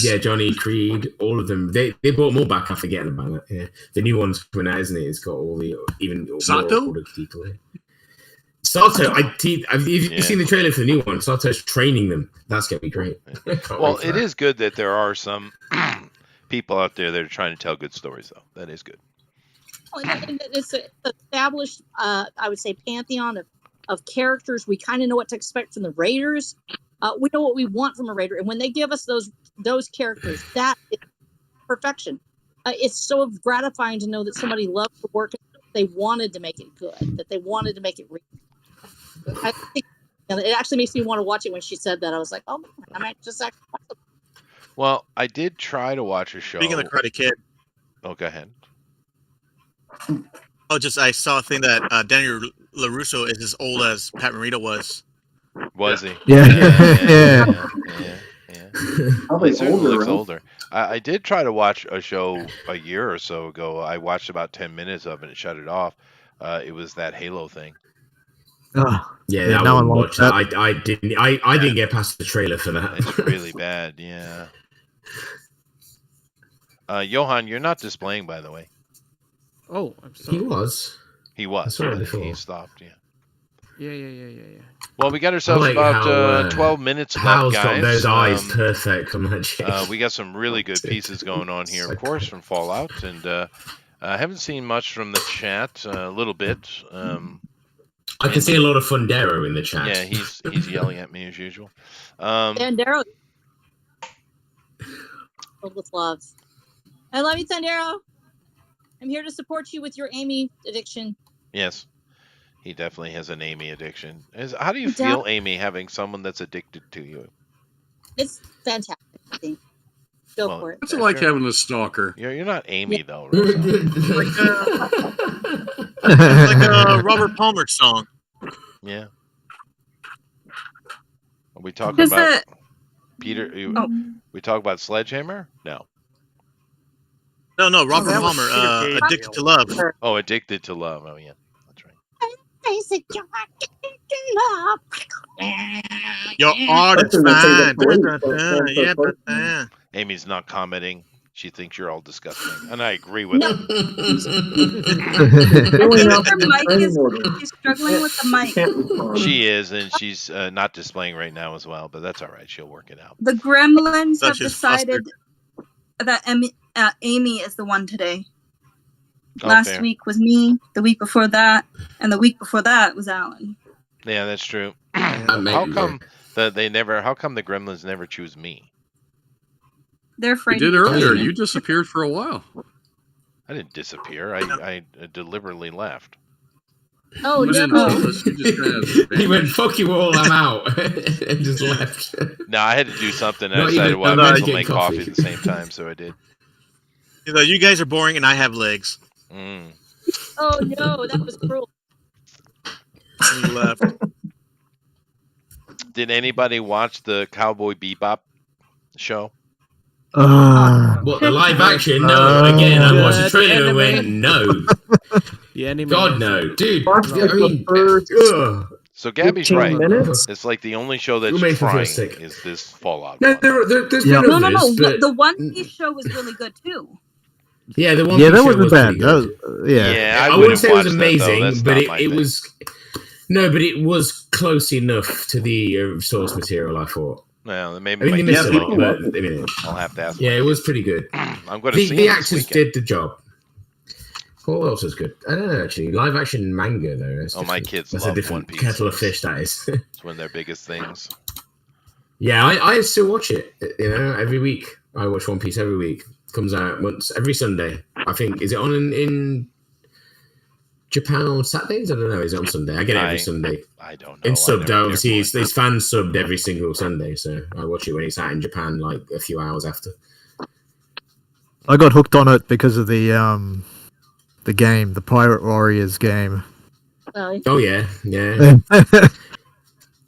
Yeah, Johnny, Creed, all of them. They brought more back. I forget about that. Yeah, the new one's coming out, isn't it? It's got all the even Sato? more older people. Sato, have you seen the trailer for the new one? Sato's training them. That's gonna be great. Well, it is good that there are some people out there that are trying to tell good stories, though. That is good. And it's an established, I would say, pantheon of characters. We kind of know what to expect from the Raiders. We know what we want from a Raider, and when they give us those characters, that is perfection. It's so gratifying to know that somebody loved the work. They wanted to make it good. That they wanted to make it real. I think it actually makes me want to watch it. When she said that, I was like, "Oh, I might just actually watch it." Well, I did try to watch a show. Speaking of the Karate Kid. Oh, go ahead. Oh, I saw a thing that Daniel LaRusso is as old as Pat Morita was. Was he? Yeah. Probably He certainly older, looks right? older. I did try to watch a show a year or so ago. I watched about 10 minutes of it and shut it off. It was that Halo thing. Yeah, no I one wouldn't liked watch that. that. I didn't get past the trailer for that. It's really bad, yeah. Johan, you're not displaying, by the way. Oh, I'm sorry. He was. He was. I saw it But before. he stopped, yeah. Yeah. Well, we got ourselves about 12 minutes left, Hal's guys. got those eyes perfect on that shit. We got some really good pieces going on here, of course, from Fallout, and I haven't seen much from the chat. A little bit. I can see a lot of Fundero in the chat. Yeah, he's yelling at me as usual. Sandero, filled with love. I love you, Sandero. I'm here to support you with your Amy addiction. Yes, he definitely has an Amy addiction. How do you feel, Amy, having someone that's addicted to you? It's fantastic. I think. Go for it. What's it like having a stalker? You're not Amy though, Rosa. Like a Robert Palmer song. Yeah. Are we talking about Peter? We talk about Sledgehammer? No. No, Robert Palmer, Addicted to Love. Oh, Addicted to Love. Oh, yeah. That's right. Your art is fine. Amy's not commenting. She thinks you're all disgusting. And I agree with her. She's struggling with the mic. She is, and she's not displaying right now as well, but that's all right. She'll work it out. The Gremlins have decided that Amy is the one today. Last week was me, the week before that, and the week before that was Alan. Yeah, that's true. How come the Gremlins never choose me? They're afraid. You did earlier. You disappeared for a while. I didn't disappear. I deliberately left. Oh, no. He went, fuck you all, I'm out. And just left. No, I had to do something. And I decided, I might as well make coffee at the same time, so I did. You guys are boring and I have legs. Oh, no, that was cruel. And you left. Did anybody watch the Cowboy Bebop show? What, the live action? No. Again, I watched the trailer and went, no. The anime. God, no. Dude, So Gabby's right. minutes? It's like the only show that's makes me feel trying sick. is this Fallout. No, one. there's been No. others, but- The One Piece show was really good too. Yeah, the one. Yeah, that show wasn't was bad. pretty good. Yeah, I wouldn't wouldn't say it was watch that, though. amazing, That's but not my it thing. was. No, but it was close enough to the source material. I thought. Well, I maybe think they missed a lot, but I mean, I'll have to ask. yeah, it was pretty good. I'm going to see the it this actors weekend. did the job. What else was good? I don't know actually. Live action manga though. That's Oh, my different. kids That's love a different One Piece. kettle of fish. That is. It's one of their biggest things. Yeah, I still watch it. You know, every week I watch One Piece. Every week comes out once every Sunday. I think is it on in Japan on Saturdays? I don't know. Is it on Sunday? I get it every Sunday. I don't know. And subbed I've never obviously. cared It's fans subbed every single Sunday, so I watch it when it's out in Japan, like a few hours after. I got hooked on it because of the game, the Pirate Warriors game. Oh yeah.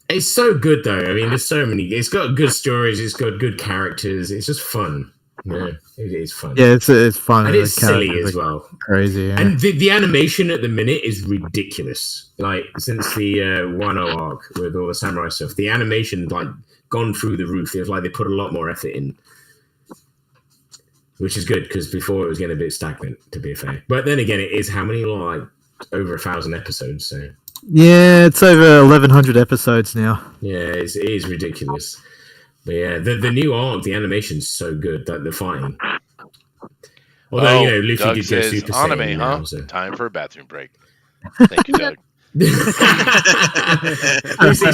It's so good though. I mean, there's so many. It's got good stories. It's got good characters. It's just fun. Yeah, it is fun. Yeah, it's fun. And The it's silly characters as are well. Crazy. Yeah. And the animation at the minute is ridiculous. Like since the Wano arc with all the samurai stuff, the animation like gone through the roof. It's like they put a lot more effort in, which is good because before it was getting a bit stagnant, to be fair. But then again, it is how many like over 1,000 episodes. So yeah, it's over 1,100 episodes now. yeah, it is ridiculous. But yeah, the new arc, the animation's so good that the fighting. Although Luffy Doug did go says, Super anime, Saiyan huh? now, so. Time for a bathroom break. Thank you, Doug. He's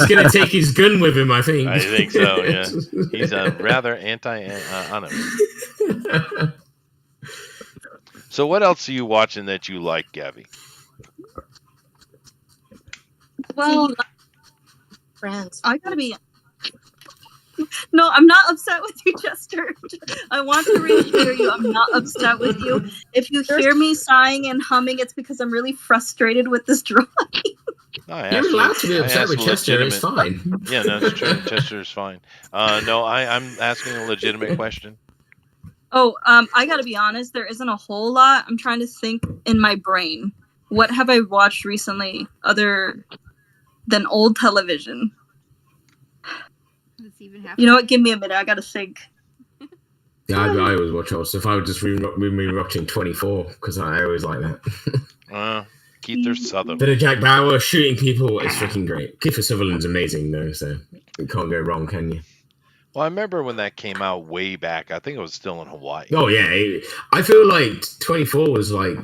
going to take his gun with him, I think. I think so, yeah. He's rather anti-anime. So what else are you watching that you like, Gabby? Well, Friends. I gotta be. No, I'm not upset with you, Chester. I want to reassure you, I'm not upset with you. If you hear me sighing and humming, it's because I'm really frustrated with this drawing. You're allowed to be upset with Chester. It's fine. Yeah, no, it's true. Chester is fine. No, I'm asking a legitimate question. Oh, I gotta be honest. There isn't a whole lot. I'm trying to think in my brain. What have I watched recently other than old television? You know what? Give me a minute. I gotta think. Yeah, I always watch old stuff. I would just rewatching 24 because I always like that. Keith Sutherland. Bit of Jack Bauer shooting people is freaking great. Kiefer Sutherland's amazing though, so you can't go wrong, can you? Well, I remember when that came out way back. I think it was still in Hawaii. Oh yeah, I feel like 24 was like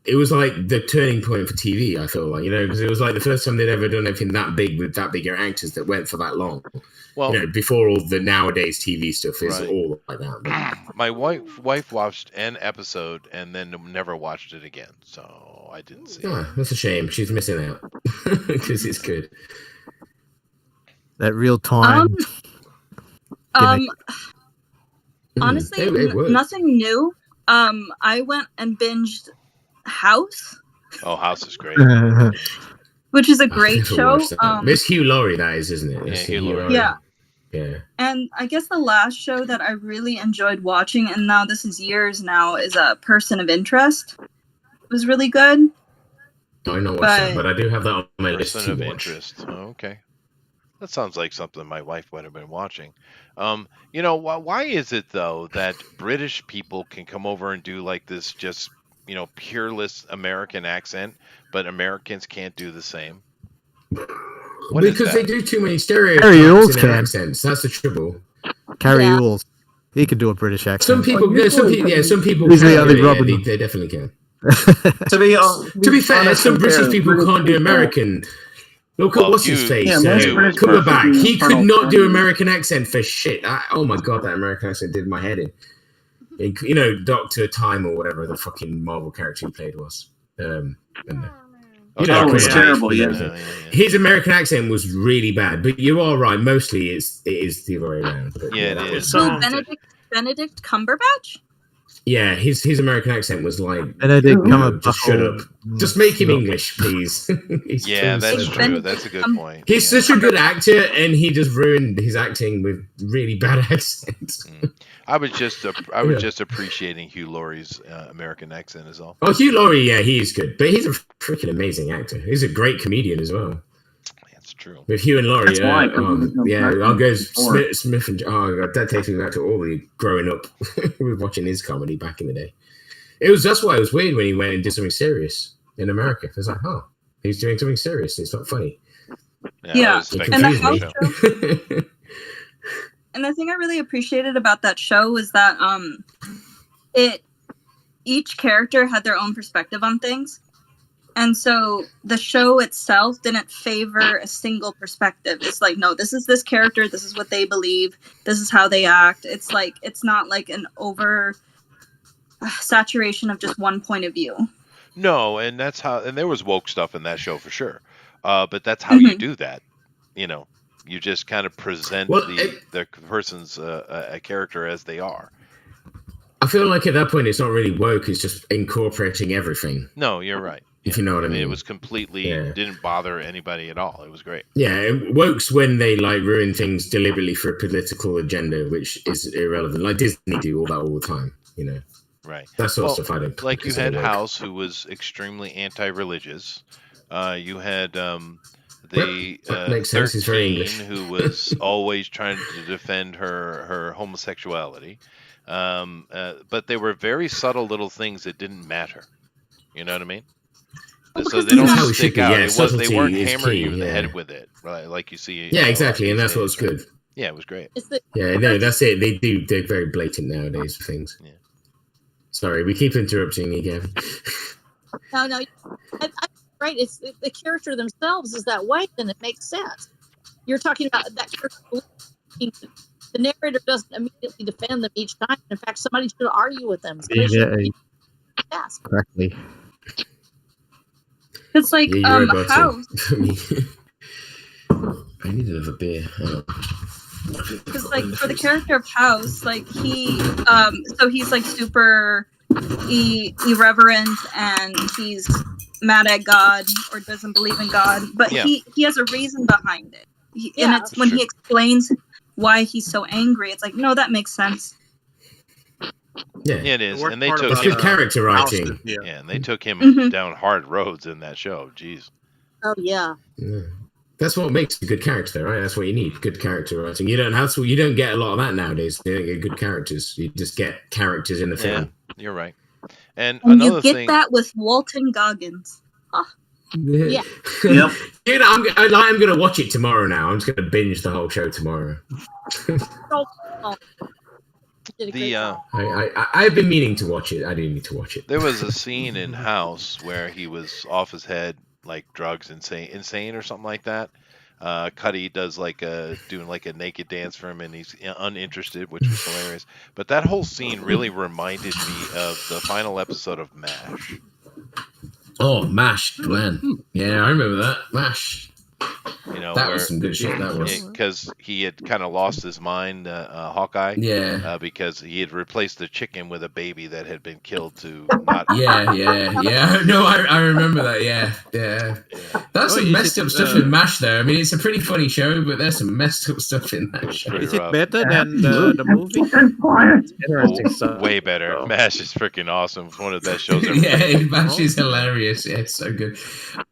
it was like the turning point for TV. I feel like because it was like the first time they'd ever done anything that big with that bigger actors that went for that long. Well, before all the nowadays TV stuff is all like that. My wife watched an episode and then never watched it again, so I didn't see it. That's a shame. She's missing out because it's good. That real time. Honestly, nothing new. I went and binged House. Oh, House is great. Which is a great show. It's Hugh Laurie, that is, isn't it? Yeah, Hugh Laurie. Yeah. And I guess the last show that I really enjoyed watching, and now this is years now, is a Person of Interest. It was really good. I don't know what's that, but I do have that on my list. Person of Interest. Oh, okay. That sounds like something my wife would have been watching. Why is it though that British people can come over and do like this just pureless American accent, but Americans can't do the same? Because they do too many stereotypes in their accents. That's the trouble. Carrie Ewells, he can do a British accent. Some people He's the only Robin. They definitely can. To be fair, some British people can't do American. Look at what's his face. Cumberbatch. He could not do American accent for shit. Oh my god, that American accent did my head in. Dr. Time or whatever the fucking Marvel character he played was. It was terrible. Yeah. His American accent was really bad, but you are right. Mostly it is the other way around. Yeah, it is. So Benedict Cumberbatch. Yeah, his American accent was like Benedict Cumberbatch. Just shut up. Just make him English, please. Yeah, that's true. That's a good point. He's such a good actor, and he just ruined his acting with really bad accents. I was just appreciating Hugh Laurie's American accent is all. Oh, Hugh Laurie, yeah, he's good, but he's a freaking amazing actor. He's a great comedian as well. That's true. With Hugh and Laurie, I'll go Smith and God, that takes me back to all the growing up with watching his comedy back in the day. That's why it was weird when he went and did something serious in America. It was like, he's doing something serious. It's not funny. Yeah. And the house show. And the thing I really appreciated about that show was that each character had their own perspective on things. And so the show itself didn't favor a single perspective. It's like, no, this is this character, this is what they believe, this is how they act. It's like, it's not like an over saturation of just one point of view. No, and that's how, and there was woke stuff in that show for sure. But that's how you do that. You just kind of present the person's a character as they are. I feel like at that point it's not really woke, it's just incorporating everything. No, you're right. If you know what I mean. It was completely didn't bother anybody at all. It was great. Yeah, it works when they like ruin things deliberately for a political agenda, which is irrelevant. Like Disney do all that all the time, you know. Right. That sort of stuff I don't like you had work. House, who was extremely anti-religious. You had the makes sense. He's very 13, English. who was always trying to defend her homosexuality. But they were very subtle little things that didn't matter. You know what I mean? So they don't stick out. They weren't hammering you in the head with it, right? Like you see. Yeah, exactly, and that's what's good. Yeah, it was great. Yeah, no, that's it. They're very blatant nowadays for things. Yeah. Sorry, we keep interrupting you, Gavin. No, right. It's the character themselves is that way, then it makes sense. You're talking about that character. The narrator doesn't immediately defend them each time. In fact, somebody should argue with them. Correctly. It's like House. I need another beer. Because like for the character of House, like he's like super irreverent and he's mad at God or doesn't believe in God, but he has a reason behind it. And it's when he explains why he's so angry, it's like, no, that makes sense. Yeah, it is. And they took good character writing. And they took him down hard roads in that show. Jeez. Oh yeah. That's what makes a good character, right? That's what you need. Good character writing. You don't get a lot of that nowadays. You don't get good characters. You just get characters in the film. Yeah, you're right. And you get that with Walton Goggins. Oh. Yeah. Yep. Dude, I'm gonna watch it tomorrow now. I'm just gonna binge the whole show tomorrow. I've been meaning to watch it. I do need to watch it. There was a scene in House where he was off his head, like drugs, insane or something like that. Cuddy does doing a naked dance for him, and he's uninterested, which was hilarious. But that whole scene really reminded me of the final episode of MASH. Oh, MASH, Glenn. Yeah, I remember that. MASH. That was some good shit. That was because he had kind of lost his mind, Hawkeye. Yeah. Because he had replaced the chicken with a baby that had been killed to not. Yeah. No, I remember that. Yeah. That's some messed up stuff in MASH, though. I mean, it's a pretty funny show, but there's some messed up stuff in that show. Is it better than the movie? Interesting stuff. Way better. MASH is freaking awesome. It's one of the best shows ever. Yeah, MASH is hilarious. Yeah, it's so good.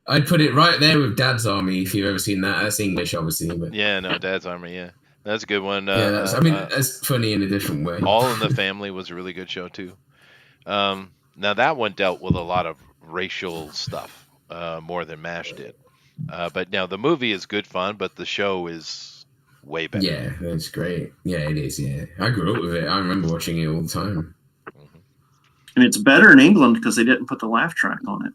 I'd put it right there with Dad's Army if you've ever seen that. That's English, obviously. But... Yeah, no, Dad's Army, yeah. That's a good one. That's funny in a different way. All in the Family was a really good show, too. Now, that one dealt with a lot of racial stuff, more than MASH did. But now, the movie is good fun, but the show is way better. Yeah, that's great. Yeah, it is, yeah. I grew up with it. I remember watching it all the time. And it's better in England because they didn't put the laugh track on it.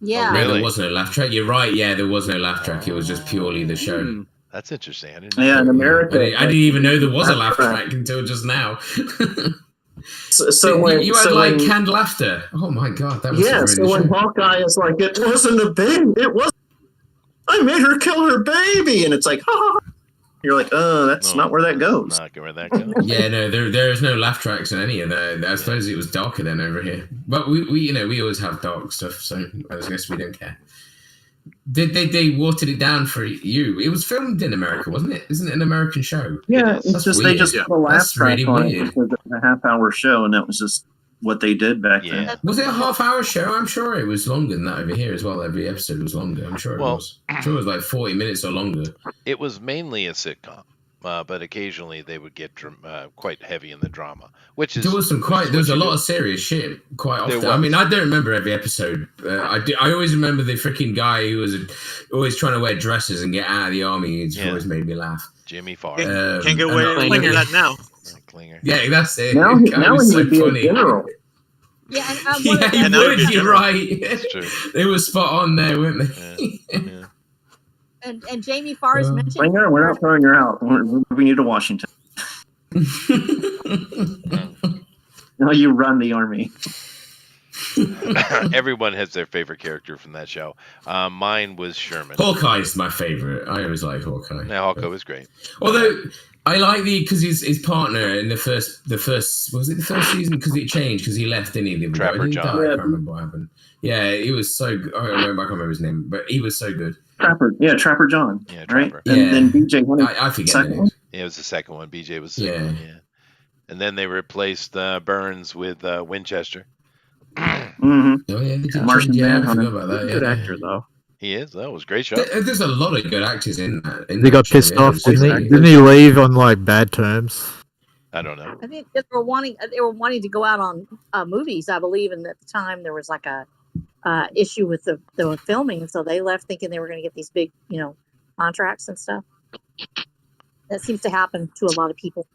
Yeah. Oh, really? There was no laugh track. You're right. Yeah, there was no laugh track. It was just purely the show. That's interesting. I didn't know. In America, I didn't even know there was a laugh track until just now. You had canned laughter. Oh my god, that was so when Hawkeye is like, it wasn't a baby. It was. I made her kill her baby, and it's like, ha. You're like, that's not where that goes. Not where that goes. Yeah, no, there is no laugh tracks in any of that. I suppose it was darker than over here, but we always have dark stuff, so I guess we don't care. They watered it down for you. It was filmed in America, wasn't it? Isn't it an American show? Yeah, it's just weird. They just put a laugh track on it because it was a half-hour show, and that was just what they did back then. Was it a half-hour show? I'm sure it was longer than that over here as well. Every episode was longer. I'm sure it was. I'm sure it was like 40 minutes or longer. It was mainly a sitcom, but occasionally they would get quite heavy in the drama. Which is there was a lot of serious shit quite often. I mean, I don't remember every episode. I always remember the freaking guy who was always trying to wear dresses and get out of the army. It always made me laugh. Jimmy Farr. Can't get away with that now. Klinger. Yeah, that's it. Now he would be a general. Yeah, he would. You're right. That's true. They were spot on there, weren't they? Yeah. And Jamie Farr is mentioned. Klinger, we're not throwing her out. We need to Washington. No, you run the army. Everyone has their favorite character from that show. Mine was Sherman. Hawkeye's my favorite. I always like Hawkeye. Yeah, Hawkeye was great. Although I like because his partner in the first was it the first season because it changed because he left, didn't he? Trapper John. I can't remember what happened. Yeah, he was so good. I can't remember his name, but he was so good. Trapper John. Yeah, right. Trapper. And then BJ. I forget the second name. one? Yeah, it was the second one. BJ was the second one, yeah. And then they replaced Burns with Winchester. Mm-hmm. Oh yeah, Martian I Manhunter. forgot about that. Good Yeah. actor though. He is. That was a great show. There's a lot of good actors in that. He got pissed off, didn't he? Didn't he leave on like bad terms? I don't know. I think they were wanting to go out on movies, I believe, and at the time there was like a issue with the filming, so they left thinking they were going to get these big, contracts and stuff. That seems to happen to a lot of people.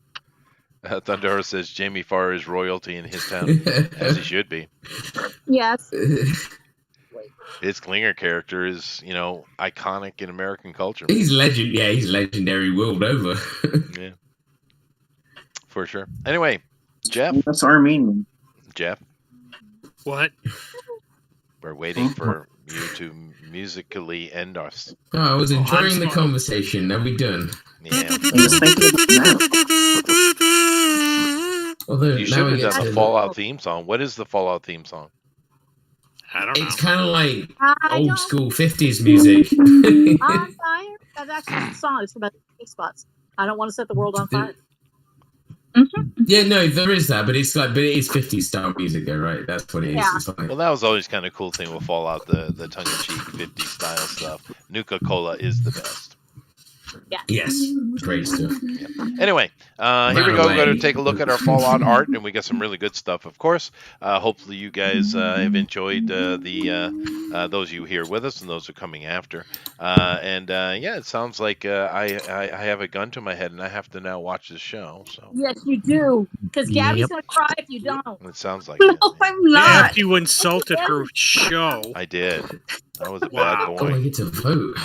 Thundera says Jamie Farr is royalty in his town, as he should be. Yes. His Klinger character is, iconic in American culture. He's legend. Yeah, he's legendary world over. Yeah, for sure. Anyway, Jeff. That's Armenian. Jeff. What? We're waiting for you to musically end us. Oh, I was enjoying the conversation. Are we done? Yeah. Although You should have done the Fallout theme song. What is the Fallout theme song? I don't know. It's kind of like old school 50s music. On fire. That's actually the song. It's about the spots. I don't want to set the world on fire. Yeah, no, there is that, but it is 50s style music, though, right? That's what it is. Yeah. It's like, Well, that was always kind of cool thing with Fallout, the tongue-in-cheek 50s style stuff. Nuka-Cola is the best. yes, great stuff. Anyway, here we go. We're going to take a look at our Fallout art, and we got some really good stuff, of course. Hopefully you guys have enjoyed those of you here with us and those who are coming after. Yeah, it sounds like I have a gun to my head, and I have to now watch this show. So Yes, you do. Because Gabby's going to cry if you don't. it sounds like No, I'm not. After you insulted her show. I did. That was a bad oh, I boy. get to vote.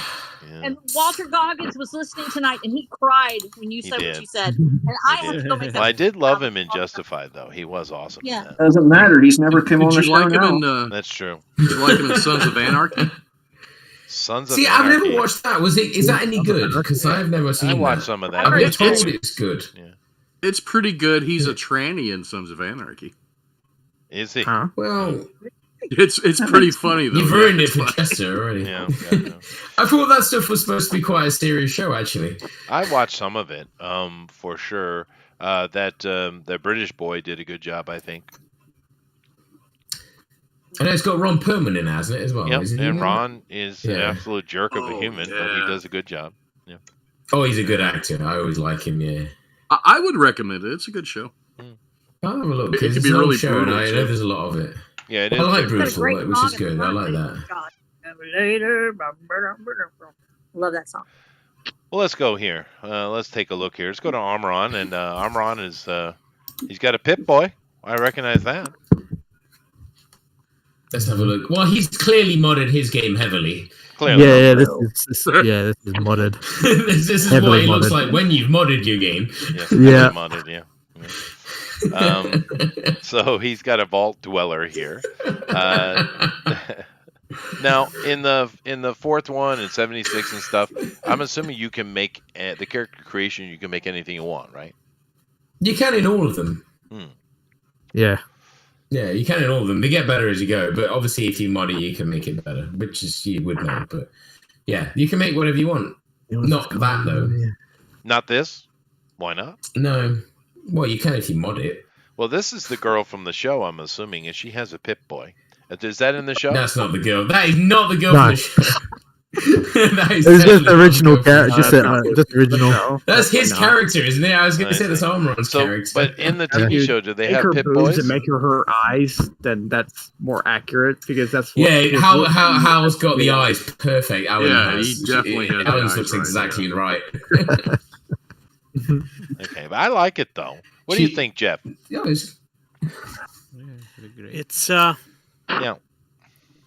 And Walter Goggins was listening tonight, and he cried when you said what did. you said. And I had to go make Well, I that. did love him in Justified, though. He was awesome. in Yeah. that. Doesn't matter. He's never come on the Did show you like him now. in? That's true. Did you like him in Sons of Anarchy? Sons of See, I've Anarchy. never watched that. Is that any good? Because I've never seen I watched that. some of that. I've been It's- told it's good. It's pretty good. He's a tranny in Sons of Anarchy. Is he? Huh? Well, It's pretty funny though. you've ruined it for Chester already. Yeah. I thought that stuff was supposed to be quite a serious show, actually. I watched some of it, for sure. That British boy did a good job, I think. And it's got Ron Perlman in it, hasn't it, as well? Yep. Isn't he And in it? Ron is an Yeah. absolute jerk of a human, but he yeah. does a good job. Yeah. Oh, he's a good actor. I always like him, yeah. I would recommend it. It's a good show. I'll have a look. It can It's be an old really show, and brutal, I too. know there's a lot of it. Yeah, it I is. like good. Brutal, Great which is song, good. I like that. Later. Love that song. Well, let's go here. Let's take a look here. Let's go to Armoron, and Armoron is he's got a Pip Boy. I recognize that. Let's have a look. Well, he's clearly modded his game heavily. Clearly. Yeah, this is modded. this is Heavily what it looks modded. like when you've modded your game. Yes, Yeah. modded, yeah. So he's got a vault dweller here. Now in the fourth one and 76 and stuff, I'm assuming you can make the character creation. You can make anything you want, right? You can in all of them. Yeah. Yeah, you can in all of them. They get better as you go, but obviously if you mod it, you can make it better, which is you would know. But yeah, you can make whatever you want. Not that though. Not this. Why not? No. Well, you can if you mod it. Well, this is the girl from the show. I'm assuming, and she has a Pip Boy. Is that in the show? That's not the girl. That is not the girl No. from the show. That is It was just definitely original not the girl from character, the just show. original. That's his No. character, isn't it? I was going to say Okay. that's Armoron's So, character. but in the TV show, do they Make have her Pip boobs Boys? and make her eyes, then that's more accurate because that's what Yeah, Hal's got the eyes perfect. Alan Yeah, has. he definitely has the Alan's eyes looks right, exactly right. Okay, but I like it though. What do you think, Jeff? Yeah, it's It's Yeah,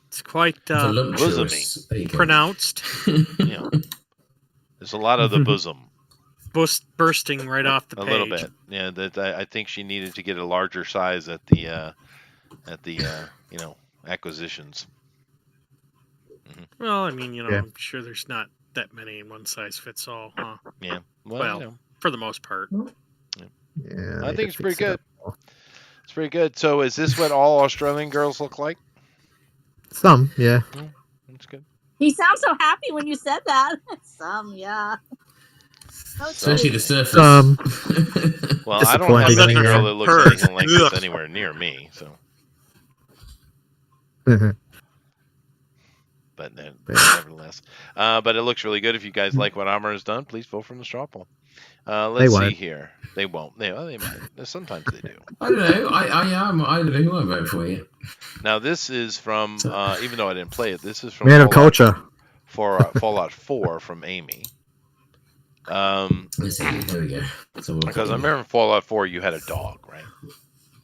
it's quite voluptuous. There you go. pronounced, yeah. There's a lot of the bosom. bursting right off the A page. little bit. Yeah, that I think she needed to get a larger size at the at the acquisitions. Well, I mean, Yeah. I'm sure there's not that many in one size fits all, huh? Yeah. Well, for the most part. Yeah, I need think to it's pretty fix it good. up more. It's pretty good. So, is this what all Australian girls look like? Some, yeah. That's good. He sounds so happy when you said that. Some, yeah. Especially the surface. Well, I don't have any Disappointing, girl yeah. that looks anything like this anywhere near me. So, but nevertheless, but it looks really good. If you guys like what Amr has done, please vote from the straw poll. Let's see here. They won't. They might. Sometimes they do. I don't know. I don't know who I'm voting for yet. Now this is from, even though I didn't play it, this is from Man of Culture. Fallout 4 from Amy. Let's see. There we go. So Because I remember in Fallout 4 you had a dog, right?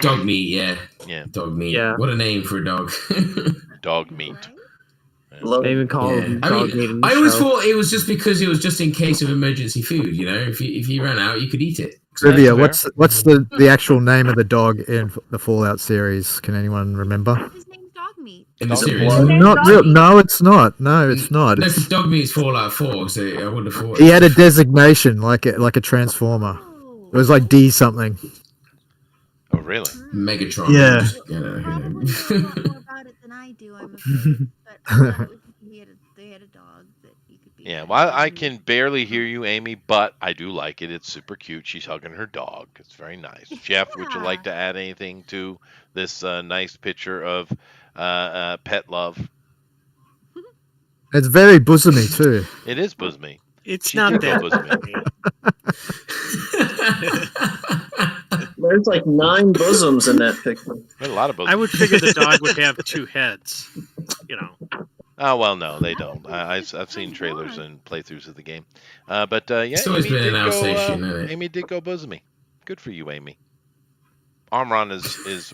Dog meat, yeah. Yeah. Dog meat. Yeah. What a name for a dog. Dog meat. They even call him dog meat in the I always show. thought it was just because it was just in case of emergency food. If you ran out, you could eat it. Trivia. What's the actual name of the dog in the Fallout series? Can anyone remember? His name's Dog Meat. In the series. Not real. No, it's not. No, it's not. No, It's, because dog meat is Fallout 4, so I would have thought. he had a designation like a transformer. It was like D something. Oh, really? Megatron. Yeah. You probably know a lot more about it than I do, I'm afraid. But I thought it was, they had a dog that you could be. Yeah, well, I can barely hear you, Amy, but I do like it. It's super cute. She's hugging her dog. It's very nice. Jeff, would you like to add anything to this nice picture of pet love? It's very bosomy too. It is bosomy. It's She not did go that. There's like 9 bosoms in that picture. There's a lot of bosoms. I would figure the dog would have 2 heads. Oh, well, no, they don't. I've seen trailers and playthroughs of the game. But yeah, It's always Amy been did an Alsatian, go, isn't it? Amy did go bosomy. Good for you, Amy. Amron is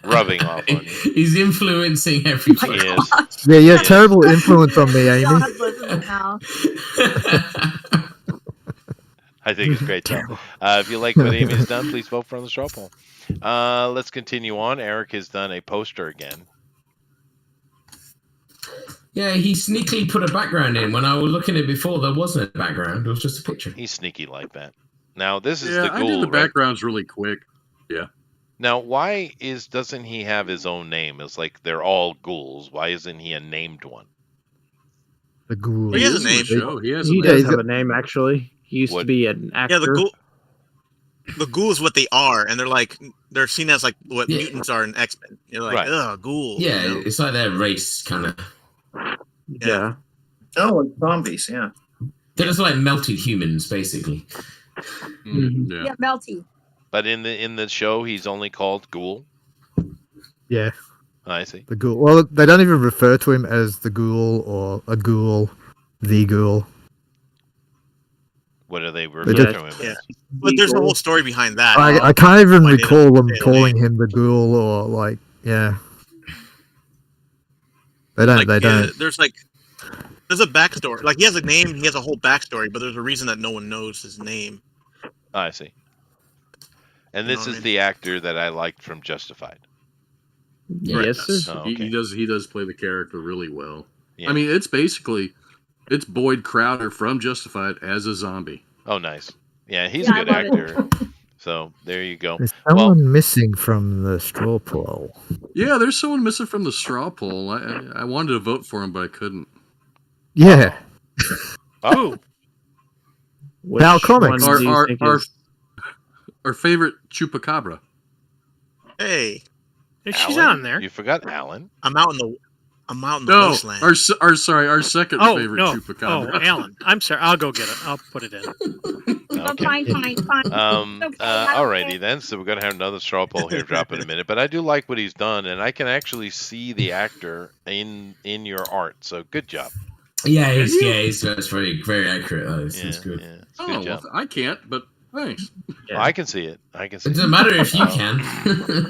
rubbing off on you. He's influencing everything. He is. Yeah, you have terrible influence on me, Amy. I think it's great, though. If you like what Amy's done, please vote for on the straw poll. Let's continue on. Eric has done a poster again. Yeah, he sneakily put a background in. When I was looking at it before, there wasn't a background. It was just a picture. He's sneaky like that. Now, this is Yeah, the I ghoul, did the right? backgrounds really quick. Yeah. Now, why doesn't he have his own name? It's like they're all ghouls. Why isn't he a named one? The ghoul. He has a is in the name. show. He has a He name. does have a name, actually. He used What? to be an actor. Yeah, the ghoul is what they are, and they're seen as like what mutants are in X-Men. You're like, Right. ugh, ghoul. Yeah, it's like their race, kind of. Yeah. Oh, and zombies, yeah. They're just like melted humans, basically. Yeah. Yeah, melty. But in the show, he's only called Ghoul. Yeah, I see. the ghoul. Well, they don't even refer to him as the ghoul or a ghoul, the ghoul. What are they They referring just- to him Yeah. as? But there's a whole story behind that. I can't even Why they don't recall them say the calling name. him the ghoul or like, yeah. They don't. They don't. There's a backstory. Like he has a name, he has a whole backstory, but there's a reason that no one knows his name. I see. And You know this what I is mean? the actor that I liked from Justified. Yes, sir. Oh, He okay. does play the character really well. Yeah. I mean, it's Boyd Crowder from Justified as a zombie. Oh, nice. Yeah, he's Yeah, a good I love it. actor. So there you go. There's someone missing from the straw poll. Yeah, there's someone missing from the straw poll. I wanted to vote for him, but I couldn't. Yeah, Oh, Which Val Comics. one do you think is- Our favorite chupacabra. Hey, She's Alan? on there. You forgot Alan. I'm out in the No, wasteland. our second Oh, favorite no. chupacabra. Oh, Alan. I'm sorry. I'll go get it. I'll put it in. Okay. Fine. Alrighty then. So we're gonna have another straw poll here drop in a minute. But I do like what he's done, and I can actually see the actor in your art. So good job. Yeah, it's very, very accurate. It's good. Yeah, it's a Oh, good well, job. I can't, but thanks. Well, I can see it. I can see It doesn't matter if you Oh. can.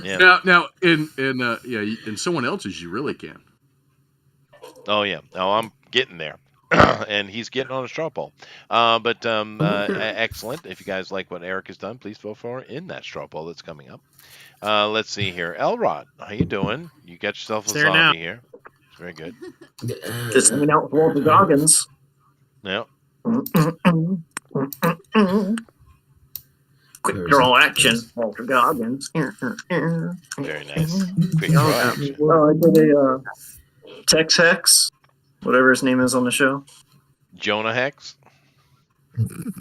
Yeah. Now, in someone else's, you really can. Oh yeah. Oh, I'm getting there. And he's getting on a straw poll. Excellent. If you guys like what Eric has done, please vote for in that straw poll that's coming up. Let's see here. Elrod, how you doing? You got yourself a It's there now. zombie here. It's very good. Just hanging out with Walter Goggins. Yeah. Quick draw action, Walter Goggins. Very nice. Quick draw action. Oh, I did a Tex Hex, whatever his name is on the show. Jonah Hex.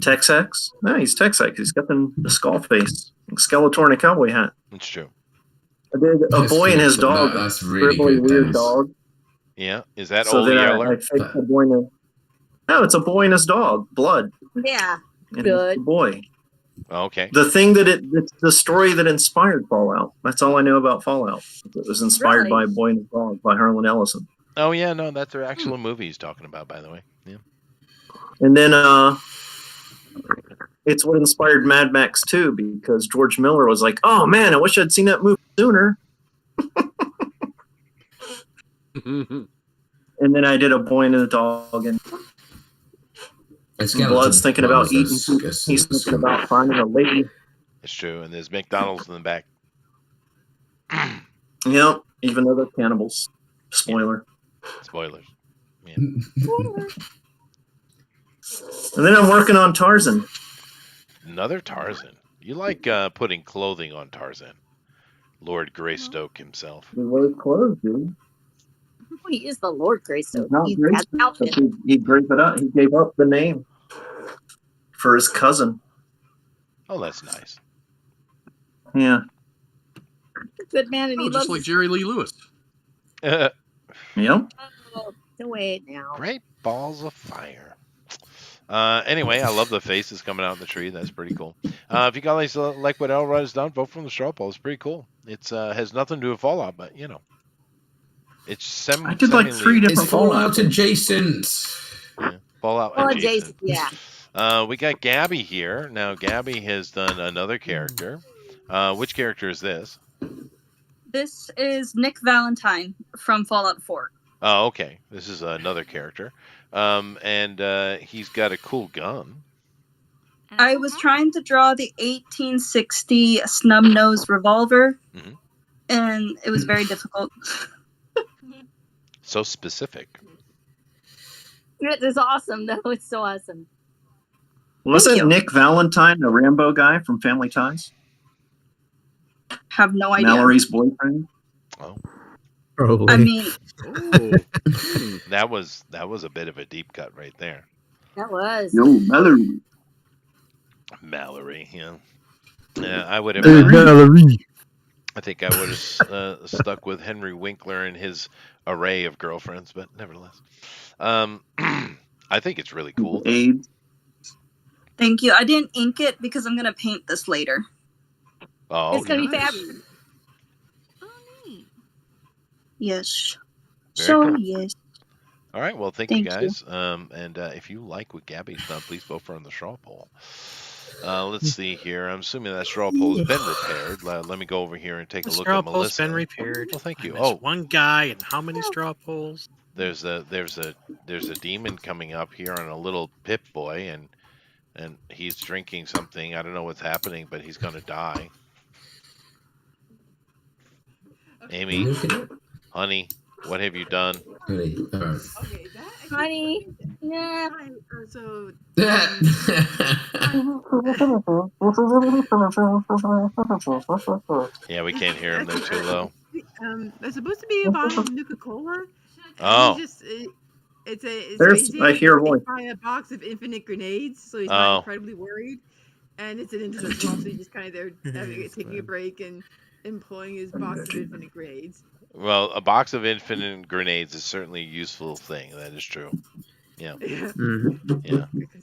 Tex Hex? No, he's Tex Hex. He's got the skull face, Skeletor in a cowboy hat. It's true. I did a boy and his dog. That's really Scribbly, good. weird Dennis. dog. Yeah. Is that So Old then Yeller? I faked the boy and no, it's a boy and his dog. Blood. Yeah. And Good. the boy. Okay. The thing it's the story that inspired Fallout. That's all I know about Fallout. It was inspired Really? by A Boy and His Dog by Harlan Ellison. Oh yeah, no, that's their actual movie he's talking about, by the way. Yeah. And then it's what inspired Mad Max 2 because George Miller was like, "Oh man, I wish I'd seen that movie sooner." And then I did A Boy and a Dog, and Blood's thinking about eating. He's thinking about finding a lady. It's true, and there's McDonald's in the back. Yep, even though they're cannibals. Spoiler. Spoilers. Yeah. And then I'm working on Tarzan. Another Tarzan. You like putting clothing on Tarzan. Lord Greystoke himself. He wears clothes, dude. He is the Lord Greystoke. Not He has Greystoke, an outfit. but he gave it up. He gave up the name for his cousin. Oh, that's nice. Yeah. Good man, and he just loves like Jerry Lee Lewis. Yep. Oh, no way now. Great balls of fire. Anyway, I love the faces coming out of the tree. That's pretty cool. If you guys like what Elrod has done, vote from the straw poll. It's pretty cool. It's has nothing to do with Fallout, but you know, it's I did like 3 different It's Fallout adjacent. Yeah, Fallout Oh, adjacent. yeah. We got Gabby here. Now, Gabby has done another character. Which character is this? This is Nick Valentine from Fallout 4. Oh, okay. This is another character. And he's got a cool gun. I was trying to draw the 1860 snub-nosed revolver, and it was very difficult. So specific. It is awesome, though. It's so awesome. Wasn't Nick Valentine the Rambo guy from Family Ties? Have no idea. Mallory's boyfriend? Oh. Probably. I mean, that was a bit of a deep cut right there. That was. No, Mallory. Mallory, yeah. Yeah, I would have. Hey, Mallory. I think I would have stuck with Henry Winkler and his array of girlfriends, but nevertheless, I think it's really cool. thank you. I didn't ink it because I'm gonna paint this later. Oh, It's going to be fabulous. Yes. Very So cool. yes. All right. Well, thank you guys. And if you like what Gabby's done, please vote for her on the straw poll. Let's see here. I'm assuming that straw poll has been repaired. Let me go over here and take a look Straw at poll's Melissa. been repaired. Well, thank you. There's one guy and how many straw polls? There's a demon coming up here on a little Pip Boy, and he's drinking something. I don't know what's happening, but he's gonna die. Amy, honey, what have you done? Honey, yeah. So Yeah, we can't hear him. They're too low. It's supposed to be a bottle of Nuka-Cola. Oh. I hear a voice. Buy a box of infinite grenades, so he's Oh. not incredibly worried. And it's an interval, so he's just kind of there taking a break and employing his box of infinite grenades. Well, a box of infinite grenades is certainly a useful thing. That is true. Yeah. Yeah.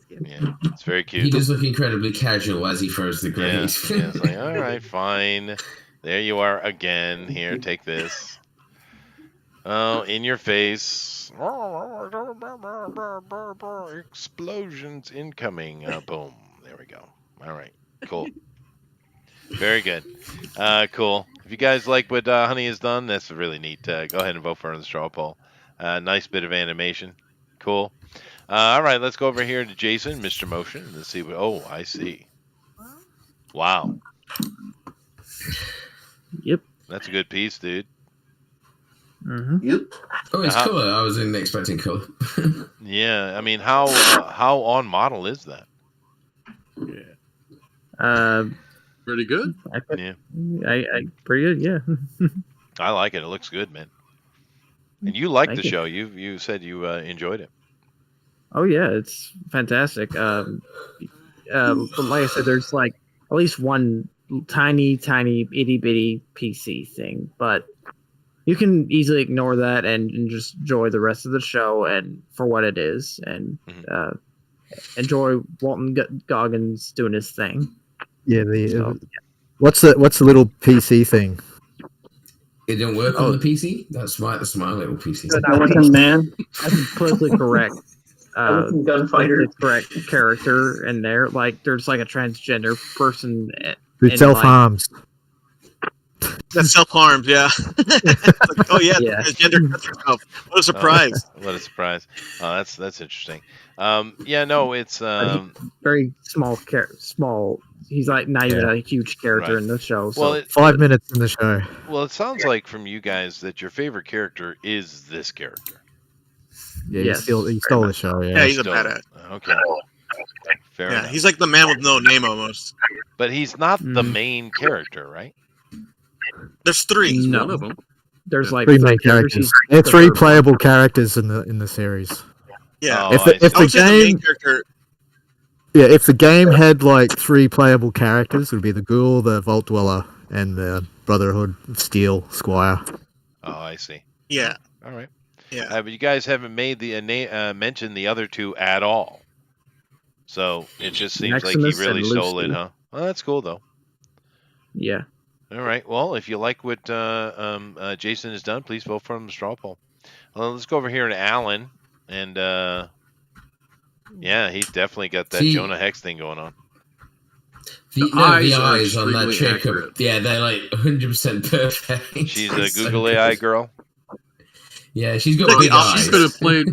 Yeah. It's very cute. He does look incredibly casual as he throws the grenades. Yeah, it's like, all right, fine. There you are again. Here, take this. Oh, in your face. Explosions incoming. Boom. There we go. All right. Cool. Very good. Cool. If you guys like what Honey has done, that's really neat. Go ahead and vote for her on the straw poll. Nice bit of animation. Cool. All right, let's go over here to Jason, Mr. Motion. Let's see what. Oh, I see. Wow. Yep. That's a good piece, dude. Yep. Oh, it's color. I wasn't expecting color. Yeah, I mean, how on model is that? Pretty good. Yeah, I pretty good. Yeah. I like it. It looks good, man. And you like Thank the you. show. You said you enjoyed it. Oh yeah, it's fantastic. But like I said, there's like at least one tiny itty bitty PC thing, but you can easily ignore that and just enjoy the rest of the show and for what it is, and enjoy Walton Goggins doing his thing. Yeah. What's the little PC thing? It didn't work on the PC. That's my little PC. Pelican Man. That's politically correct. Gunfighter. It's correct character in there. Like there's like a transgender person Who in, self harms? That self harms, yeah. Like, oh yeah, Yeah. transgender cuts herself. What a surprise! What a surprise! That's interesting. Yeah, no, it's very small. He's like not even a huge character Right. in the show. So Well, 5 minutes in the show. Well, it sounds like from you guys that your favorite character is this character. Yeah, Yes, he stole the show. Yeah. Yeah, he's a Stole badass. it. Okay. Fair Yeah, enough. he's like the man with no name almost. But he's not the main character, right? There's three. No. One of them. there's like Three main characters. characters. He's There are the 3 third one. playable characters in the series. Yeah. Oh, If I see. if I the would say the main game character. if the game had like 3 playable characters, it would be the Ghoul, the Vault Dweller, and the Brotherhood of Steel Squire. Oh, I see. Yeah. All right. Yeah. But you guys haven't made the mentioned the other 2 at all. So it just seems like he Maximus really and stole it, Lucy. huh? Well, that's cool though. Yeah. All right. Well, if you like what Jason has done, please vote for him in the straw poll. Well, let's go over here to Alan, and yeah, he's definitely got that Jonah Hex thing going on. The eyes are eyes on that extremely chick, accurate. yeah, they're like 100% perfect. She's a It's so Google good. AI girl. Yeah, she's got Like big the eyes. She could have played.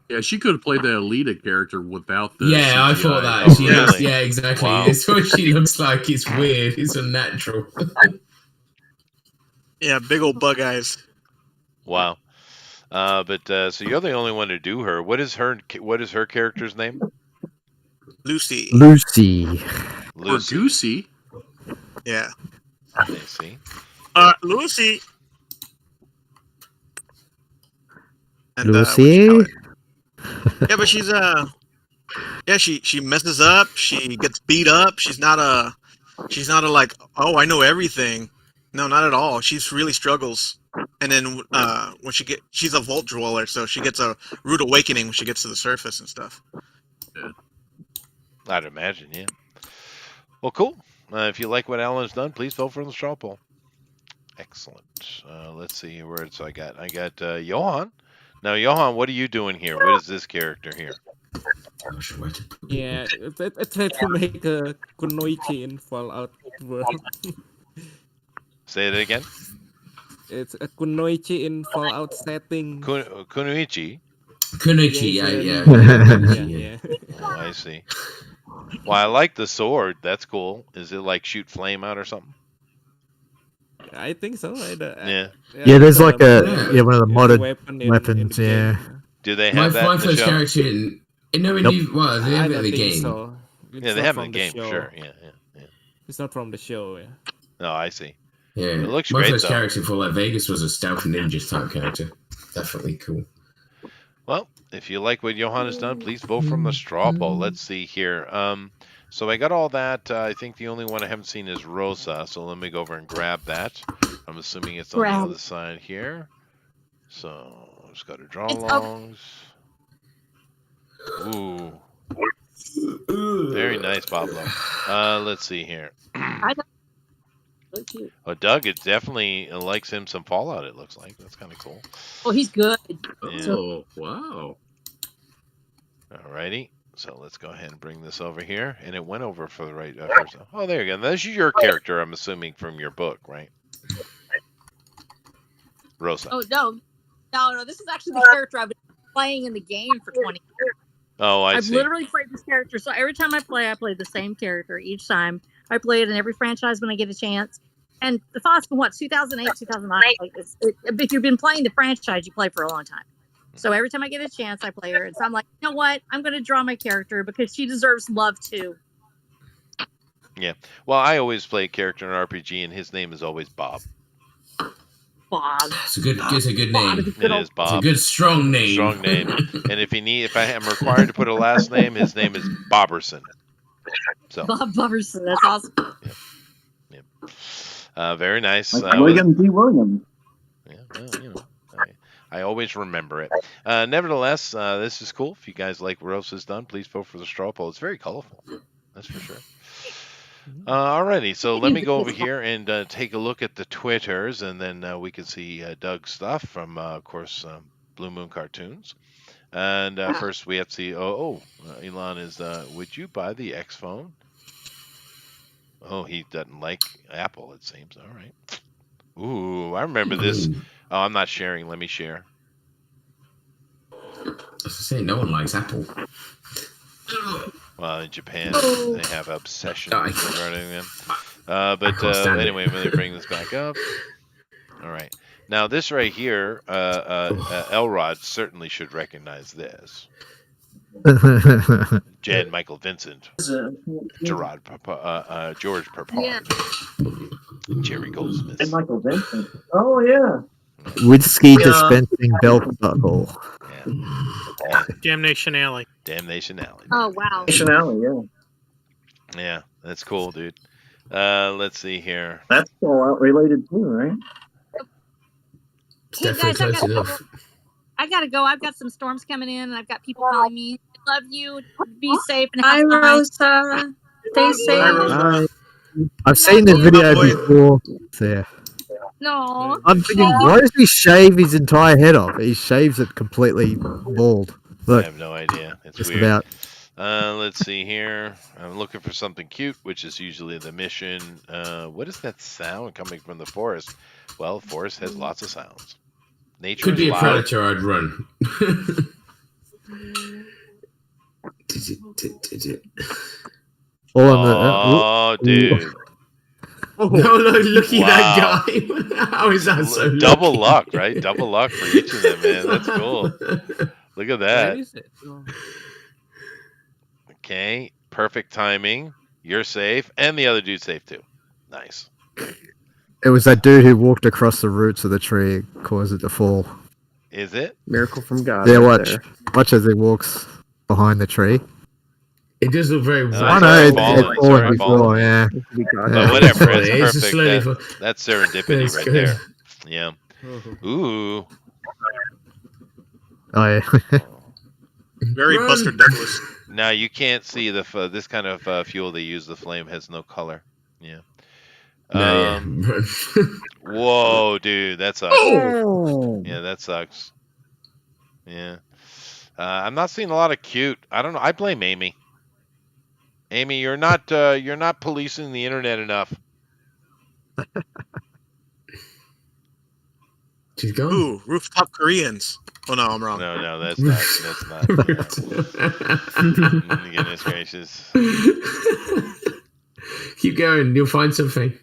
Yeah, she could have played the Alita character without the. Yeah, I CGI. thought that. Oh, She really? is, yeah, exactly. Wow. It's what she looks like. It's weird. It's unnatural. Yeah, big old bug eyes. Wow. But so you're the only one to do her. What is her character's name? Lucy. Lucy. Or Goosey. Yeah. I see. Lucy. And, Lucy. yeah, but she's yeah, she messes up. She gets beat up. She's not a like, oh, I know everything. No, not at all. She's really struggles. And then when she's a vault dweller, so she gets a rude awakening when she gets to the surface and stuff. Yeah. I'd imagine, yeah. Well, cool. If you like what Alan's done, please vote for the straw poll. Excellent. Let's see where it's. I got Johan. Now, Johan, what are you doing here? What is this character here? Yeah, I tried to make a Kunoichi in Fallout world. Say it again. It's a Kunoichi in Fallout setting. Kunoichi. Kunoichi, yeah. Oh, I see. Well, I like the sword. That's cool. Is it like shoot flame out or something? I think so. Yeah. Yeah, there's like one of the modded weapons. Yeah. Do they have that my in the first show? character in no, Nope. well, they have it in the think game. so. Yeah, they have it in the game. Sure. Yeah. It's not from the show. Yeah. No, I see. Yeah, It looks my great, first though. character for like Vegas was a stealth ninja type character. Definitely cool. Well, if you like what Johan has done, please vote from the straw poll. Let's see here. So I got all that. I think the only one I haven't seen is Rosa. So let me go over and grab that. I'm assuming it's on the other side here. So just got to draw longs. Ooh. Very nice, Pablo. Let's see here. Oh, Doug, it definitely likes him some Fallout, it looks like. That's kind of cool. Oh, he's good. Yeah. Oh, wow. Alrighty. So let's go ahead and bring this over here. And it went over for the right first. Oh, there you go. This is your character, I'm assuming, from your book, right? Rosa. Oh, no. This is actually the character I've been playing in the game for 20 years. Oh, I've literally played this character. So every time I play the same character each time. I play it in every franchise when I get a chance. And the thoughts from what 2008, 2009. Like if you've been playing the franchise, you play for a long time. So every time I get a chance, I play her. And so I'm like, you know what? I'm going to draw my character because she deserves love too. Yeah. Well, I always play a character in an RPG, and his name is always Bob. Bob. It's a good name. It is Bob. It's a good strong name. Strong name. And if I am required to put a last name, his name is Bobberson. So Bob Bubberson. That's awesome. Yeah. Very nice. Like William D. Williams. Yeah. Well, I always remember it. Nevertheless, this is cool. If you guys like what else is done, please vote for the straw poll. It's very colorful. That's for sure. Alrighty, so let me go over here and take a look at the Twitters, and then we can see Doug's stuff from, of course, Blue Moon Cartoons. And first we have to see, Elon is, would you buy the X phone? Oh, he doesn't like Apple, it seems. All right. Ooh, I remember this. Oh, I'm not sharing. Let me share. I was say no one likes Apple. Well, in Japan, they have obsession regarding them. But anyway, let me bring this back up. All right. Now, this right here, Elrod certainly should recognize this. Jan Michael Vincent, George Perpard, Jerry Goldsmith. Jan Michael Vincent. Oh, yeah. Whiskey dispensing belt buckle. Yeah. Damnation Alley. Damnation Alley. Oh, wow. Damnation Alley, yeah. Yeah, that's cool, dude. Let's see here. That's Fallout related too, right? It's definitely close enough. I gotta go. I've got some storms coming in, and I've got people calling me. Love you. Be safe and Hi, have fun. Rosa. Stay safe. I've seen this video before. There. No. I'm thinking, why does he shave his entire head off? He shaves it completely bald. Look, I have no idea. It's just weird. about. Let's see here. I'm looking for something cute, which is usually the mission. What is that sound coming from the forest? Well, the forest has lots of sounds. Nature Could be is a loud. predator. I'd run. Oh, dude. No, look at Wow. that guy. How is that so Double lucky? luck, right? Double luck for each of them, man. That's cool. Look at Where that. is it? Oh. Okay. Perfect timing. You're safe. And the other dude's safe, too. Nice. It was that dude who walked across the roots of the tree and caused it to fall. Is it? Miracle from God. Yeah, right watch. there. Watch as he walks behind the tree. It does look very. I know, it's falling, falling it's before, falling. yeah. But whatever. It's It's just slowly perfect. That's serendipity That's right good. there. Yeah. Ooh. Oh, yeah. Very Run. Buster Douglas. Now you can't see the this kind of fuel they use. The flame has no color. Yeah. No, Whoa, dude, that sucks. Yeah, that sucks. Yeah. I'm not seeing a lot of cute. I don't know. I blame Amy. Amy, you're not policing the internet enough. She's gone. Ooh, rooftop Koreans. Oh no, I'm wrong. No, that's not. Goodness gracious. Keep going. You'll find something.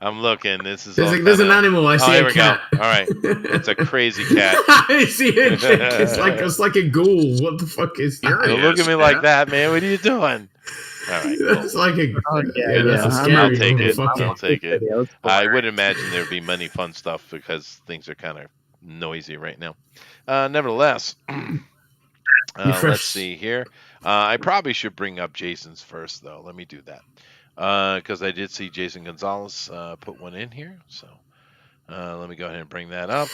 I'm looking. This is. There's an animal. I see here a we cat. go. All right, it's a crazy cat. I see a chick. It's like a ghoul. What the fuck is that? Don't look at me like that, man. What are you doing? All right, cool. It's like a. That's a scary. I'll take it. motherfucker. I'll take it. I would imagine there'd be many fun stuff because things are kind of noisy right now. Nevertheless, let's see here. I probably should bring up Jason's first, though. Let me do that because I did see Jason Gonzalez put one in here. So let me go ahead and bring that up.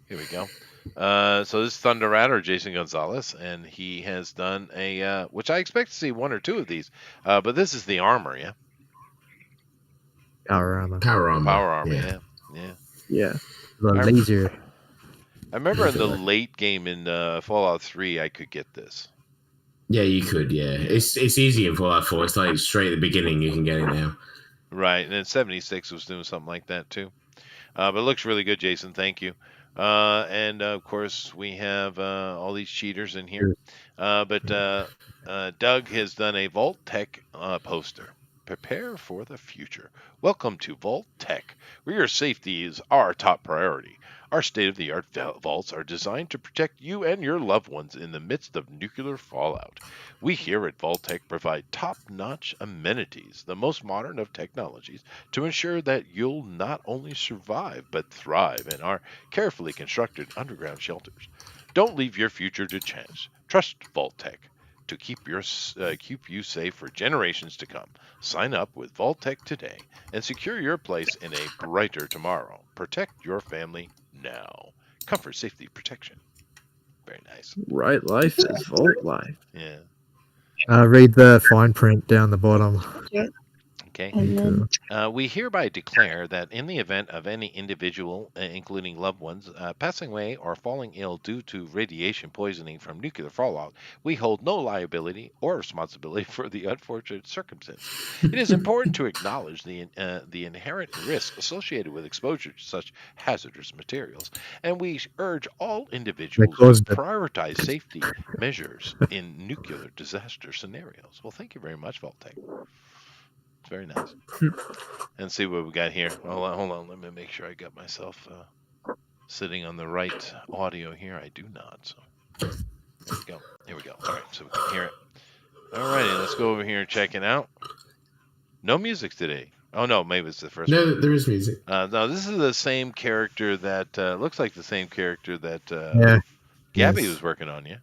Here we go. So this is Thunder Rat or Jason Gonzalez, and he has done a which I expect to see one or two of these, but this is the armor, yeah. Power armor. Power armor. Yeah. The laser. I remember in the late game in Fallout 3, I could get this. Yeah, you could. Yeah, it's easy in Fallout 4. It's like straight at the beginning you can get it now. Right, and then 76 was doing something like that too. But it looks really good, Jason. Thank you. And of course, we have all these cheaters in here. But Doug has done a Vault Tech poster. Prepare for the future. Welcome to Vault Tech, where your safety is our top priority. Our state-of-the-art vaults are designed to protect you and your loved ones in the midst of nuclear fallout. We here at Vault Tech provide top-notch amenities, the most modern of technologies, to ensure that you'll not only survive but thrive in our carefully constructed underground shelters. Don't leave your future to chance. Trust Vault Tech to keep you safe for generations to come. Sign up with Vault-Tech today and secure your place in a brighter tomorrow. Protect your family now. Comfort, safety, protection. Very nice. Right life is Vault life. Yeah. Read the fine print down the bottom. Okay. Cool. We hereby declare that in the event of any individual, including loved ones, passing away or falling ill due to radiation poisoning from nuclear fallout, we hold no liability or responsibility for the unfortunate circumstance. It is important to acknowledge the inherent risk associated with exposure to such hazardous materials, and we urge all individuals to prioritize safety measures in nuclear disaster scenarios. Well, thank you very much, Vault-Tech. It's very nice. And see what we got here. Hold on. Let me make sure I got myself sitting on the right audio here. I do not. So there we go. Here we go. All right, so we can hear it. All righty, let's go over here and check it out. No music today. Oh no, maybe it's the first one. No, there is music. No, this is the same character that looks like the same character that Gabby was working on. Yeah.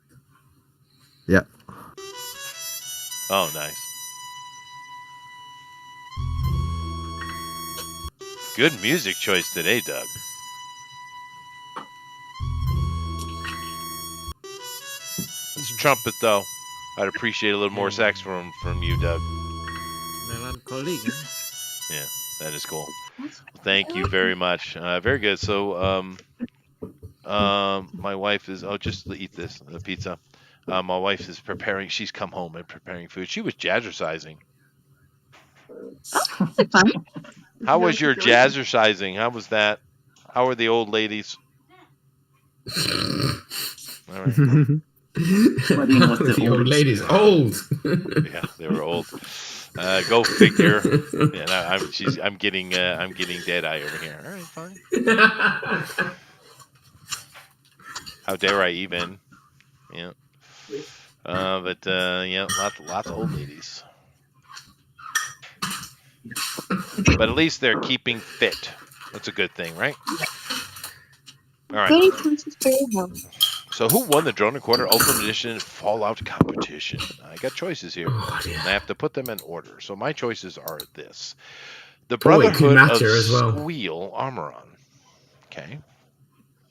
Yeah. Oh, nice. Good music choice today, Doug. It's a trumpet, though. I'd appreciate a little more sax from you, Doug. Melancholy. Yeah, that is cool. Thank you very much. Very good. So, my wife is. Oh, just eat this the pizza. My wife is preparing. She's come home and preparing food. She was jazzercising. Oh, fun. How was your jazzercising? How was that? How were the old ladies? All right. The old ladies old. Yeah, they were old. Go figure. Yeah, I'm getting dead eye over here. All right, fine. How dare I even? Yeah. But yeah, lots of old ladies. But at least they're keeping fit. That's a good thing, right? All right. So who won the Drone Recorder Ultimate Edition Fallout competition? I got choices here, and I have to put them in order. So my choices are this. The Brotherhood of Squeal Armoron. Okay.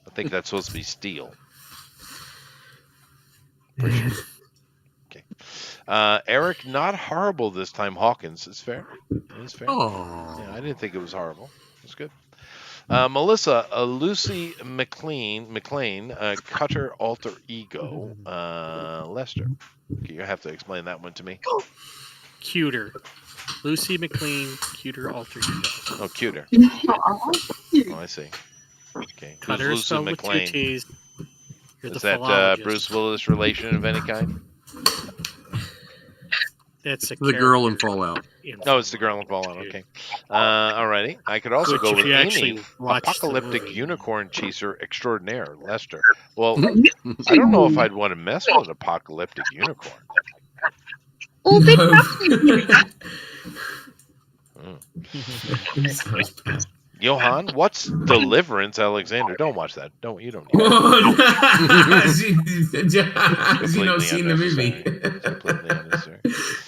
I think that's supposed to be steel. Pretty sure. Okay. Eric, not horrible this time, Hawkins. It's fair. It's fair. Oh. Yeah, I didn't think it was horrible. It's good. Melissa, Lucy McLean, Cutter Alter Ego, Lester. Okay, you have to explain that one to me. Cuter. Lucy McLean, Cuter Alter Ego. Oh, cuter. Oh, I see. Okay. Cutter Who's Lucy McLean? Is that Bruce Willis relation of any kind? That's the girl in Fallout. No, it's the girl in Fallout. Okay. Alrighty. I could also go with Amy, Apocalyptic Unicorn Chaser Extraordinaire, Lester. Well, I don't know if I'd want to mess with an Apocalyptic Unicorn. Oh, big Johan, what's Deliverance, Alexander? Don't watch that. You don't. Has he not seen the movie?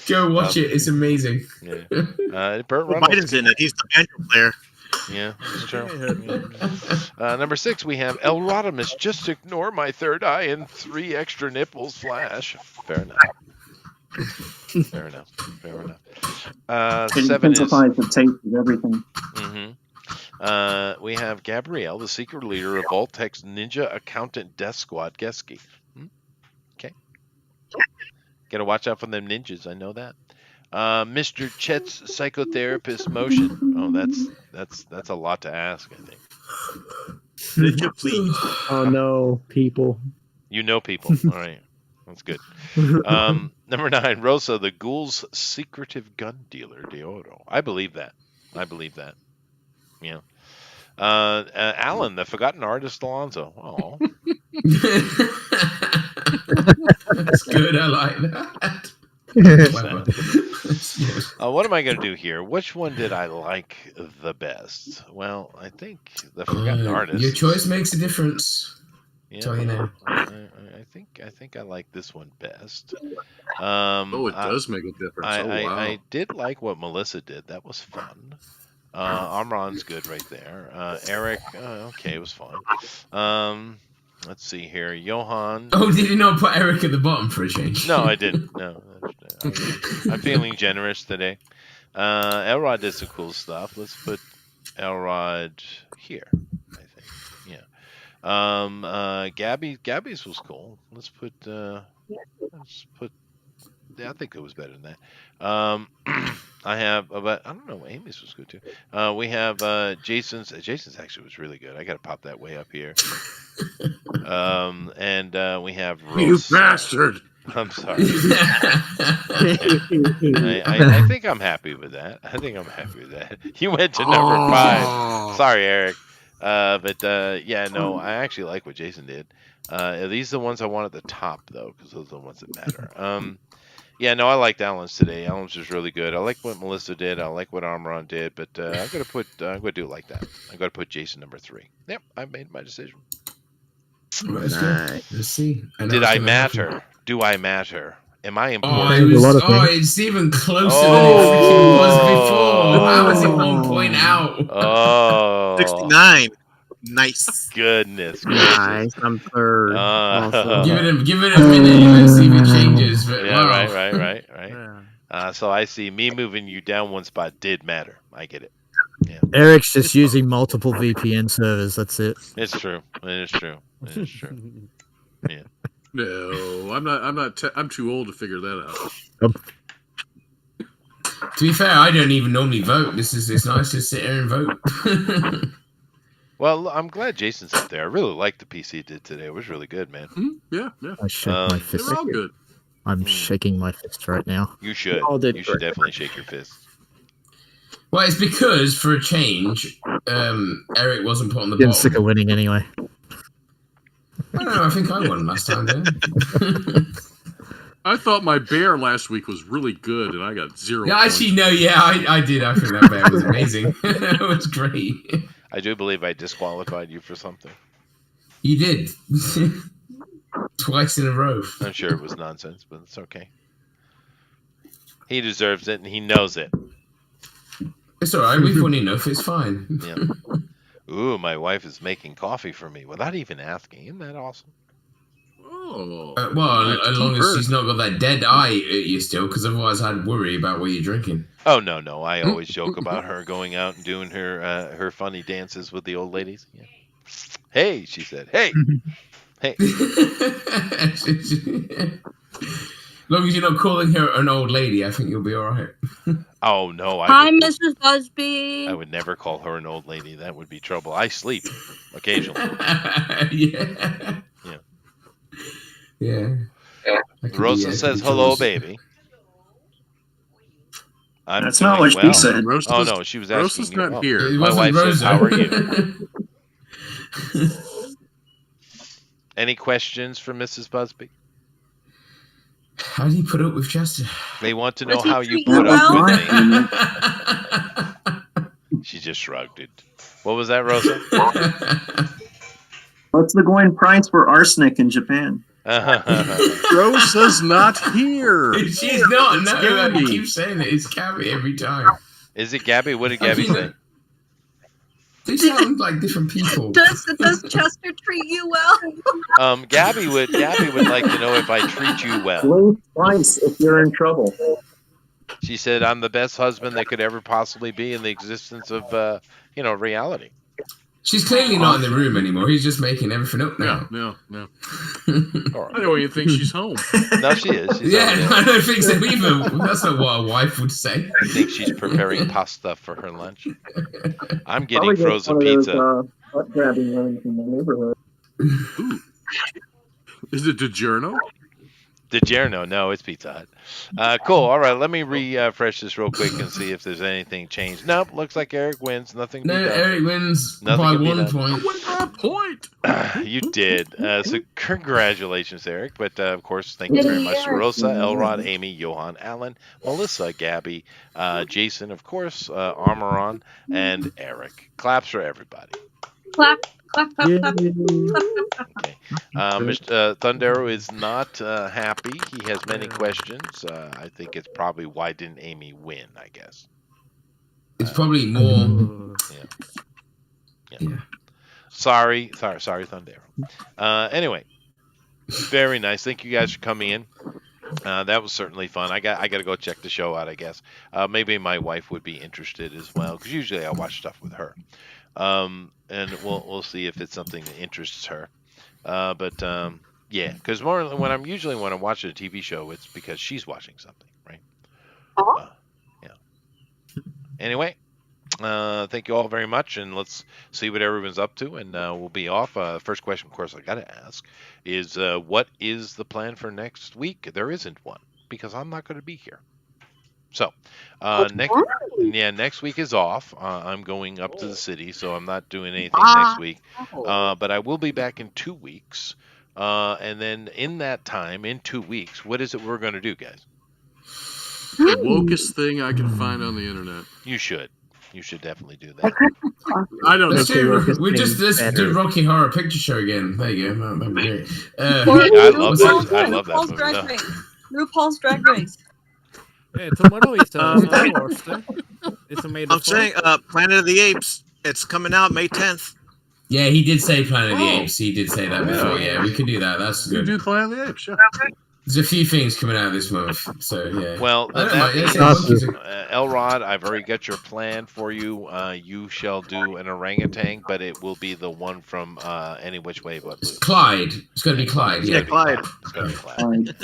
Go watch it. It's amazing. Yeah. Burt Reynolds. Biden's in it. He's the banjo player. Yeah, that's true. Number 6, we have El Rodimus. Just ignore my third eye and 3 extra nipples flash. Fair enough. Fair enough. 7 is the tape of everything. Mm-hmm. We have Gabrielle, the secret leader of Vault-Tech's Ninja Accountant Death Squad, Geski. Okay. Gotta watch out for them ninjas, I know that. Mr. Chet's psychotherapist motion. Oh, that's a lot to ask, I think. Ninja, please. Oh no, people. You know people. All right. That's good. Number 9, Rosa, the ghoul's secretive gun dealer, de oro. I believe that. Yeah. Alan, the forgotten artist, Alonzo. Oh. That's good. I like that. Clever. Yes. What am I going to do here? Which one did I like the best? Well, I think the forgotten artist. Your choice makes a difference. Yeah, Tell you now. I think I like this one best. It does make a difference. Wow. I did like what Melissa did. That was fun. Amron's good right there. Eric, okay, it was fun. Let's see here. Johan. Oh, did you not put Eric at the bottom for a change? No, I didn't. No. I'm feeling generous today. Elrod did some cool stuff. Let's put Elrod here, I think. Yeah. Gabby's was cool. Let's put yeah, I think it was better than that. I have, but I don't know. Amy's was good too. We have Jason's. Jason's actually was really good. I got to pop that way up here. And we have Rose. You bastard! I'm sorry. I think I'm happy with that. You went to number 5. Sorry, Eric. Yeah, no, I actually like what Jason did. These are the ones I want at the top though, because those are the ones that matter. Yeah, no, I liked Alan's today. Alan's was really good. I like what Melissa did. I like what Amron did. But I'm gonna do it like that. I'm gonna put Jason number 3. Yep, I made my decision. Let's see. Did I matter? Do I matter? Am I important? It's even closer than it freaking was before. How was it 1 point out? 69. Nice. Goodness. Nice. I'm third. Give it a minute. Let's see if it changes. But yeah, wow. right. So I see me moving you down one spot did matter. I get it. Yeah. Eric's just using multiple VPN servers. That's it. It's true. It is true. Yeah. No, I'm not. I'm too old to figure that out. To be fair, I don't even normally vote. It's nice to sit here and vote. Well, I'm glad Jason's up there. I really liked the piece he did today. It was really good, man. Yeah. I shake my fist. They're all good. I'm shaking my fist right now. You should. You should definitely shake your fist. Well, it's because, for a change, Eric wasn't put on the Getting bottom. sick of winning anyway. I don't know. I think I won last time, didn't I thought my bear last week was really good, and I got 0 Yeah, points. actually, no, yeah, I did. I think that bear was amazing. It was great. I do believe I disqualified you for something. You did. Twice in a row. I'm sure it was nonsense, but it's okay. He deserves it, and he knows it. It's all right. We've won enough. It's fine. Yeah. Ooh, my wife is making coffee for me without even asking. Isn't that awesome? Oh. Well, as long as she's not got that dead eye at you still, because otherwise I'd worry about what you're drinking. Oh, no. I always joke about her going out and doing her funny dances with the old ladies. Yeah. Hey, she said. Hey. Hey. As long as you're not calling her an old lady, I think you'll be all right. Oh, no. Hi, Mrs. Busby. I would never call her an old lady. That would be trouble. I sleep occasionally. Yeah. Yeah. Rosa says, hello, baby. That's not what she said. Oh, no, she was asking Rosa's you. not here. It My wasn't wife says, Rosa. how are you? Any questions for Mrs. Busby? How do you put up with Chester? They want to know Does he how you treat put you up well? with me. She just shrugged it. What was that, Rosa? What's the going price for arsenic in Japan? Rosa's not here. She's not. It's No, Gabby. you keep saying it. It's Gabby every time. Is it Gabby? What did Gabby say? They sound like different people. Does Chester treat you well? Gabby would like to know if I treat you well. Blink twice if you're in trouble. She said I'm the best husband that could ever possibly be in the existence of reality. She's clearly not in the room anymore. He's just making everything up now. No. I don't even think she's home. No, she is. She's Yeah, over there. I don't think so either. That's not what a wife would say. I think she's preparing pasta for her lunch. I'm getting Probably just frozen one of those, pizza. butt grabbing women from the neighborhood. Ooh. Is it DiGiorno? DiGiorno, no, it's Pizza Hut. Cool. All right, let me refresh this real quick and see if there's anything changed. Nope, looks like Eric wins. Nothing to No, be done. Eric wins Nothing by can be 1 done. point. I win by a point. You did. So congratulations, Eric. But of course, thank you very much, Rosa, Elrod, Amy, Johan, Alan, Melissa, Gabby, Jason, of course, Armoron, and Eric. Claps for everybody. Clap, clap, clap, clap. Okay. Mr. Thundero is not happy. He has many questions. I think it's probably why didn't Amy win, I guess. It's probably more. Yeah. Sorry, Thundero. Anyway, very nice. Thank you guys for coming in. That was certainly fun. I got to go check the show out, I guess. Maybe my wife would be interested as well, because usually I watch stuff with her. And we'll see if it's something that interests her. Yeah, because when I'm watching a TV show, it's because she's watching something, right? Yeah. Anyway, thank you all very much, and let's see what everyone's up to, and we'll be off. First question, of course, I got to ask is, what is the plan for next week? There isn't one, because I'm not going to be here. So, next week is off. I'm going up to the city, so I'm not doing anything next week. But I will be back in 2 weeks. And then in that time, in 2 weeks, what is it we're going to do, guys? The wokest thing I can find on the internet. You should. You should definitely do that. I don't Let's know. do Rocky Horror Picture Show again. There you go. That'd be great. I love that. I love that movie. Drag Race. RuPaul's Drag Race. Yeah, tomorrow is Star Wars. It's May the I'm saying Planet of the Apes. It's coming out May 10th. Yeah, he did say Planet of the Apes. He did say that before. Yeah, we could do that. That's You good. do Planet of the Apes, yeah. There's a few things coming out this month, so yeah. Well, I don't mind. Elrod, I've already got your plan for you. You shall do an orangutan, but it will be the one from Any Which Way But Loose. Clyde. It's going to be Clyde. Yeah, Clyde. It's going to be Clyde.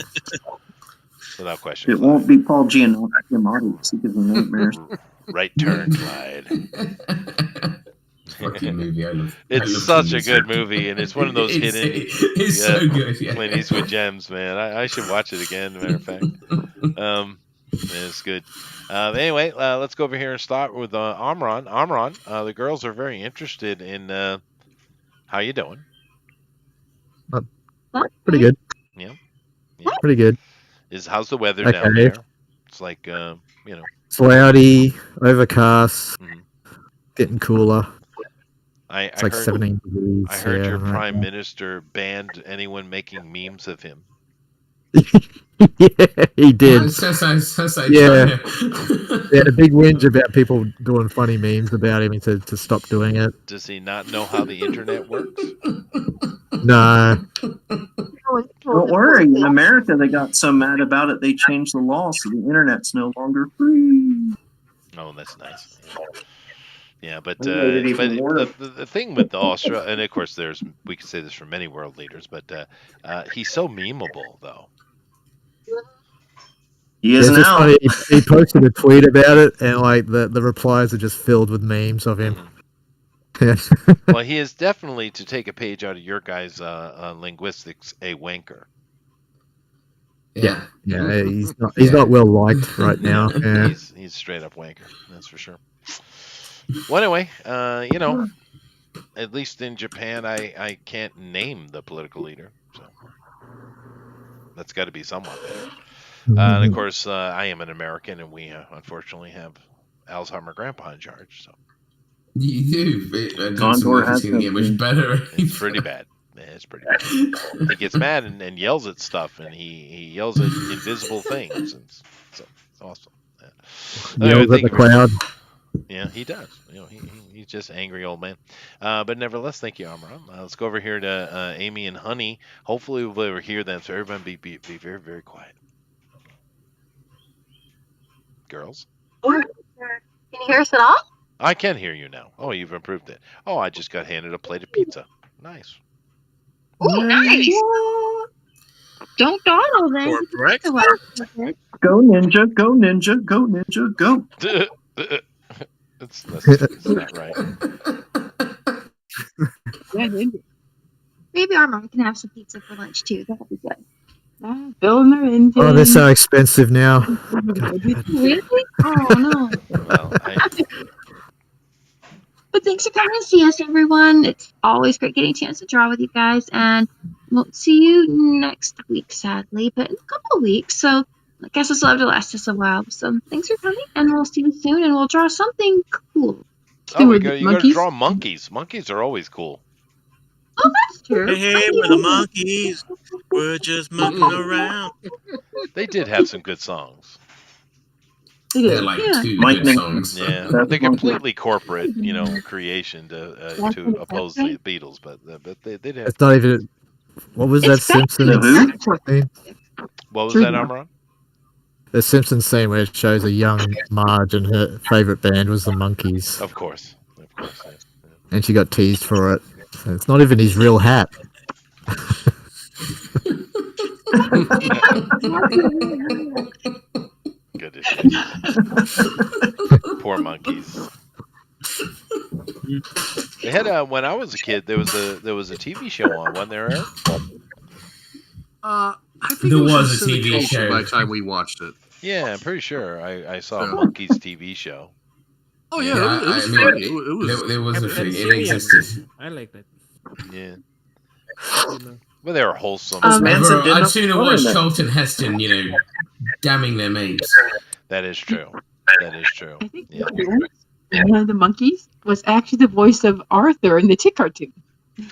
Without question. It won't be Paul Giamatti. He gives me nightmares. Right turn, Clyde. Fucking movie. I love Such a good movie, and it's one of those hidden. It's so good. Yeah. Clint Eastwood gems, man. I should watch it again. As a matter of fact, it's good. Anyway, let's go over here and start with Amron. Amron, the girls are very interested in how you doing. Pretty good. Yeah. Pretty good. How's the weather down there? It's like it's cloudy, overcast, getting cooler. It's like 17 degrees. I heard your prime minister banned anyone making memes of him. Yeah, he did. Yeah. He had a big whinge about people doing funny memes about him. He said to stop doing it. Does he not know how the internet works? No. Don't worry. In America, they got so mad about it, they changed the law so the internet's no longer free. Oh, that's nice. Yeah, but the thing with Australia, and of course, we can say this for many world leaders, but he's so memeable, though. He is now. Funny. He posted a tweet about it, and like the replies are just filled with memes of him. Well, he is definitely, to take a page out of your guys' linguistics, a wanker. Yeah, he's not well liked right now. Yeah. He's straight up wanker. That's for sure. Well, anyway, at least in Japan, I can't name the political leader, so that's got to be someone better. And of course, I am an American, and we unfortunately have Alzheimer Grandpa in charge. So you do. Gondor has to get much better. It's pretty bad. It's pretty bad. He gets mad and yells at stuff, and he yells at invisible things, and so it's awesome. Yeah. Yells at the crowd. Yeah, he does. He's just an angry old man. But nevertheless, thank you, Amram. Let's go over here to Amy and Honey. Hopefully, we'll be able to hear them. So everybody, be very, very quiet. Girls, can you hear us at all? I can hear you now. Oh, you've improved it. Oh, I just got handed a plate of pizza. Nice. Oh, nice. Don't dawdle then. Go ninja, go ninja, go ninja, go. That's not right. Maybe our mom can have some pizza for lunch too. That'll be good. Building their engine. Oh, they're so expensive now. Really? Oh no. Well, But thanks for coming to see us, everyone. It's always great getting a chance to draw with you guys, and won't see you next week, sadly, but in a couple of weeks. So I guess this will have to last us a while. So thanks for coming, and we'll see you soon, and we'll draw something cool. Oh, you got to draw monkeys. Monkeys are always cool. Oh, that's true. Hey, we're the monkeys. We're just monkeying around. They did have some good songs. They're like two good songs. Yeah, they're completely corporate, creation to oppose the Beatles, but they did have. It's not even. What was that Simpsons thing? What was that, Amron? The Simpsons scene where it shows a young Marge and her favorite band was the Monkees. Of course. Yeah. And she got teased for it. So it's not even his real hat. Goodness. Poor monkeys. They had when I was a kid, there was a TV show on, wasn't there, Eric? I think There it was a in TV syndication show. by the time we watched it. Yeah, I'm pretty sure I saw a Monkeys TV show. Oh yeah, it was funny. It was. There was a thing. It existed. I like that. Yeah. Well, they were wholesome. I'd sooner watch Charlton Heston, damning their mates. That is true. Yeah. One of the monkeys was actually the voice of Arthur in the Tick cartoon.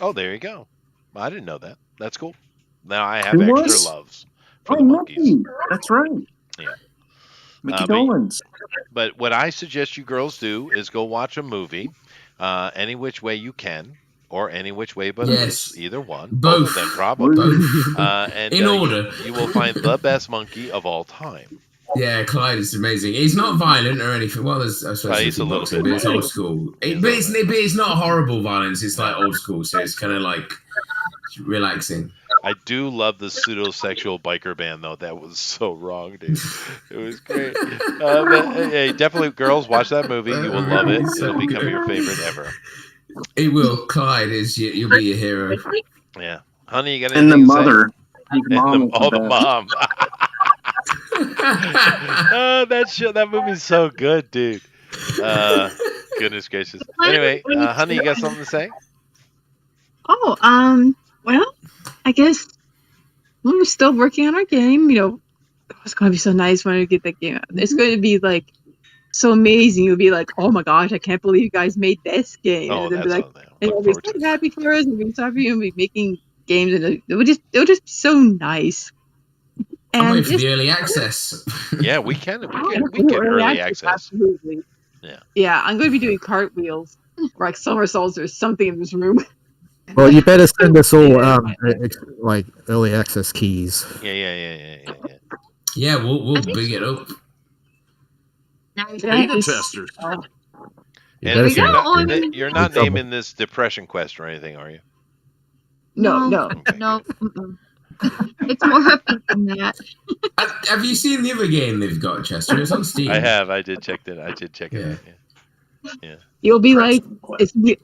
Oh, there you go. I didn't know that. That's cool. Now I have Who extra was? loves for the monkeys. Mickey. That's right. Yeah. Mickey Dolenz. But what I suggest you girls do is go watch a movie, Any Which Way You Can, or Any Which Way But Loose. Either one. Both. Of them, probably. Both. And In order. You will find the best monkey of all time. Yeah, Clyde is amazing. He's not violent or anything. Well, I suppose He's a little boxing, bit but it's old school. But it's not horrible violence. It's like old school, so it's kind of like relaxing. I do love the pseudo-sexual biker band, though. That was so wrong, dude. It was great. Hey, definitely, girls, watch that movie. You will love it. It'll become your favorite ever. It will. Clyde you'll be a hero. Yeah, honey, you got And the anything to say? mother. His mom is the best. mom. That movie's so good, dude. Goodness gracious. Anyway, honey, you got something to say? Oh, well, I guess we're still working on our game. It's going to be so nice when we get that game out. It's going to be like so amazing. You'll be like, oh my gosh, I can't believe you guys made this game. Oh, and they'll be that's like, and I'll be so happy for us. And we'll be so happy and we'll be making games, and it would just be so nice. I'm waiting for the early access. Yeah, we can early access. Absolutely. Yeah, I'm going to be doing cartwheels, or like somersaults, or something in this room. Well, you better send us all like early access keys. Yeah. Yeah, we'll big it up. Beta testers. And you're not naming this Depression Quest or anything, are you? No. No. It's more upbeat than that. Have you seen the other game they've got, Chester? It's on Steam. I have. I did check it. Yeah. You'll be like,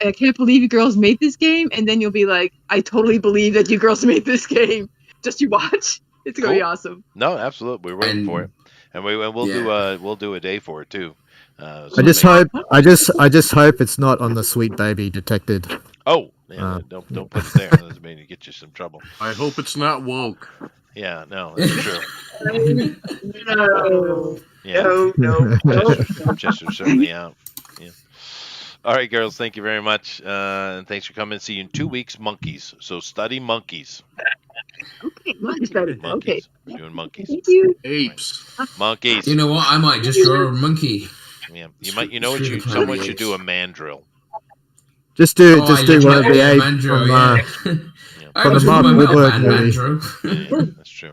I can't believe you girls made this game, and then you'll be like, I totally believe that you girls made this game. Just you watch. It's gonna be awesome. No, absolutely. We're waiting for it, and we'll do a day for it too. I just hope it's not on the Sweet Baby Detected. Oh, yeah, don't put it there. That doesn't mean you get you some trouble. I hope it's not woke. Yeah, no, that's true. No. Chester's certainly out. Yeah. All right, girls, thank you very much. And thanks for coming. See you in 2 weeks, monkeys. So study monkeys. Okay, monkeys. Okay. We're doing monkeys. Thank you. Apes. Monkeys. You know what? I might just draw a monkey. Yeah. Someone should do a mandrill. Just do one of the apes from the Mark Wahlberg movie. Yeah, that's true.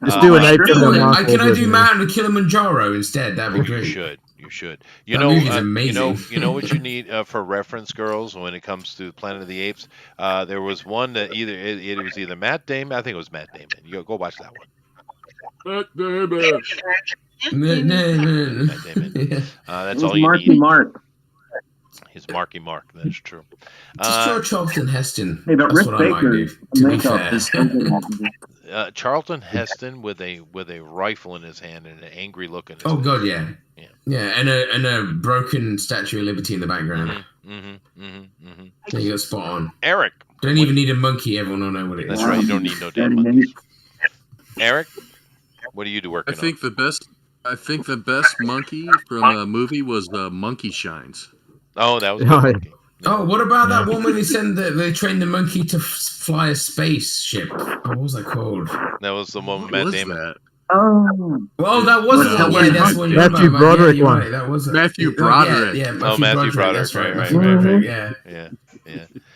Just do an ape from the Mark Wahlberg Can I do movie. Mount Kilimanjaro instead? That'd be great. You should. That movie's amazing. You know what you need for reference, girls, when it comes to Planet of the Apes. There was one that it was either Matt Damon. I think it was Matt Damon. You go watch that one. Matt Damon. Matt Damon. That's all you Marky need. Mark. He's Marky Mark. That's true. Just draw Charlton Heston. Hey, but That's Rick what I might Baker do. To be makeup fair. is something Charlton Heston with a rifle in his hand and an angry look in his Oh face. God, yeah. And a broken Statue of Liberty in the background. Yeah, you got spot on. Eric, don't even need a monkey. Everyone will know what it is. That's right. You don't need no damn monkeys. Eric, what do you do working I think the best monkey from a movie was Monkey Shines. Oh, that was a good monkey. Oh, what about that one when they trained the monkey to fly a spaceship? Oh, what was that called? That was the one with Matt Damon. Oh, well, that was the one. Yeah, that's what you're Matthew about. Broderick You're one. right. That was Matthew Broderick. Yeah, Matthew Broderick. That's right. Right.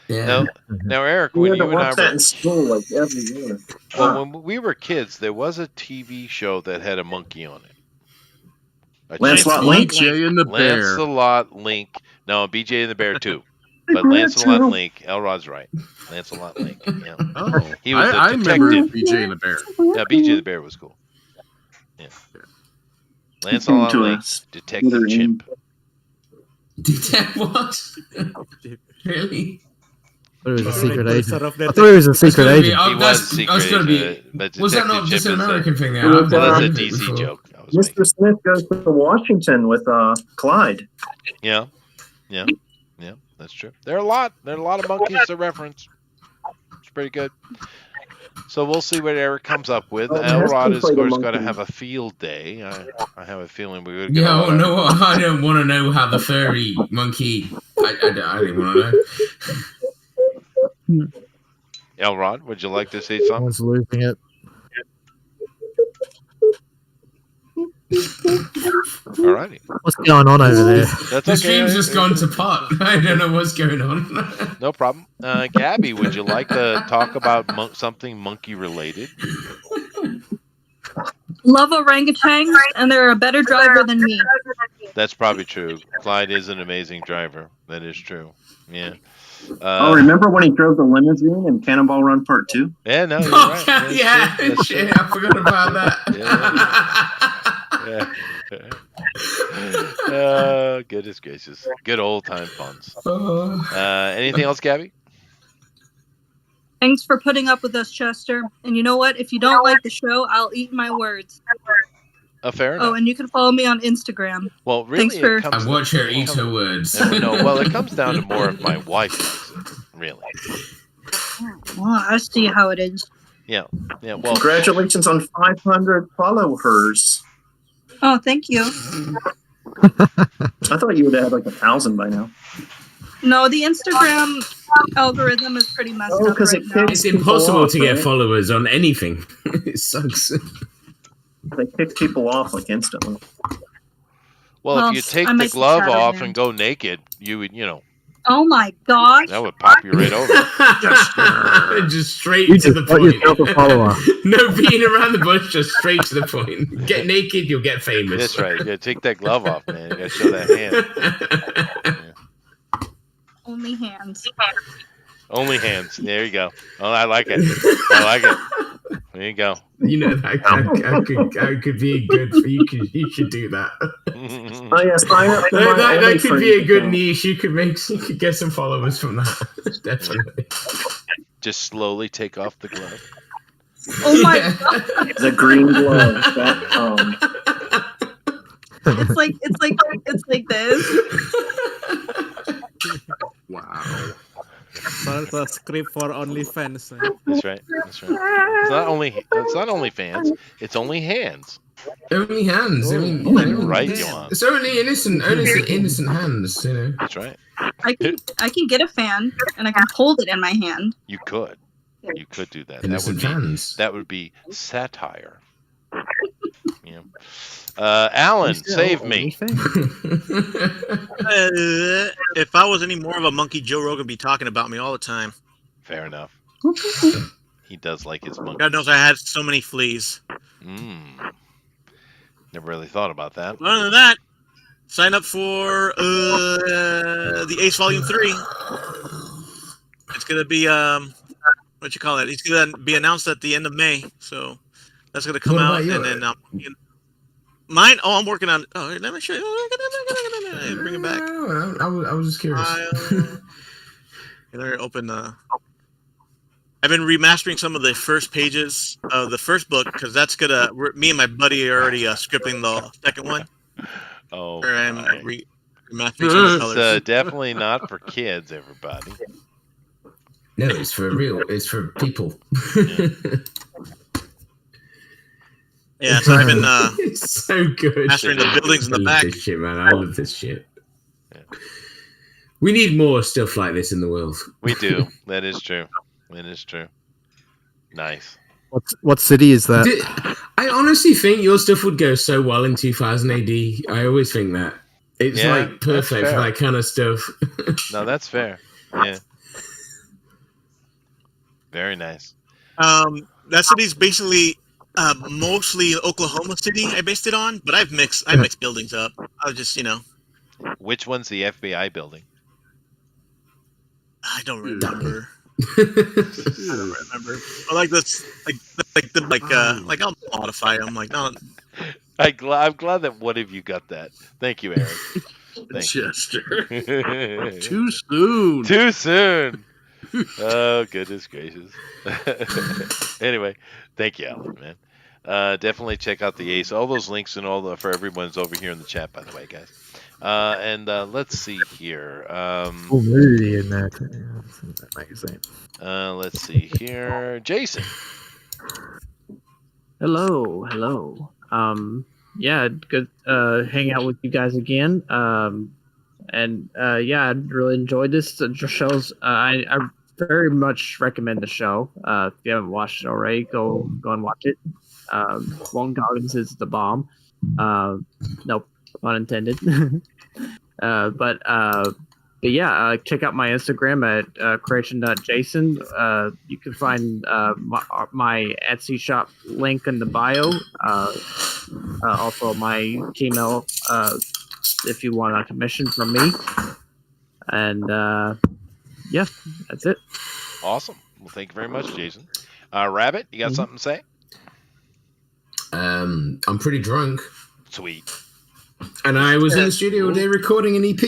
Yeah. Now, Eric, we when had to you and I watch that were in school like every year. when we were kids, there was a TV show that had a monkey on it. Lancelot Link? BJ and the Bear. Lancelot Link. No, BJ and the Bear too. But Lancelot Link. Elrod's right. Lancelot Link. Yeah. Oh, he was I a remember detective. BJ and the Bear. Yeah, BJ and the Bear was cool. Yeah. Lancelot To a Link, Detective Chimp. What? Really? I thought he was a secret agent. Sort of I thought he was a secret agent. He was a secret agent. But Was that Detective not just Chimp an is American thing? There, Well, I've never that's a heard it DC before. joke. Mr. Smith goes to Washington with Clyde. Yeah, that's true. There are a lot of monkeys to reference. It's pretty good. So we'll see what Eric comes up with. Elrod is, of course, going to have a field day. I have a feeling we're going to get Yeah, a lot of- no, I don't want to know how the furry monkey. I don't want to know. Elrod, would you like to say something? Someone's losing it. All righty. What's going on over there? That's The okay. stream's just gone to pot. I don't know what's going on. No problem. Gabby, would you like to talk about something monkey related? Love orangutans, and they're a better driver than me. That's probably true. Clyde is an amazing driver. That is true. Yeah. Remember when he drove the limousine in Cannonball Run Part 2? Yeah, no, you're Oh, right. yeah, That's true. shit, I forgot about that. Yeah. Oh, goodness gracious. Good old time puns. Anything else, Gabby? Thanks for putting up with us, Chester. And you know what? If you don't like the show, I'll eat my words. Fair enough. Oh, and you can follow me on Instagram. Well, really, Thanks for... I watch her eat her words. No, well, it comes down to more if my wife likes it, really. Well, I see how it is. Yeah. Well, Congratulations on 500 followers. Oh, thank you. I thought you would have had like 1,000 by now. No, the Instagram algorithm is pretty messed up right now. It's impossible to get followers on anything. It sucks. They kick people off like instantly. well, if you take I the might be glove shattered off now. and go naked, you would, Oh my gosh. that would pop you right over. Just straight You to just the got yourself a follower. point. No beating around the bush, just straight to the point. Get naked, you'll get famous. That's right. You gotta take that glove off, man. You gotta show that hand. Only hands. Only hands. There you go. Oh, I like it. I like it. There you go. You know that could be a good. You should do that. Oh yeah, sign up for my That could be a OnlyFans good account. niche. You could get some followers from that. Definitely. Just slowly take off the glove. Oh my god. The green glove. It's like this. Wow. Start a script for OnlyFans. That's right. It's not only fans. It's only hands. Only hands. I mean, You're right, Johan. it's only innocent hands. You know. That's right. I can get a fan and I can hold it in my hand. You could do that. Innocent hands. That would be satire. Yeah. Alan, save me. If I was any more of a monkey, Joe Rogan would be talking about me all the time. Fair enough. He does like his monkey. God knows I had so many fleas. Never really thought about that. Other than that, sign up for the Ace Volume 3. It's going to be, what you call it? It's going to be announced at the end of May. So that's going to come out. And then mine, I'm working on, let me show you. Bring it back. I was just curious. Let me open I I've been remastering some of the first pages of the first book because that's gonna. Me and my buddy are already scripting the second one. Oh, I'm my. remastering some of the It's colors. definitely not for kids, everybody. No, it's for real. It's for people. Yeah, so I've been it's so good. mastering the buildings in the I love back. this shit, man. I love this shit. We need more stuff like this in the world. We do. That is true. That is true. Nice. What city is that? I honestly think your stuff would go so well in 2000 AD. I always think that. It's Yeah, like perfect for that kind of stuff. No, that's fair. Yeah. Very nice. That city's basically mostly Oklahoma City. I based it on, but I mixed buildings up. I was just Which one's the FBI building? I don't remember. I don't remember. I like this, like I'll modify them. Like, no. I'm glad that one of you got that. Thank you, Eric. Thank Chester. you. Too soon. Too soon. Oh, goodness gracious. Anyway, thank you, Alan, man. Definitely check out the Ace. All those links and all for everyone's over here in the chat, by the way, guys. And let's see here. Cool movie in that magazine. Let's see here. Jason. Hello. Yeah, good hang out with you guys again. And yeah, I really enjoyed this. The shows. I very much recommend the show. If you haven't watched it already, go and watch it. Long Goggins is the bomb. No pun intended. But yeah, check out my Instagram at creation.jason. You can find my Etsy shop link in the bio. Also my Gmail if you want a commission from me. And yeah, that's it. Awesome. Well, thank you very much, Jason. Rabbit, you got something to say? I'm pretty drunk. Sweet. And I was in the studio all day recording an EP,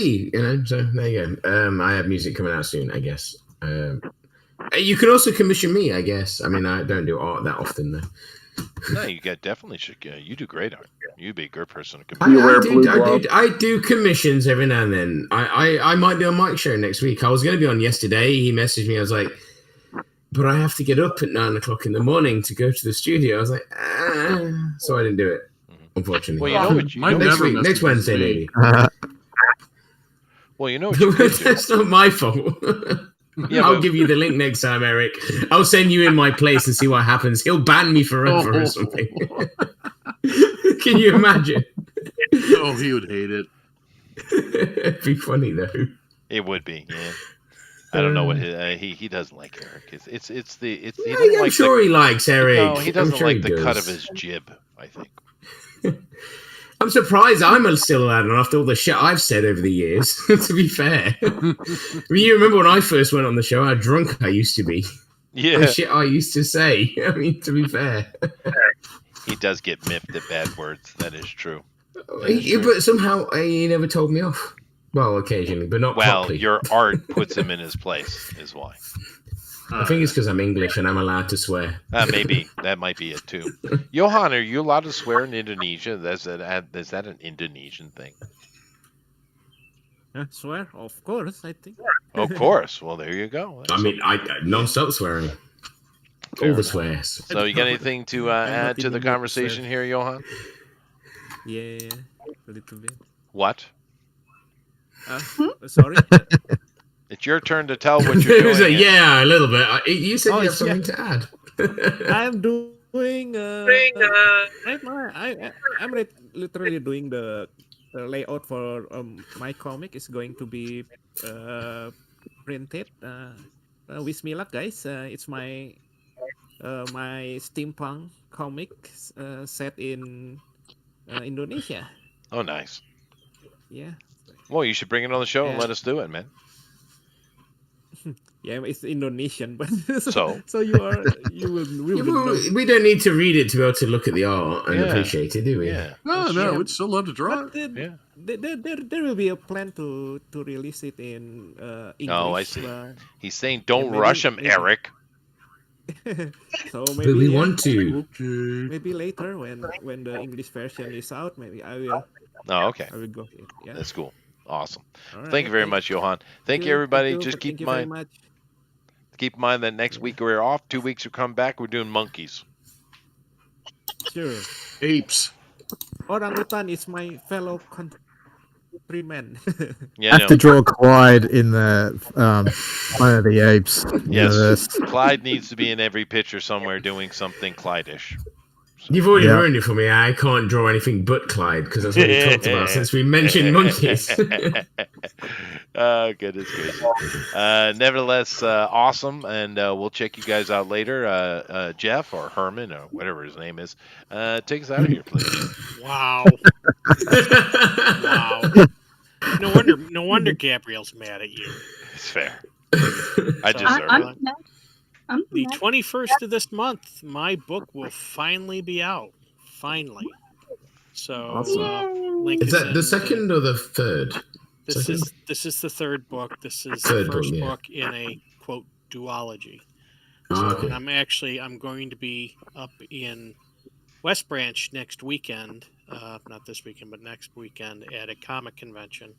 so there you go. I have music coming out soon, I guess. You can also commission me, I guess. I mean, I don't do art that often, though. No, you definitely should. You do great art. You'd be a good person to commission. I do commissions every now and then. I might do a mic show next week. I was going to be on yesterday. He messaged me. I was like, but I have to get up at 9 o'clock in the morning to go to the studio. I was like, so I didn't do it. Unfortunately. Well, you know next Wednesday, maybe. Well, you know what you could do. That's not my fault. I'll give you the link next time, Eric. I'll send you in my place and see what happens. He'll ban me forever or something. Can you imagine? Oh, he would hate it. It'd be funny though. It would be, yeah. I don't know what he doesn't like Eric. I'm sure he likes Eric. No, he doesn't like the does. cut of his jib, I think. I'm surprised I'm still allowed on after all the shit I've said over the years, to be fair. I mean, you remember when I first went on the show, how drunk I used to be. Yeah. The shit I used to say. I mean, to be fair. He does get miffed at bad words. That is true. But somehow he never told me off. Well, occasionally, but not properly. Your art puts him in his place, is why. I think it's because I'm English and I'm allowed to swear. Maybe. That might be it, too. Johan, are you allowed to swear in Indonesia? Is that an Indonesian thing? Swear? Of course, I think. Of course. Well, there you go. I mean, I non-stop swearing. All the swears. So you got anything to add to the conversation here, Johan? Yeah, a little bit. What? Sorry? It's your turn to tell what you're doing. Yeah, a little bit. You said you have something to add. I'm doing. I'm literally doing the layout for my comic. Is going to be printed. Wish me luck, guys. It's my steampunk comic set in Indonesia. Oh, nice. Yeah. Well, you should bring it on the show and let us do it, man. Yeah, it's Indonesian, but so we will we don't need to read it to be able to look at the art and appreciate it, do we? Yeah. No, we'd still love to draw it. There will be a plan to release it in English. Oh, I see. He's saying don't rush him, Eric. So But maybe we want to. maybe later when the English version is out, maybe I will. Oh, okay. I will go here. Yeah. That's cool. Awesome. All Thank you right. very much, Johan. Thank you, Thank everybody. you. Just Thank you very much. keep in mind that next week we're off. 2 weeks we come back. We're doing monkeys. Sure. Apes. Orangutan is my fellow countryman. Yeah, have to draw Clyde in the Planet of the Apes universe. Yes, Clyde needs to be in every picture somewhere doing something Clyde-ish. You've already ruined it for me. I can't draw anything but Clyde because that's what we talked about since we mentioned monkeys. Oh, goodness gracious. Nevertheless, awesome, and we'll check you guys out later. Jeff or Herman or whatever his name is, take us out of here, please. Wow. Wow. No wonder Gabrielle's mad at you. It's fair. I deserve it. The 21st of this month, my book will finally be out. Finally. So, Awesome. link Is that the second or the third? This is the third book. This is Third the first book, yeah. book in a quote duology. Oh, So okay. I'm going to be up in West Branch next weekend, not this weekend, but next weekend at a comic convention,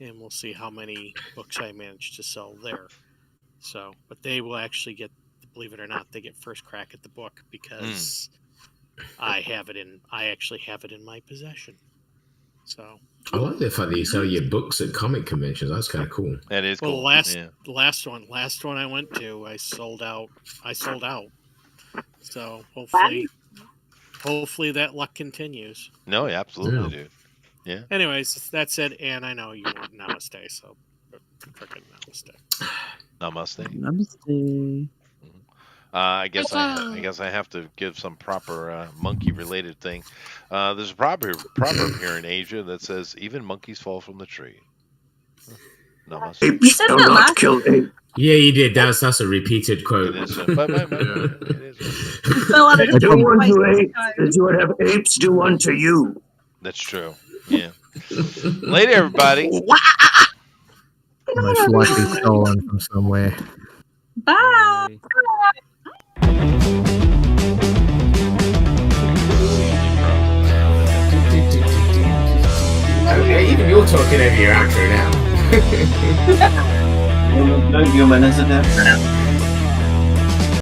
and we'll see how many books I manage to sell there. So, but they will actually get, believe it or not, they get first crack at the book because I actually have it in my possession. So I like the fact that you sell your books at comic conventions. That's kind of cool. That is well, cool. the last one I went to, I sold out. So hopefully that luck continues. No, yeah, absolutely, dude. Yeah. Anyways, that's it. And I know you want namaste, so freaking namaste. Namaste. Namaste. I guess I have to give some proper monkey-related thing. There's a proverb here in Asia that says even monkeys fall from the tree. Namaste. Apes do not kill apes. Yeah, you did. That's a repeated quote. It is. Do unto apes as you would have apes do unto you. That's true. Yeah. Later, everybody. Most likely stolen from somewhere. Bye. Okay, even you're talking over your outro now. No human is a different.